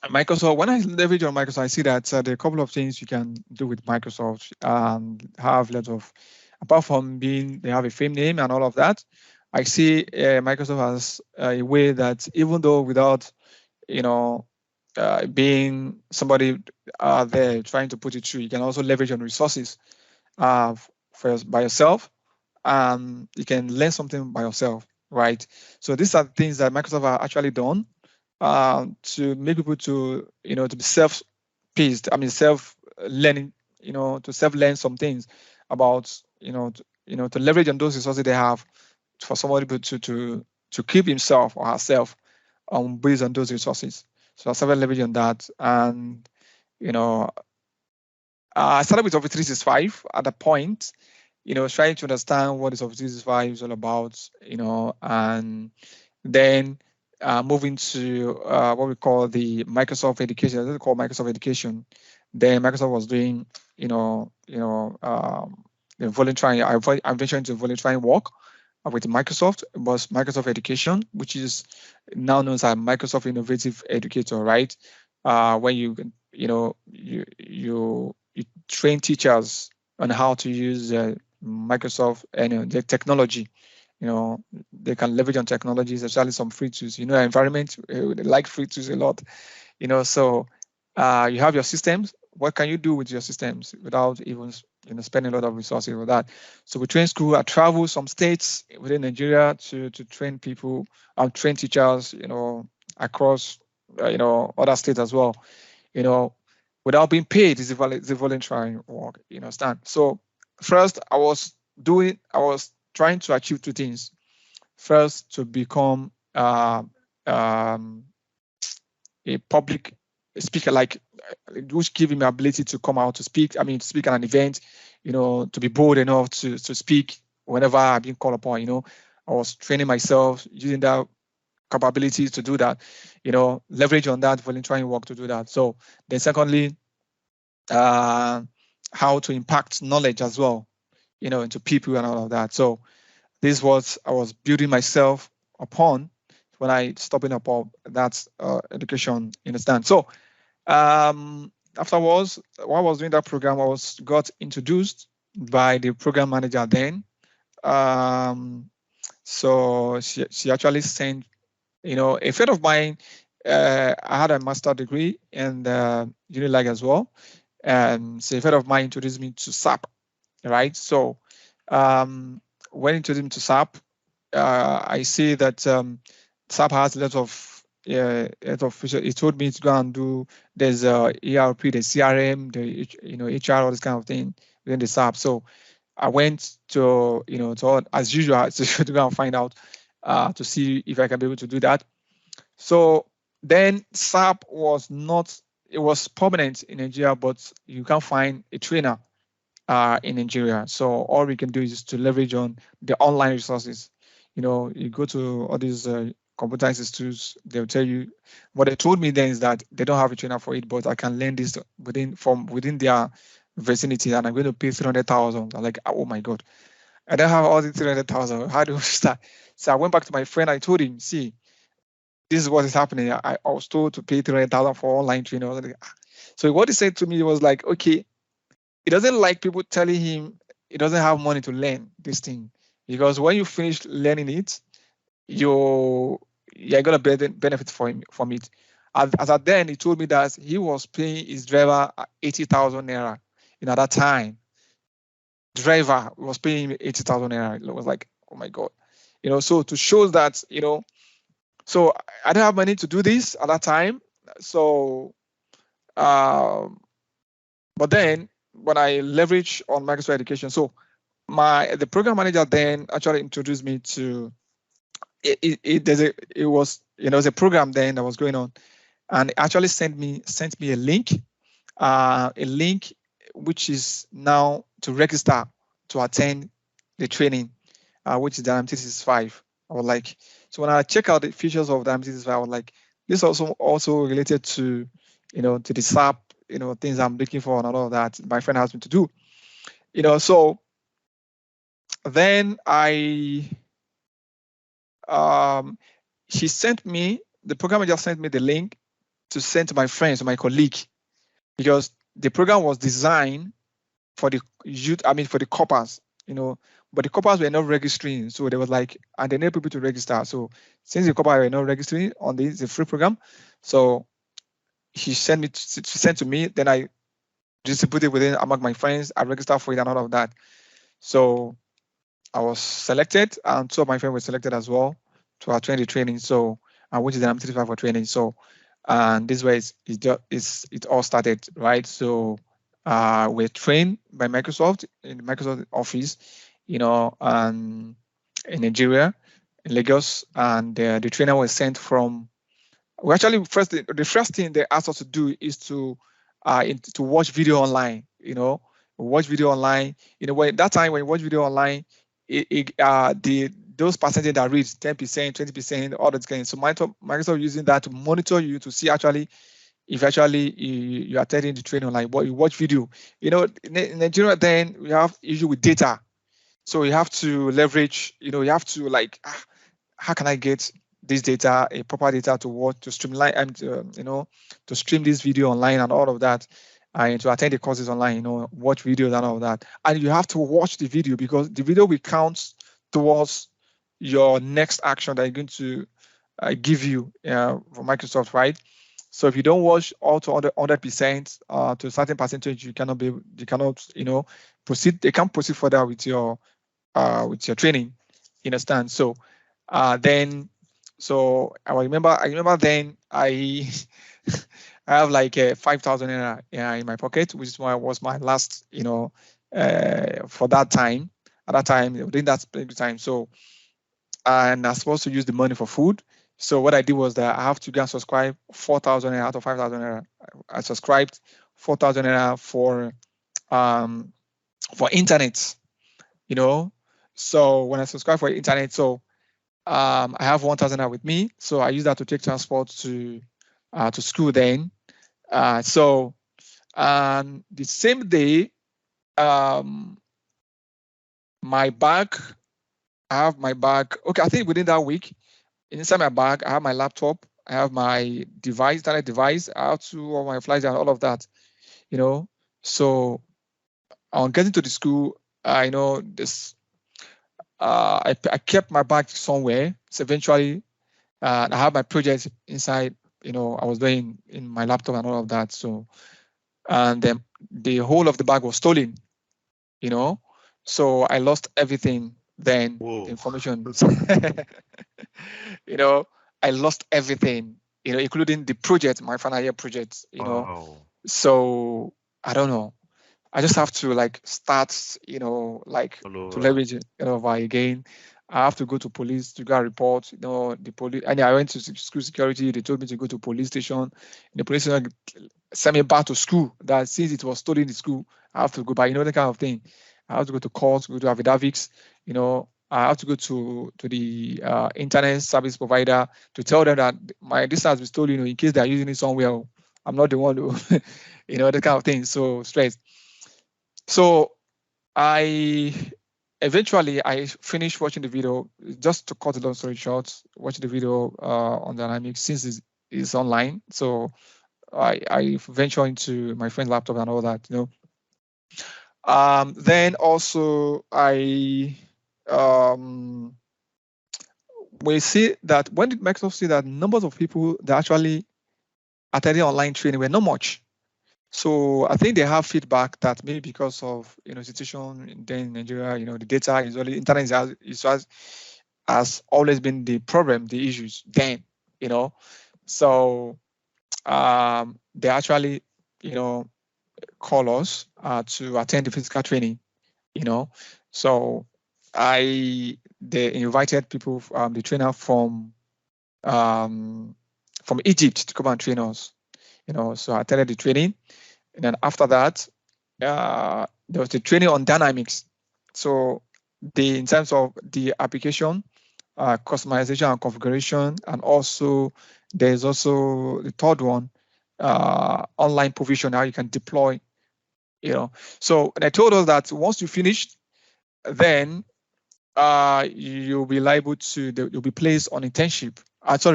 Microsoft, when I leverage on Microsoft, I see that there are a couple of things you can do with Microsoft. Have lots of, apart from being, they have a fame name and all of that. I see Microsoft as a way that even though without, being somebody there trying to put it through, you can also leverage on resources by yourself. You can learn something by yourself, right? So these are things that Microsoft have actually done to make people to, to be self-paced. Self-learning, to self-learn some things about, to leverage on those resources they have for somebody to keep himself or herself based on those resources. So I started leveraging on that, and I started with Office 365 at the point, trying to understand what is Office 365 is all about, and then moving to what we call the Microsoft Education. This is called Microsoft Education. Then Microsoft was doing, the volunteering. I'm venturing into volunteering work with Microsoft. It was Microsoft Education, which is now known as Microsoft Innovative Educator, right? When you train teachers on how to use Microsoft and the technology. They can leverage on technologies, especially some free tools. Environment, they like free tools a lot. So you have your systems. What can you do with your systems without even spending a lot of resources for that? So we train school. I travel some states within Nigeria to train people, train teachers, across other states as well. without being paid. Is the voluntary work, you understand? So first I was trying to achieve two things. First, to become a public speaker, like which give him the ability to come out to speak. I mean, to speak at an event, to be bold enough to speak whenever I've been called upon. I was training myself using that capabilities to do that, leverage on that volunteering work to do that. So then secondly, how to impact knowledge as well, into people and all of that. So this was I was building myself upon when I stopping up that education, you understand? So afterwards, while I was doing that program, I got introduced by the program manager then. So she actually sent, a friend of mine. I had a master's degree in Unilag as well, and so a friend of mine introduced me to SAP, right? So when introduced me to SAP, I see that SAP has a lot of features. He told me to go and do, there's ERP, the CRM, the HR, all this kind of thing within the SAP. So I went to, as usual, to go and find out to see if I can be able to do that. So then SAP was not, it was permanent in Nigeria, but you can't find a trainer in Nigeria. So all we can do is to leverage on the online resources. You go to all these computer institutes, they'll tell you, what they told me then is that they don't have a trainer for it, but I can learn this within their vicinity, and I'm going to pay 300,000. I'm like, oh my God, I don't have all the 300,000. How do we start? So I went back to my friend. I told him, see, this is what is happening. I was told to pay 300,000 for online training. Like, so what he said to me was like, okay, he doesn't like people telling him he doesn't have money to learn this thing, because when you finish learning it, you're gonna benefit from it. As at then, he told me that he was paying his driver 80,000 naira. At that time, driver was paying him 80,000 naira. It was like, oh my God, So to show that, so I didn't have money to do this at that time. So, but then when I leverage on Microsoft Education, so the program manager then actually introduced me to it was a program then that was going on, and it actually sent me a link which is now to register to attend the training, which is the Dynamics 365. I was like, so when I check out the features of Dynamics 365, I was like, this also related to to the SAP, things I'm looking for and all of that my friend asked me to do. So then she sent me, the program manager sent me the link to send to my friends, to my colleague, because the program was designed for the youth, for the corpers, but the corpers were not registering. So they was like, and they need people to register. So since the corpers were not registering on the free program, so he sent to me, then I distributed within among my friends, I registered for it and all of that. So I was selected, and two of my friends were selected as well to attend the training. So, which is the I'm 35 for training. So, and this way it all started, right? So, we're trained by Microsoft in the Microsoft office, in Nigeria, in Lagos, and the trainer was sent from. We actually the first thing they asked us to do is to watch video online. Watch video online. When that time when you watch video online, those percentage that reach 10%, 20%, all that kind. So Microsoft using that to monitor you to see actually if you are attending the training online, what you watch video. In Nigeria then we have issue with data, so you have to leverage. You have to like, how can I get this data, a proper data to watch, to streamline and to stream this video online and all of that. And to attend the courses online, watch videos and all of that. And you have to watch the video, because the video will count towards your next action that you're going to give you for Microsoft, right? So if you don't watch all to 100% to a certain percentage, you cannot proceed. They can't proceed further with your training. You understand? So then, so I remember then I I have like 5,000 in my pocket, which was my last, for that time. At that time, within that time, so and I'm supposed to use the money for food. So what I did was that I have to go and subscribe 4,000 out of 5,000. I subscribed 4,000 for internet. So when I subscribe for internet, so I have 1,000 with me. So I use that to take transport to school then. So the same day, my bag, I have my bag. Okay, I think within that week, inside my bag, I have my laptop, I have my device, internet device, I have all my flights and all of that, So on getting to the school, I know this. I kept my bag somewhere. So eventually, I have my projects inside. I was doing in my laptop and all of that. So, and then the whole of the bag was stolen. So I lost everything. Then the information. I lost everything. Including the project, my final year project. Wow. So I don't know. I just have to start, to leverage it over again. I have to go to police to get a report. The police. And I went to school security. They told me to go to police station. The police station sent me back to school. That since it was stolen in school, I have to go back. That kind of thing. I have to go to court, go to affidavits. I have to go to the internet service provider to tell them that this has been stolen. In case they are using it somewhere, I'm not the one who, that kind of thing. So stress. So I eventually finished watching the video. Just to cut the long story short, watch the video on Dynamics since it's online. So I ventured into my friend's laptop and all that, Then also we see that when did Microsoft see that numbers of people that actually attending online training were not much. So I think they have feedback that maybe because of situation in Nigeria, the data is only internet has always been the problem, the issues then, So they actually call us to attend the physical training, So they invited people, the trainer from Egypt to come and train us, So I attended the training. And then after that, there was the training on Dynamics. So in terms of the application, customization and configuration, and also there's also the third one, online provision, how you can deploy, So they told us that once you finish, then you'll be liable to, you'll be placed on internship.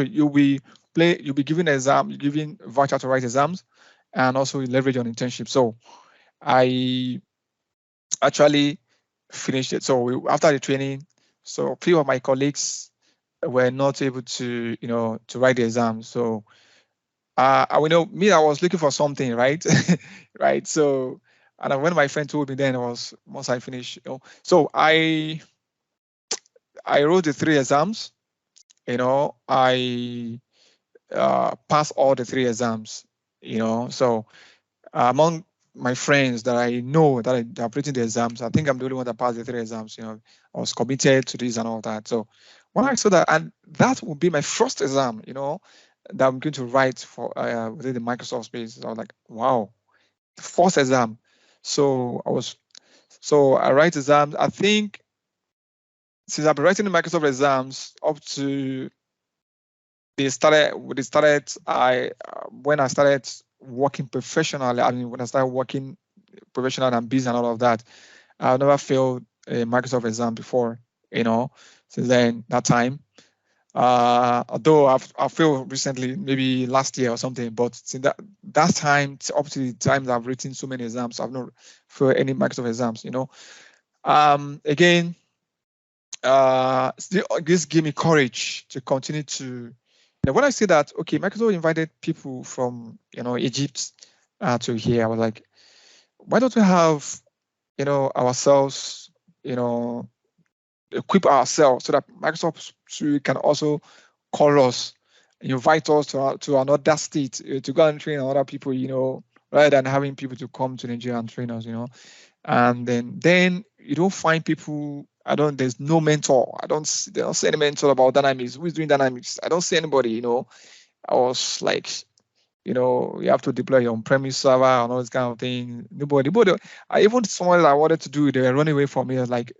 You'll be given voucher to write exams, and also leverage on internship. So I actually finished it. So after the training, so few of my colleagues were not able to, to write the exam. So I was looking for something, right? Right. So, and when my friend told me then was once I finished, so I wrote the 3 exams, I passed all the 3 exams, so among my friends that I know that have written the exams, I think I'm the only one that passed the 3 exams. I was committed to this and all that. So when I saw that, and that would be my first exam, that I'm going to write for within the Microsoft space, I was like, wow, the first exam. So I write exams. I think since I've been writing the Microsoft exams up to when I started working professionally, when I started working professional and business and all of that, I've never failed a Microsoft exam before, since then, that time. Although I've failed recently, maybe last year or something, but since that time, up to the times I've written so many exams, I've not failed any Microsoft exams, Again, this gave me courage to continue to. When I see that, okay, Microsoft invited people from Egypt to here, I was like, why don't we have ourselves, equip ourselves so that Microsoft can also call us invite us to another state to go and train other people, rather than having people to come to Nigeria and train us, And then you don't find people. There's no mentor. They don't say any mentor about dynamics. Who's doing dynamics? I don't see anybody, I was like, you have to deploy your on-premise server and all this kind of thing. Nobody. Even someone that I wanted to do it, they were running away from me. I was like,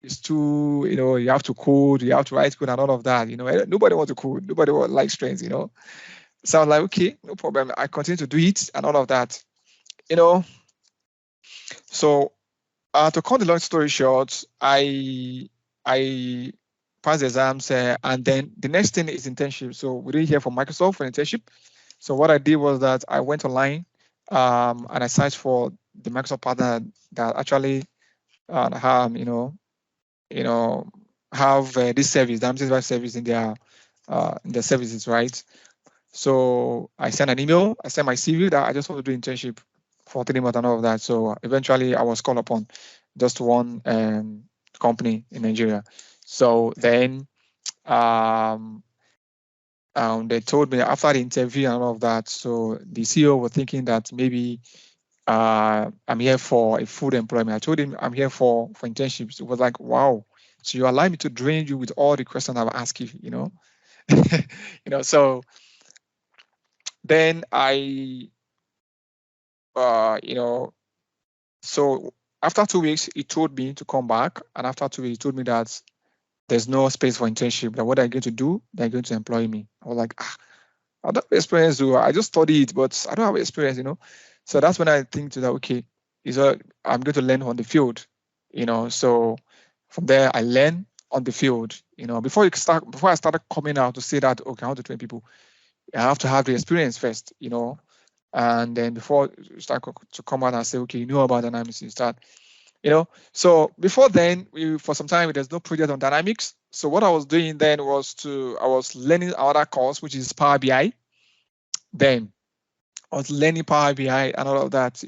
it's too, you have to code, you have to write code and all of that. Nobody wants to code. Nobody likes strengths, So I was like, okay, no problem. I continue to do it and all of that, So to cut the long story short, I passed the exams, and then the next thing is internship. So we didn't hear from Microsoft for internship. So what I did was that I went online and I searched for the Microsoft partner that actually have this service, the MCSA service in their services, right? So I sent an email, I sent my CV that I just want to do internship for 3 months and all of that. So eventually I was called upon just one company in Nigeria. So then they told me after the interview and all of that, so the CEO was thinking that maybe I'm here for a full employment. I told him I'm here for internships. It was like, wow. So you allow me to drain you with all the questions I've asked you, So then I, so after 2 weeks, he told me to come back. And after 2 weeks, he told me that there's no space for internship, that what I'm going to do, they're going to employ me. I was like, I don't have experience, I just studied, but I don't have experience, So that's when I think that, okay, I'm going to learn on the field, So from there, I learn on the field, Before I started coming out to say that, okay, I want to train people, I have to have the experience first, And then before you start to come out and say, okay, you know about dynamics, you start, So before then, for some time, there's no project on dynamics. So what I was doing then was I was learning another course, which is Power BI. Then I was learning Power BI and all of that.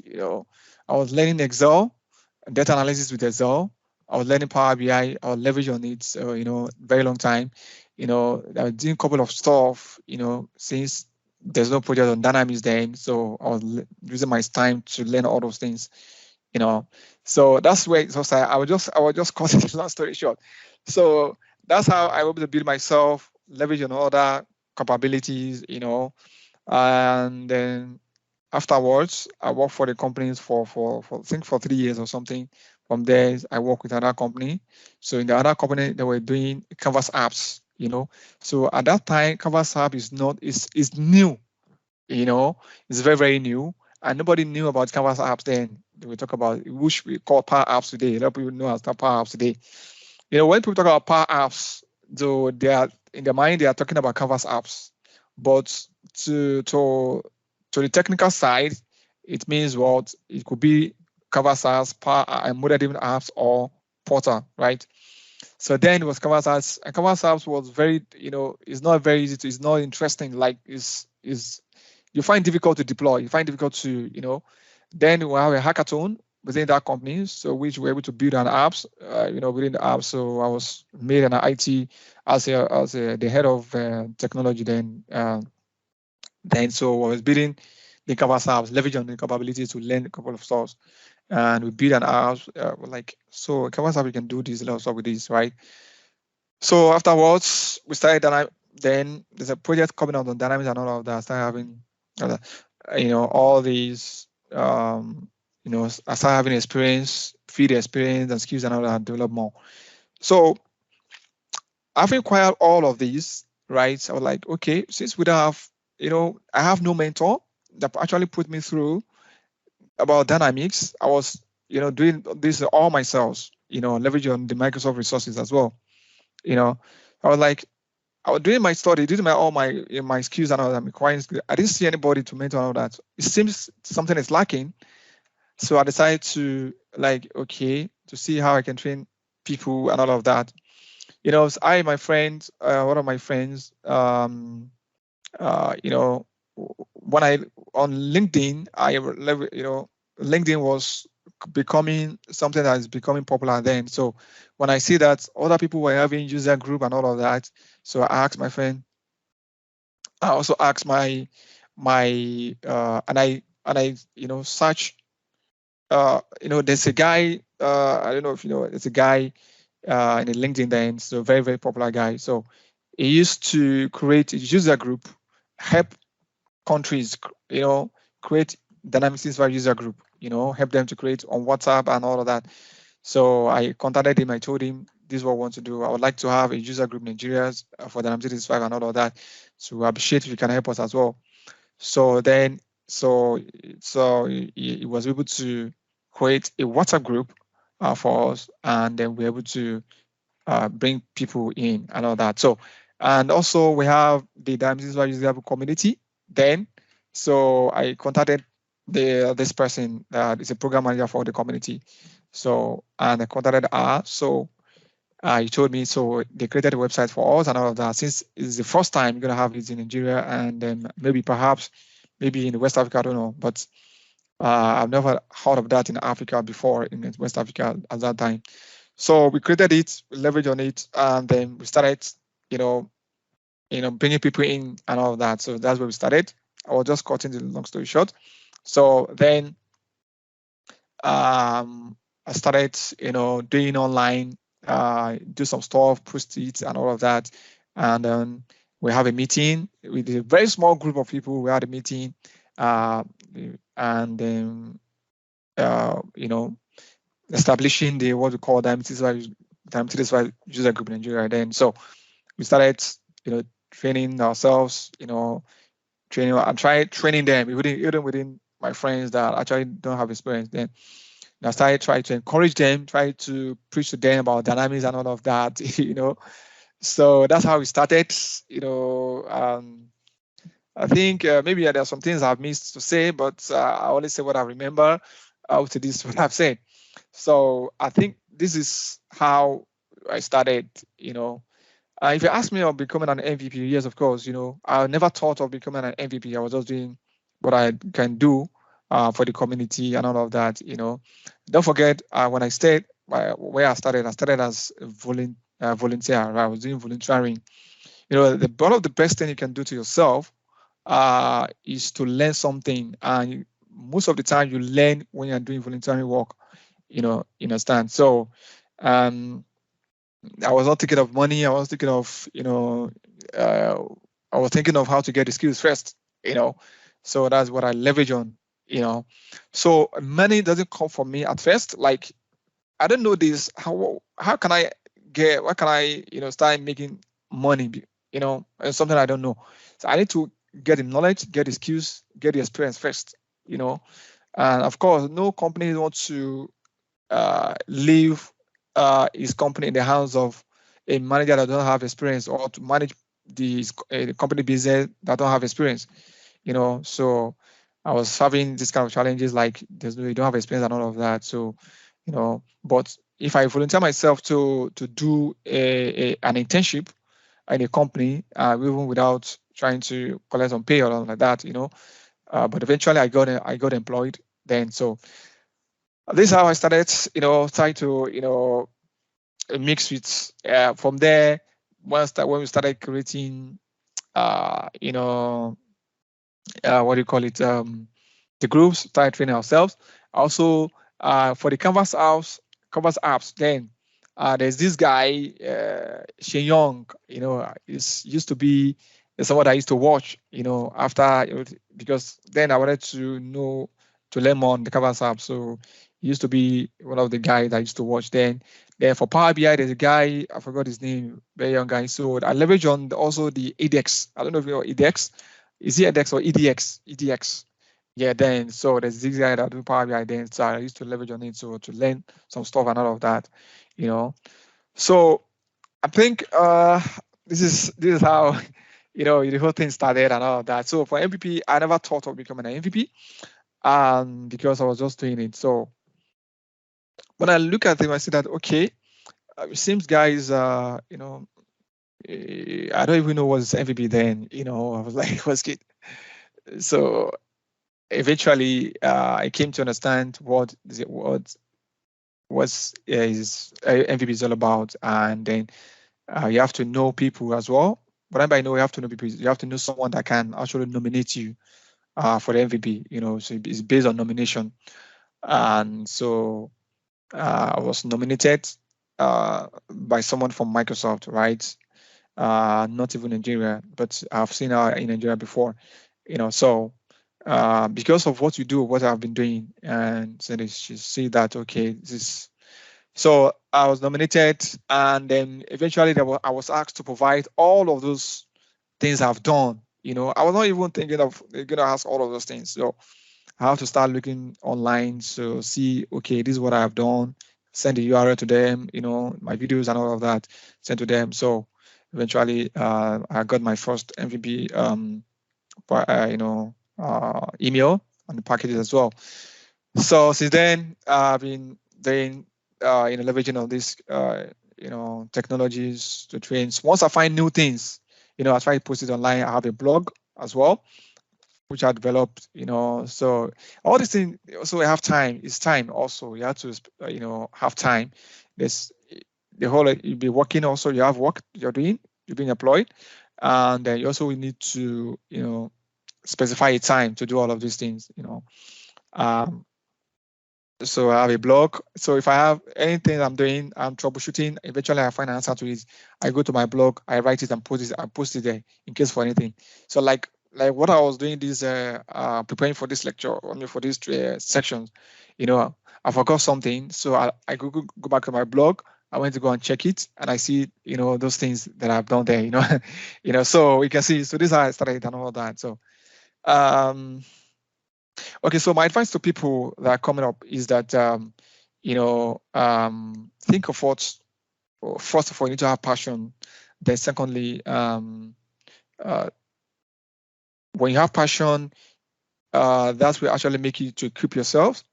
I was learning Excel, data analysis with Excel. I was learning Power BI. I was leveraging on it. So, very long time. I was doing a couple of stuff. Since there's no project on dynamics then, so I was using my time to learn all those things. So that's where it was. I was just cutting the long story short. So that's how I was able to build myself, leverage on other capabilities, and then afterwards I worked for the companies for I think for 3 years or something. From there, I worked with another company. So in the other company, they were doing Canvas apps, So at that time, Canvas app is new, it's very, very new. And nobody knew about Canvas apps then. We talk about which we call Power Apps today. A lot of people know as Power Apps today. When people talk about Power Apps, though they are in their mind, they are talking about Canvas apps. But to the technical side, it means what it could be Canvas apps, Power and model-driven apps, or Portal, right? So then it was Canvas apps, and Canvas apps was very, it's not very easy to, it's not interesting. Like you find difficult to deploy. You find difficult to, Then we have a hackathon within that company, so which we're able to build an apps, within the app. So I was made an IT as the head of technology then. So I was building the Canvas apps, leveraging on the capabilities to learn a couple of stuff, and we build an app so Canvas app, you can do this a lot of stuff with this, right? So afterwards, we started then there's a project coming out on dynamics and all of that. I started having all these I started having experience, feed experience and skills and all that, develop more. So having acquired all of these, right, I was like, okay, since we don't have, I have no mentor that actually put me through about dynamics. I was, doing this all myself, leveraging on the Microsoft resources as well. I was like, I was doing my study, doing all my skills and all that. I didn't see anybody to mentor all that. It seems something is lacking. So I decided to to see how I can train people and all of that. My friend, one of my friends, when I on LinkedIn, LinkedIn was becoming something that is becoming popular then. So when I see that other people were having user group and all of that, so I asked my friend, I also asked my and I search. There's a guy. I don't know if you know. There's a guy in the LinkedIn then, so very very popular guy. So he used to create a user group, help countries, create dynamic ceasefire user group, help them to create on WhatsApp and all of that. So I contacted him. I told him this is what I want to do. I would like to have a user group in Nigeria for dynamic ceasefire and all of that. So I appreciate if you can help us as well. So then, so he was able to create a WhatsApp group for us, and then we're able to bring people in and all that. So, and also we have the dynamic ceasefire user group community. Then, so I contacted this person that is a program manager for the community. So, and I contacted her. So he told me, so they created a website for us and all of that. Since it's the first time you're gonna have it in Nigeria, and then maybe in West Africa, I don't know, but I've never heard of that in Africa before, in West Africa at that time. So we created it, leveraged on it, and then we started, bringing people in and all of that. So that's where we started. I was just cutting the long story short. So then I started, doing online, do some stuff, post it and all of that. And then we have a meeting with a very small group of people. We had a meeting, and then, establishing what we call the MCSA user group in Nigeria. Then, so we started, training ourselves, training and try training them, even within my friends that actually don't have experience. Then I started trying to encourage them, try to preach to them about dynamics and all of that, So that's how we started, I think maybe there are some things I've missed to say, but I only say what I remember out to this, what I've said. So I think this is how I started, if you ask me of becoming an MVP, yes, of course, I never thought of becoming an MVP. I was just doing what I can do for the community and all of that, Don't forget, when I stayed, where I started as a volunteer, right? I was doing volunteering. One of the best thing you can do to yourself is to learn something. And most of the time you learn when you're doing volunteering work, you understand. So I was not thinking of money. I was thinking of, I was thinking of how to get the skills first, So that's what I leverage on, So money doesn't come from me at first. Like, I don't know this. How can I what can I, start making money, it's something I don't know. So I need to get the knowledge, get the skills, get the experience first, And of course, no company wants to leave his company in the hands of a manager that don't have experience, or to manage the company business that don't have experience, So I was having this kind of challenges, like you don't have experience and all of that. So, but if I volunteer myself to do an internship in a company, even without trying to collect some pay or something like that, but eventually I got employed then. So this is how I started, trying to, mix with, from there, when we started creating, what do you call it, the groups, started training ourselves. Also, for the Canvas apps, then there's this guy, Shen Yong, used to be someone I used to watch, after, because then I wanted to learn more on the Canvas app. So he used to be one of the guys I used to watch then. Then for Power BI, there's a guy, I forgot his name, very young guy. So I leverage on also the EDX. I don't know if you know EDX. Is it EDX or EDX? EDX. Yeah, then so there's this guy that do Power BI then. So I used to leverage on it to learn some stuff and all of that, So I think this is how the whole thing started and all of that. So for MVP, I never thought of becoming an MVP, because I was just doing it. So when I look at him, I see that okay, it seems guys, I don't even know what's MVP then. I was like, what's good? So eventually, I came to understand what MVP is all about, and then you have to know people as well. what I know, you have to know people. You have to know someone that can actually nominate you for the MVP. So it's based on nomination, and so I was nominated by someone from Microsoft, right? Not even Nigeria, but I've seen her in Nigeria before. So because of what you do, what I've been doing, and so she see that okay, this is. So I was nominated, and then eventually I was asked to provide all of those things I've done. I was not even thinking of going to ask all of those things. So I have to start looking online to see, okay, this is what I've done, send the URL to them, my videos and all of that, send to them. So eventually I got my first MVP, email and the packages as well. So since then, I've been doing, leveraging on these, technologies to train. So once I find new things, I try to post it online. I have a blog as well, which I developed, so all these things also have time. It's time also. You have to, have time. There's the whole, you'll be working also, you have work you're doing, you're being employed. And then you also need to, specify a time to do all of these things, so I have a blog. So if I have anything I'm doing, I'm troubleshooting, eventually I find an answer to it. I go to my blog, I write it and post it there in case for anything. So like what I was doing this preparing for this lecture, for these sections, I forgot something. So I go back to my blog. I went to go and check it, and I see, those things that I've done there, so you can see. So this is how I started and all that. So okay, so my advice to people that are coming up is that, think of what, first of all, you need to have passion. Then secondly, when you have passion, that will actually make you to equip yourself.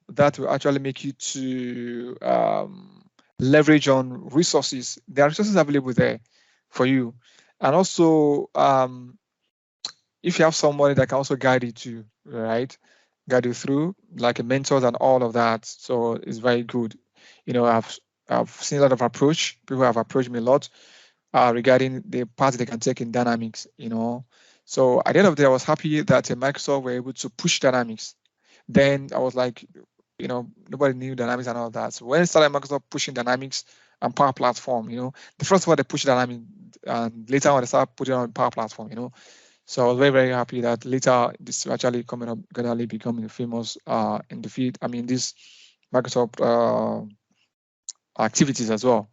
That will actually make you to leverage on resources. There are resources available there for you. And also, if you have somebody that can also guide you to, right? Guide you through, like a mentors and all of that. So it's very good. I've seen a lot of approach. People have approached me a lot regarding the path they can take in Dynamics. So at the end of the day, I was happy that Microsoft were able to push Dynamics. Then I was like, nobody knew Dynamics and all that. So when I started Microsoft pushing Dynamics and Power Platform, the first one they pushed Dynamics, and later on they started putting on Power Platform. So I was very, very happy that later this actually coming up, gradually becoming famous in the field. I mean, this Microsoft activities as well.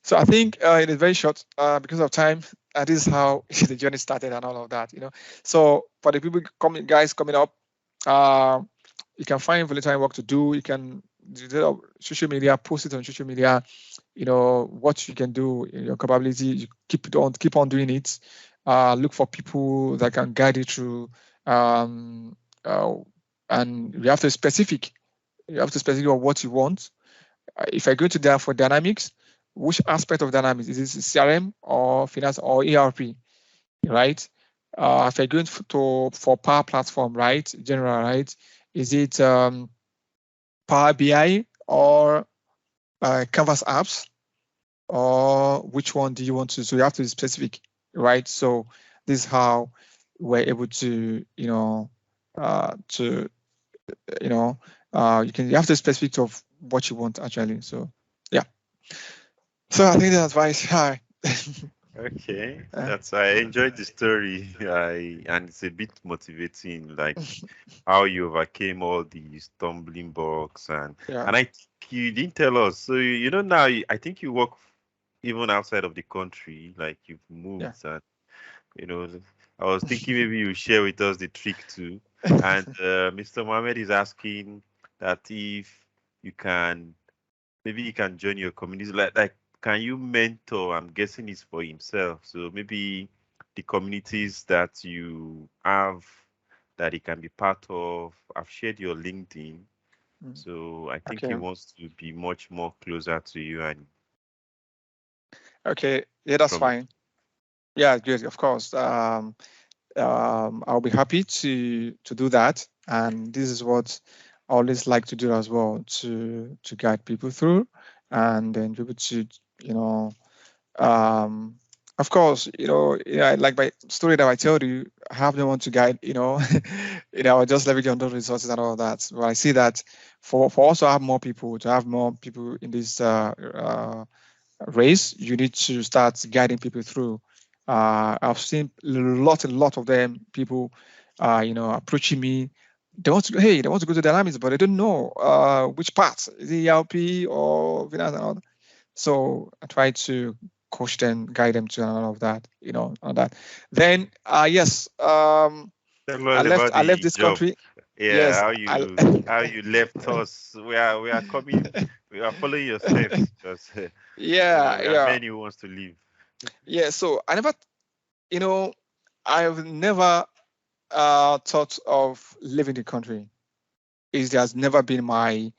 So I think it is very short because of time. This is how the journey started and all of that. So for the people guys coming up, you can find volunteering work to do. You can do social media, post it on social media. What you can do in your capability. You keep on doing it. Look for people that can guide you through, and you have to specific. You have to specific on what you want. If I go to there for Dynamics, which aspect of Dynamics is this, CRM or finance or ERP, right? If I go for Power Platform, right, general, right, is it Power BI or Canvas apps, or which one do you want to? So you have to be specific, right? So this is how we're able to, you have to be specific of what you want actually. So yeah. So I think that's advice. Hi. Okay, I enjoyed the story. And it's a bit motivating, like how you overcame all the stumbling blocks, and I think you didn't tell us. So now I think you work even outside of the country, like you've moved, and I was thinking maybe you share with us the trick too. And Mr. Mohammed is asking that if you can, maybe you can join your communities, like can you mentor? I'm guessing it's for himself. So maybe the communities that you have that he can be part of. I've shared your LinkedIn. So I think he wants to be much more closer to you. And okay, yeah, that's fine. Yeah, good, of course. I'll be happy to do that. And this is what I always like to do as well, to guide people through, and then be able to, Of course, yeah, like my story that I told you, I have no one to guide, I just leverage on those resources and all that. But I see that for us to have more people, in this race, you need to start guiding people through. I've seen a lot of them, people, approaching me. They want to go to the armies, but they don't know which part, is it ELP or finance and all that. So I try to coach them, guide them to all of that, all that. Then, yes, Tell us about I left the this job. country. Yeah, Yes, how you left us. We are coming. We are following your steps because yeah, there are yeah, many who wants to leave. yeah. So I've never thought of leaving the country. It has never been my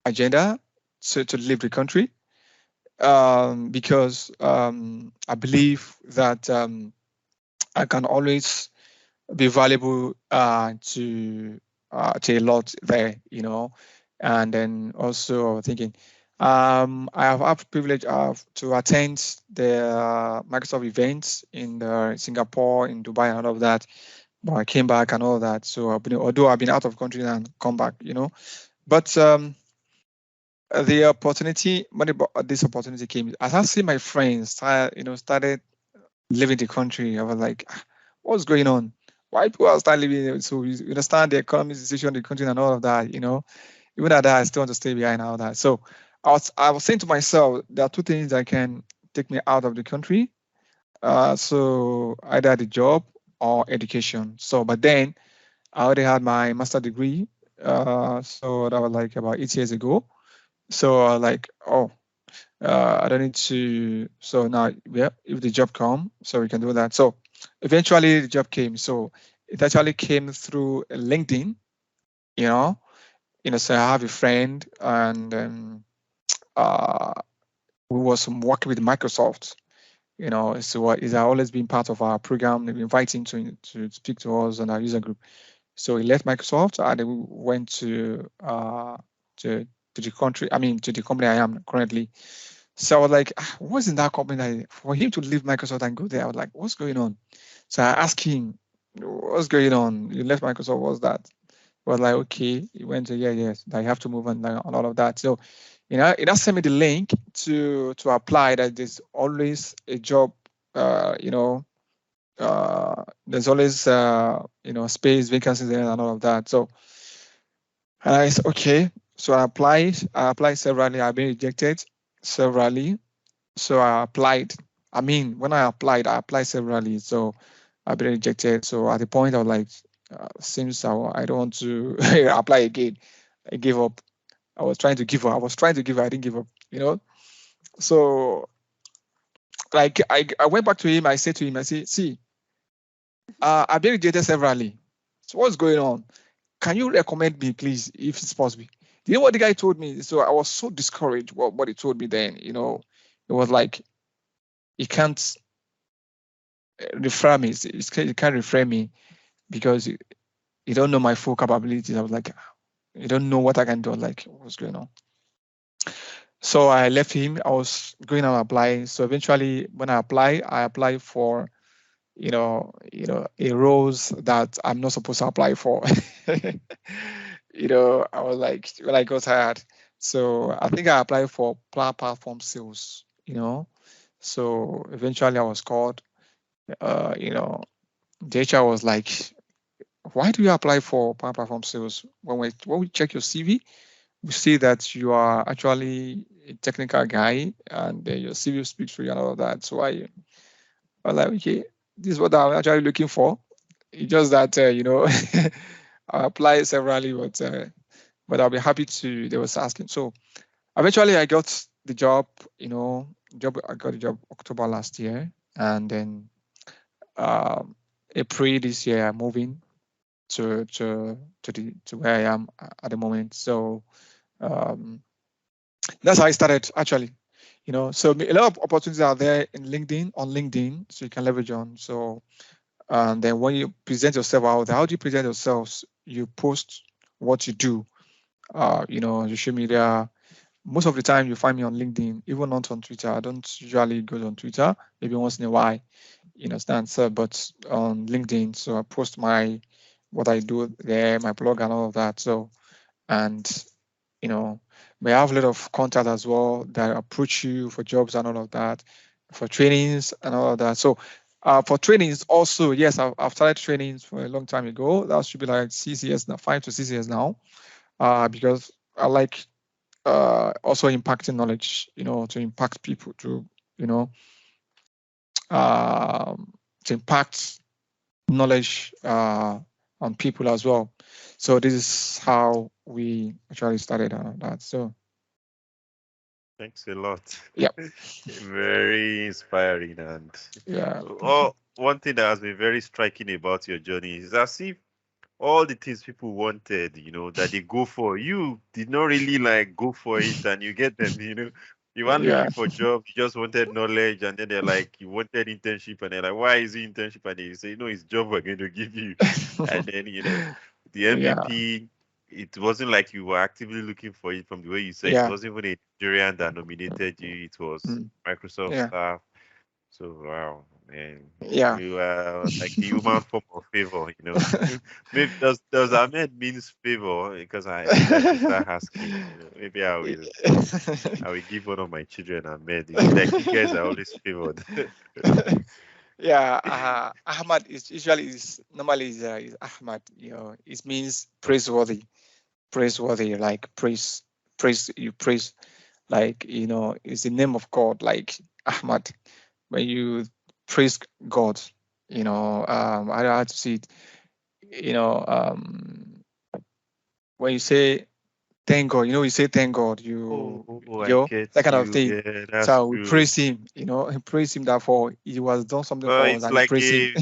agenda to leave the country, because I believe that I can always be valuable to a lot there, and then also thinking, I have had privilege of to attend the Microsoft events in Singapore, in Dubai, and all of that. But I came back and all that. So although I've been out of country and come back, but the opportunity, this opportunity came, as I see my friends started leaving the country. I was like, what's going on? Why people are start leaving? So you understand the economic situation of the country and all of that, Even at that, I still want to stay behind and all that. So I was saying to myself, there are two things that can take me out of the country. So either the job or education. So, but then I already had my master degree. So that was like about 8 years ago. So I was like, oh, I don't need to. So now, yeah, if the job come, so we can do that. So eventually the job came. So it actually came through LinkedIn, you know. So I have a friend, and uh, we was working with Microsoft. So he's always been part of our program. They've invited him to speak to us on our user group. So he left Microsoft and then we went to the country. I mean, to the company I am currently. So I was like, what's in that company? For him to leave Microsoft and go there, I was like, what's going on? So I asked him, what's going on? You left Microsoft, what's that? He was like, okay. He went to, yeah, yes, that you have to move on, like, on all of that. So, it has sent me the link to apply. That there's always a job, there's always, space, vacancies there and all of that. So, and I said, okay. So I applied severally. I've been rejected severally. So I applied. I mean, when I applied severally. So I've been rejected. So at the point I was like, seems I don't want to apply again. I gave up. I was trying to give up. I didn't give up, So like I went back to him. I said to him, I said, see, I've been rejected severally. So what's going on? Can you recommend me, please, if it's possible? Do you know what the guy told me? So I was so discouraged what he told me then. It was like, he can't refer me. He can't refer me because you don't know my full capabilities. I was like, you don't know what I can do. Like, what's going on? So I left him. I was going and applying. So eventually, when I applied for, a roles that I'm not supposed to apply for. I was like, when I got tired. So I think I applied for platform sales. So eventually I was called. The HR was like, why do you apply for platform sales? When we check your CV, we see that you are actually a technical guy and your CV speaks for you and all of that. So I was like, okay, this is what I'm actually looking for. It's just that, I applied severally, but I'll be happy to, they was asking. So eventually I got the job, I got the job October last year. And then April this year, I'm moving to where I am at the moment. So that's how I started actually. So a lot of opportunities are there on LinkedIn, so you can leverage on. So and then when you present yourself out there, how do you present yourselves? You post what you do, social media, most of the time you find me on LinkedIn, even not on Twitter. I don't usually go on Twitter, maybe once in a while, you understand, sir, but on LinkedIn. So I post what I do there, my blog and all of that. So, and may have a lot of contact as well that approach you for jobs and all of that, for trainings and all of that. So for trainings also, yes, I've started trainings for a long time ago. That should be like 6 years now, 5 to 6 years now, because I like also impacting knowledge, to impact people, to impact knowledge on people as well. So this is how we actually started on that. So thanks a lot. yeah. Very inspiring. And Yeah. one thing that has been very striking about your journey is as if all the things people wanted, that they go for, you did not really like go for it, and you get them. You weren't Yeah. looking for jobs, you just wanted knowledge, and then they're like, you wanted internship, and they're like, why is it internship? And you say, no, it's job we're going to give you. And then the Yeah. MVP, it wasn't like you were actively looking for it. From the way you said, it Yeah. wasn't even a Nigerian that nominated you, it was Mm. Microsoft Yeah. staff. So wow, man, Yeah. you are like the human form of favor. Maybe does Ahmed means favor? Because maybe I should start asking. Maybe I will give one of my children Ahmed. Like you guys are always favored. Yeah. Ahmad is usually normally is Ahmad. It means praiseworthy, like praise. You praise, like it's the name of God, like Ahmad. When you praise God, I don't know how to see it. When you say thank God, you say thank God, I get that kind of you. thing. Yeah, that's So we true. praise him, praise him that for he was done something Well, for us it's and we like praise him.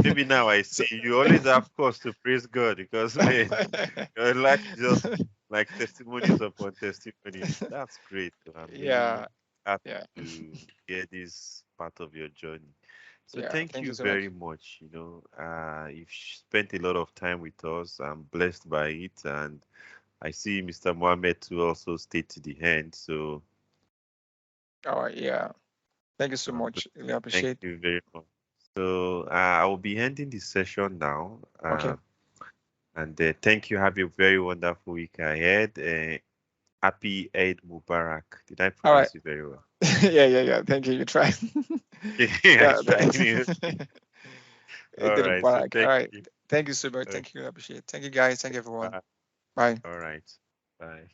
maybe now I So, see you always have cause to praise God because man, your life is just like testimonies upon testimonies. That's great. I'm really yeah, happy yeah, to hear this part of your journey. So yeah. thank Thank you you so much. very much. You've spent a lot of time with us. I'm blessed by it, and I see Mr. Mohammed to also stay to the end. So All right, yeah. Thank you so um, much. Really thank appreciate. you very much. So I will be ending the session now. Okay. And thank you. Have a very wonderful week ahead. Happy Eid Mubarak. Did I All right. pronounce it very well? Yeah. Thank you. You try. I Yeah. tried. All Did right. So All thank right. you. Thank you so much. Uh, Thank you. I appreciate it. Thank you, guys. Thank you, everyone. bye. Bye. All right. Bye.